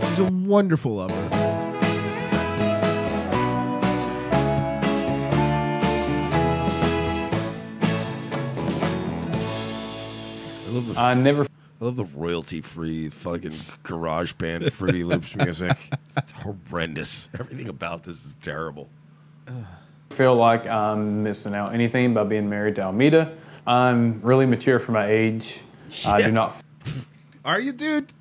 Speaker 3: She's a wonderful lover.
Speaker 4: I love the royalty-free fucking garage band Fruity Loops music. It's horrendous. Everything about this is terrible.
Speaker 8: I feel like I'm missing out anything by being married to Almeida. I'm really mature for my age. I do not.
Speaker 3: Are you, dude?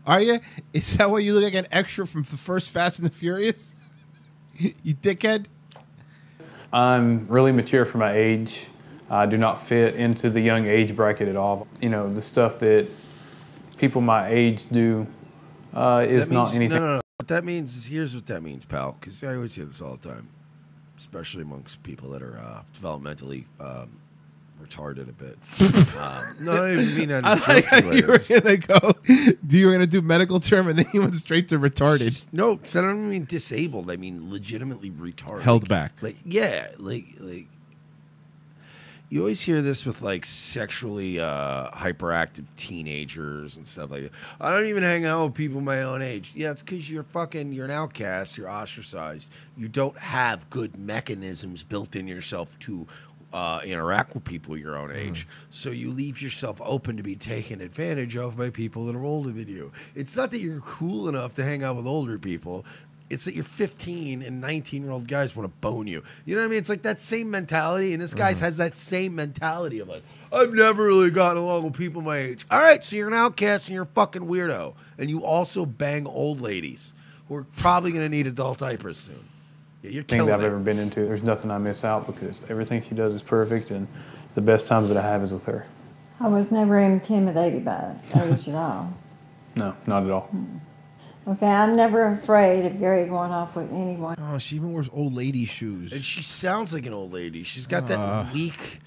Speaker 3: Are you? Is that why you look like an extra from the first Fast and the Furious? You dickhead?
Speaker 8: I'm really mature for my age. I do not fit into the young age bracket at all. You know, the stuff that people my age do is not anything.
Speaker 4: No. What that means is, here's what that means, pal, because I always hear this all the time, especially amongst people that are developmentally retarded a bit. No, I don't even mean that.
Speaker 3: I like how you were going to go, you were going to do medical term, and then you went straight to retarded.
Speaker 4: No, because I don't mean disabled. I mean legitimately retarded.
Speaker 3: Held back.
Speaker 4: Like, yeah, like you always hear this with like sexually hyperactive teenagers and stuff like that. I don't even hang out with people my own age. Yeah, it's because you're an outcast. You're ostracized. You don't have good mechanisms built in yourself to interact with people your own age. So you leave yourself open to be taken advantage of by people that are older than you. It's not that you're cool enough to hang out with older people. It's that you're 15 and 19-year-old guys want to bone you. You know what I mean? It's like that same mentality, and this guy has that same mentality of like, I've never really gotten along with people my age. All right, so you're an outcast and you're a fucking weirdo. And you also bang old ladies who are probably going to need adult diapers soon. Yeah, you're killing
Speaker 8: Thing that I've
Speaker 4: it.
Speaker 8: ever been into. There's nothing I miss out because everything she does is perfect, and the best times that I have is with her.
Speaker 7: I was never intimidated by age at all.
Speaker 8: No, not at all.
Speaker 7: Okay, I'm never afraid of Gary going off with anyone.
Speaker 3: Oh, she even wears old lady shoes.
Speaker 4: And she sounds like an old lady. She's got that weak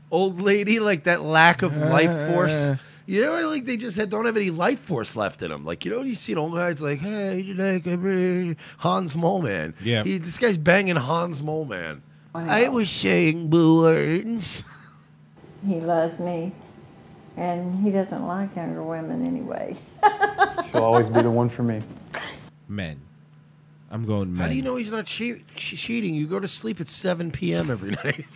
Speaker 4: old lady, like that lack of life force. You know, like they just don't have any life force left in them. Like, you know, you see an old guy, it's like, hey, you like Hans Moleman.
Speaker 3: Yeah.
Speaker 4: This guy's banging Hans Moleman. I was saying boo words.
Speaker 7: He loves me, and he doesn't like younger women anyway.
Speaker 8: She'll always be the one for me.
Speaker 3: Men. I'm going men.
Speaker 4: How do you know he's not cheating? You go to sleep at 7 p.m. every night.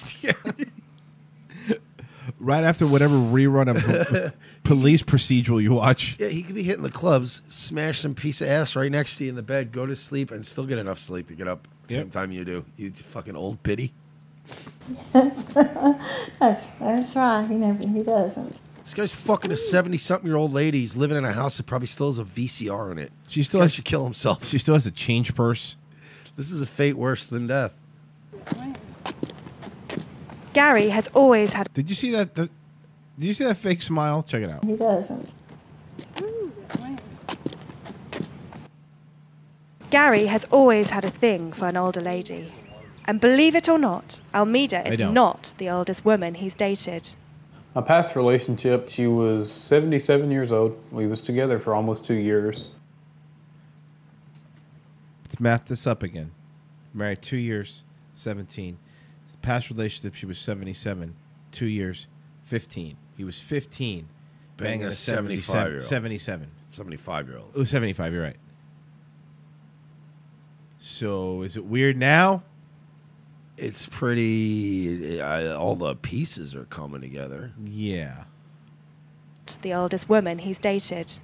Speaker 3: Right after whatever rerun of police procedural you watch.
Speaker 4: Yeah, he could be hitting the clubs, smash some piece of ass right next to you in the bed, go to sleep, and still get enough sleep to get up at the same time you do. You fucking old pity.
Speaker 7: That's right. He doesn't.
Speaker 4: This guy's fucking a 70-something-year-old lady. He's living in a house that probably still has a VCR in it.
Speaker 3: She still
Speaker 4: has to kill himself.
Speaker 3: She still has a change purse.
Speaker 4: This is a fate worse than death.
Speaker 11: Gary has always had.
Speaker 3: Did you see that? Did you see that fake smile? Check it out.
Speaker 7: He doesn't.
Speaker 11: Gary has always had a thing for an older lady. And believe it or not, Almeida is not the oldest woman he's dated.
Speaker 8: My past relationship, she was 77 years old. We was together for almost 2 years.
Speaker 3: Let's math this up again. Married 2 years, 17. Past relationship, she was 77. 2 years, 15. He was 15.
Speaker 4: Banging a 75-year-old.
Speaker 3: 77.
Speaker 4: 75-year-old.
Speaker 3: Oh, 75, you're right. So, is it weird now?
Speaker 4: It's pretty... all the pieces are coming together.
Speaker 3: Yeah.
Speaker 11: The oldest woman he's dated.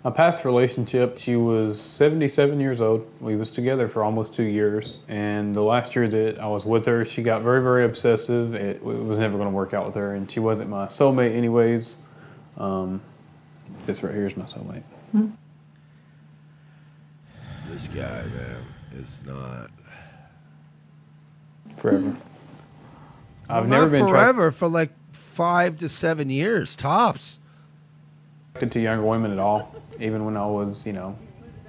Speaker 8: My past relationship, she was 77 years old. We was together for almost 2 years. And the last year that I was with her, she got very, very obsessive. It was never going to work out with her, and she wasn't my soulmate anyways. This right here is my soulmate.
Speaker 4: This guy, man, is not...
Speaker 8: Forever. I've
Speaker 4: Well,
Speaker 8: never
Speaker 4: not
Speaker 8: been
Speaker 4: forever, for like 5 to 7 years, tops.
Speaker 8: attracted to younger women at all, even when I was,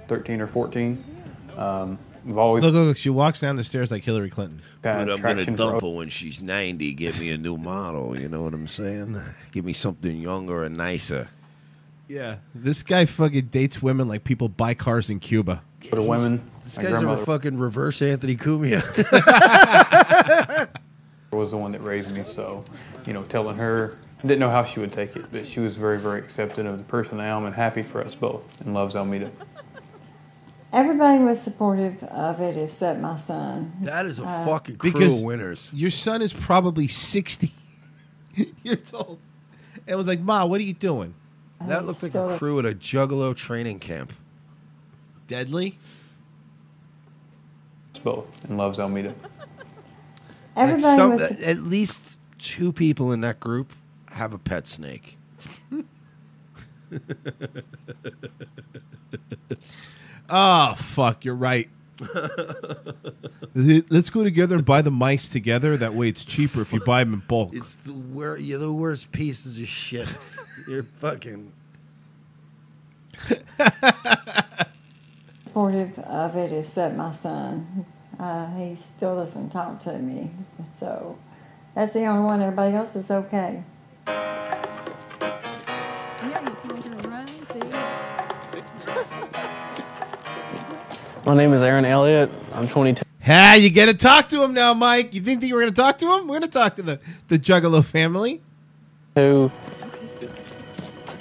Speaker 8: 13 or 14. I've always
Speaker 3: Look, she walks down the stairs like Hillary Clinton.
Speaker 4: But I'm going to
Speaker 8: attraction
Speaker 4: dump
Speaker 8: for-
Speaker 4: her when she's 90. Get me a new model, you know what I'm saying? Give me something younger and nicer.
Speaker 3: Yeah. This guy fucking dates women like people buy cars in Cuba.
Speaker 8: For the women,
Speaker 4: This
Speaker 8: my
Speaker 4: guy's a
Speaker 8: grandmother
Speaker 4: fucking reverse Anthony Cumia.
Speaker 8: was the one that raised me, so, telling her, I didn't know how she would take it, but she was very, very accepting of the person I am and happy for us both and loves Almeida.
Speaker 7: Everybody was supportive of it except my son.
Speaker 4: That is a fucking crew
Speaker 3: Because
Speaker 4: of winners.
Speaker 3: your son is probably 60 years old. And was like, Ma, what are you doing?
Speaker 4: That looked like a crew at a Juggalo training camp.
Speaker 3: Deadly?
Speaker 8: Us both and loves Almeida.
Speaker 7: Everybody was
Speaker 4: at least 2 people in that group have a pet snake.
Speaker 3: Oh, fuck, you're right. Let's go together and buy the mice together. That way it's cheaper if you buy them in bulk.
Speaker 4: It's you're the worst pieces of shit. You're fucking...
Speaker 7: supportive of it except my son. He still doesn't talk to me. So that's the only one. Everybody else is okay.
Speaker 12: My name is Aaron Elliott. I'm 22.
Speaker 3: Ha, you get to talk to him now, Mike. You think that you were going to talk to him? We're going to talk to the Juggalo family.
Speaker 12: I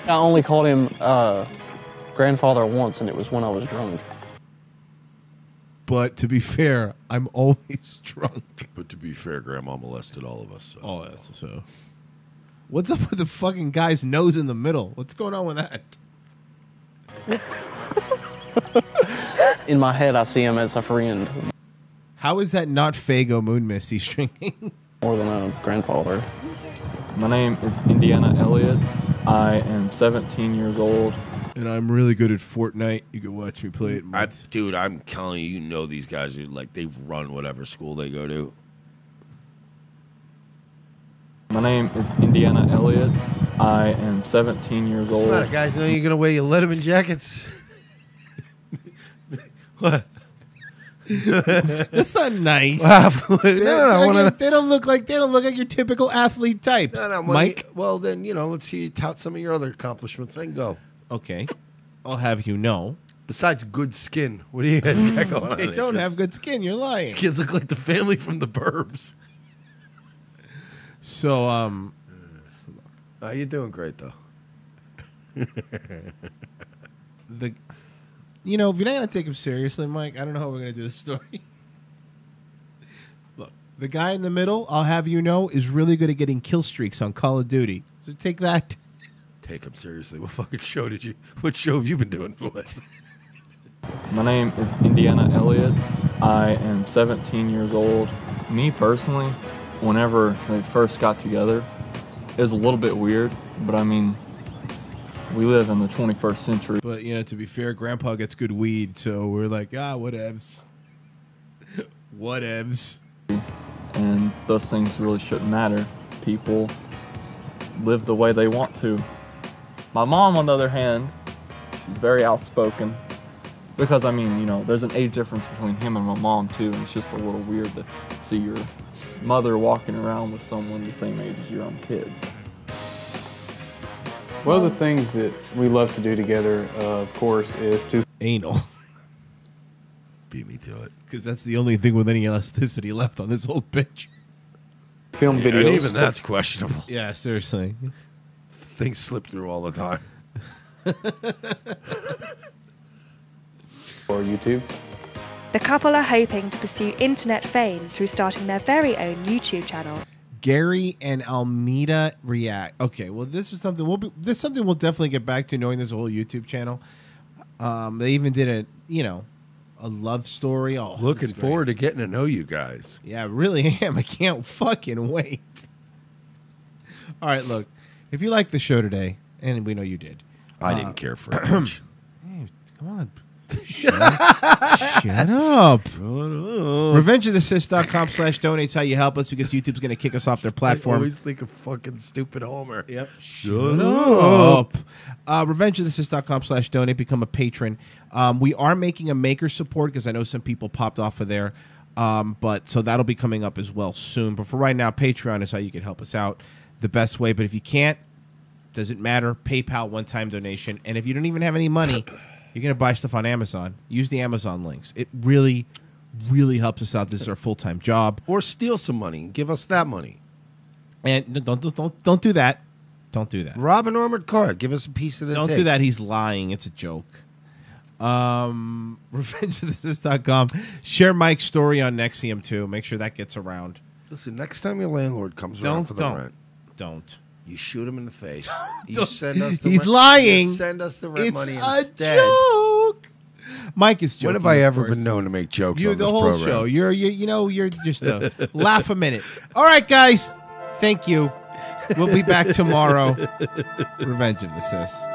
Speaker 12: only called him grandfather once, and it was when I was drunk.
Speaker 3: But to be fair, I'm always drunk.
Speaker 4: But to be fair, Grandma molested all of us. So.
Speaker 3: Oh, that's so. What's up with the fucking guy's nose in the middle? What's going on with that?
Speaker 12: In my head, I see him as a friend.
Speaker 3: How is that not Fago Moon Mist he's drinking?
Speaker 12: More than a grandfather.
Speaker 14: My name is Indiana Elliott. I am 17 years old.
Speaker 3: And I'm really good at Fortnite. You can watch me play it.
Speaker 4: Dude, I'm telling you, these guys are like, they've run whatever school they go to.
Speaker 14: My name is Indiana Elliott. I am 17 years
Speaker 4: What's
Speaker 14: old.
Speaker 4: the matter, guys? Know you're going to wear your Letterman jackets? What?
Speaker 3: That's not nice.
Speaker 4: No,
Speaker 3: they don't look like your typical athlete types.
Speaker 4: No,
Speaker 3: Mike.
Speaker 4: Well, then let's hear you tout some of your other accomplishments. Then go.
Speaker 3: Okay, I'll have you know.
Speaker 4: Besides good skin, what do you guys got going on?
Speaker 3: They don't have good skin. You're lying.
Speaker 4: These kids look like the family from the Burbs.
Speaker 3: So,
Speaker 4: you're doing great though.
Speaker 3: you know, if you're not gonna take him seriously, Mike, I don't know how we're gonna do this story. Look, the guy in the middle, I'll have you know, is really good at getting kill streaks on Call of Duty. So take that.
Speaker 4: Take him seriously. What fucking show did you? What show have you been doing, boys?
Speaker 14: My name is Indiana Elliott. I am 17 years old. Me personally, whenever they first got together, it was a little bit weird, but I mean, we live in the 21st century.
Speaker 3: But, you know, to be fair, Grandpa gets good weed, so we're like, whatevs. Whatevs.
Speaker 14: And those things really shouldn't matter. People live the way they want to. My mom, on the other hand, she's very outspoken. Because, I mean, you know, there's an age difference between him and my mom, too, and it's just a little weird to see your mother walking around with someone the same age as your own kids.
Speaker 8: One of the things that we love to do together, of course, is to...
Speaker 3: Anal.
Speaker 4: Beat me to it.
Speaker 3: Because that's the only thing with any elasticity left on this whole pitch.
Speaker 8: Film videos.
Speaker 4: And even that's questionable.
Speaker 3: Yeah, seriously.
Speaker 4: Things slip through all the time.
Speaker 8: Or YouTube.
Speaker 11: The couple are hoping to pursue internet fame through starting their very own YouTube channel.
Speaker 3: Gary and Almeida react. Okay, well, this is something we'll definitely get back to, knowing there's a whole YouTube channel. They even did a love story. Oh,
Speaker 4: looking forward to getting to know you guys.
Speaker 3: Yeah, I really am. I can't fucking wait. All right, look, if you like the show today, and we know you did,
Speaker 4: I didn't care for it much.
Speaker 3: Hey, come on. Shut up. RevengeOfTheSys.com/donate's how you help us, because YouTube's going to kick us off their platform.
Speaker 4: I always think of fucking stupid Homer.
Speaker 3: Yep. Shut up. RevengeOfTheSys.com/donate. Become a patron. We are making a maker support, because I know some people popped off of there. But so that'll be coming up as well soon. But for right now, Patreon is how you can help us out the best way. But if you can't, doesn't matter. PayPal, one-time donation. And if you don't even have any money, you're going to buy stuff on Amazon, use the Amazon links. It really, really helps us out. This is our full-time job.
Speaker 4: Or steal some money and give us that money.
Speaker 3: And don't do that. Don't do that.
Speaker 4: Rob an armored car. Give us a piece of the
Speaker 3: Don't do that. He's lying. It's a joke. RevengeOfTheSys.com. Share Mike's story on NXVIM too. Make sure that gets around.
Speaker 4: Listen, next time your landlord comes around for the rent,
Speaker 3: don't.
Speaker 4: You shoot him in the face. You send us the
Speaker 3: He's
Speaker 4: rent,
Speaker 3: lying.
Speaker 4: You send us the rent money
Speaker 3: It's
Speaker 4: instead.
Speaker 3: a joke. Mike is joking.
Speaker 4: When have I ever been known to make jokes
Speaker 3: You
Speaker 4: on
Speaker 3: the
Speaker 4: this
Speaker 3: whole
Speaker 4: program?
Speaker 3: show. You're just a laugh a minute. All right, guys. Thank you. We'll be back tomorrow. Revenge of the Sis.